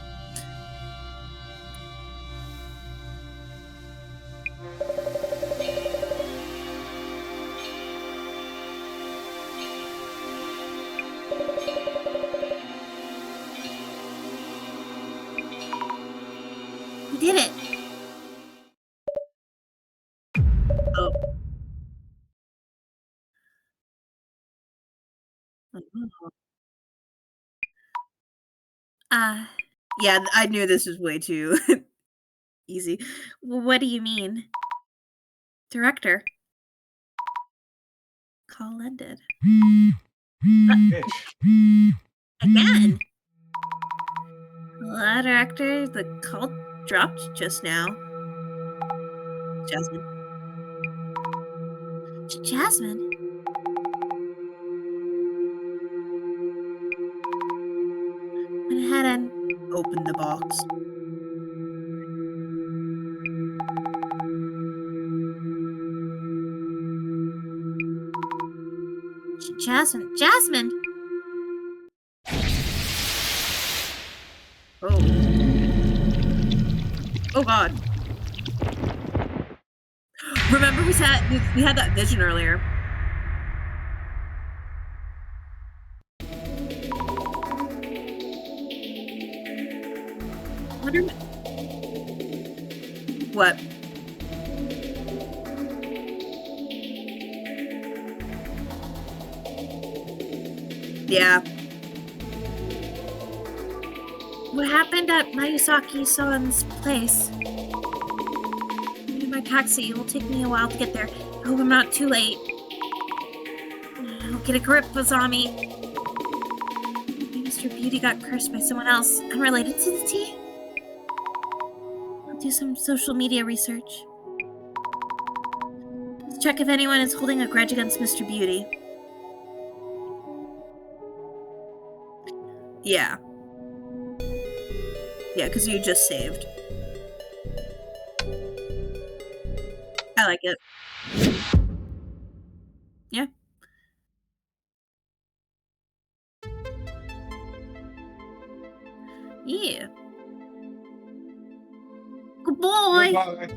We did it! Oh. Yeah, I knew this was way too easy. What do you mean? Director. Call ended. Bitch. Again? Hello, director. The call dropped just now. Jasmine. Jasmine? Went ahead and opened the box. Jasmine. Jasmine! Oh. Oh god. Remember we had that vision earlier. Wonder what? Yeah. What happened at Mayusaki-san's place? In my taxi. It will take me a while to get there. I hope I'm not too late. Get a grip, Azami. Mr. Beauty got cursed by someone else unrelated to the tea? I'll do some social media research. Let's check if anyone is holding a grudge against Mr. Beauty. Yeah. Yeah, because you just saved. I like it. Yeah. Yeah. Good boy! Goodbye.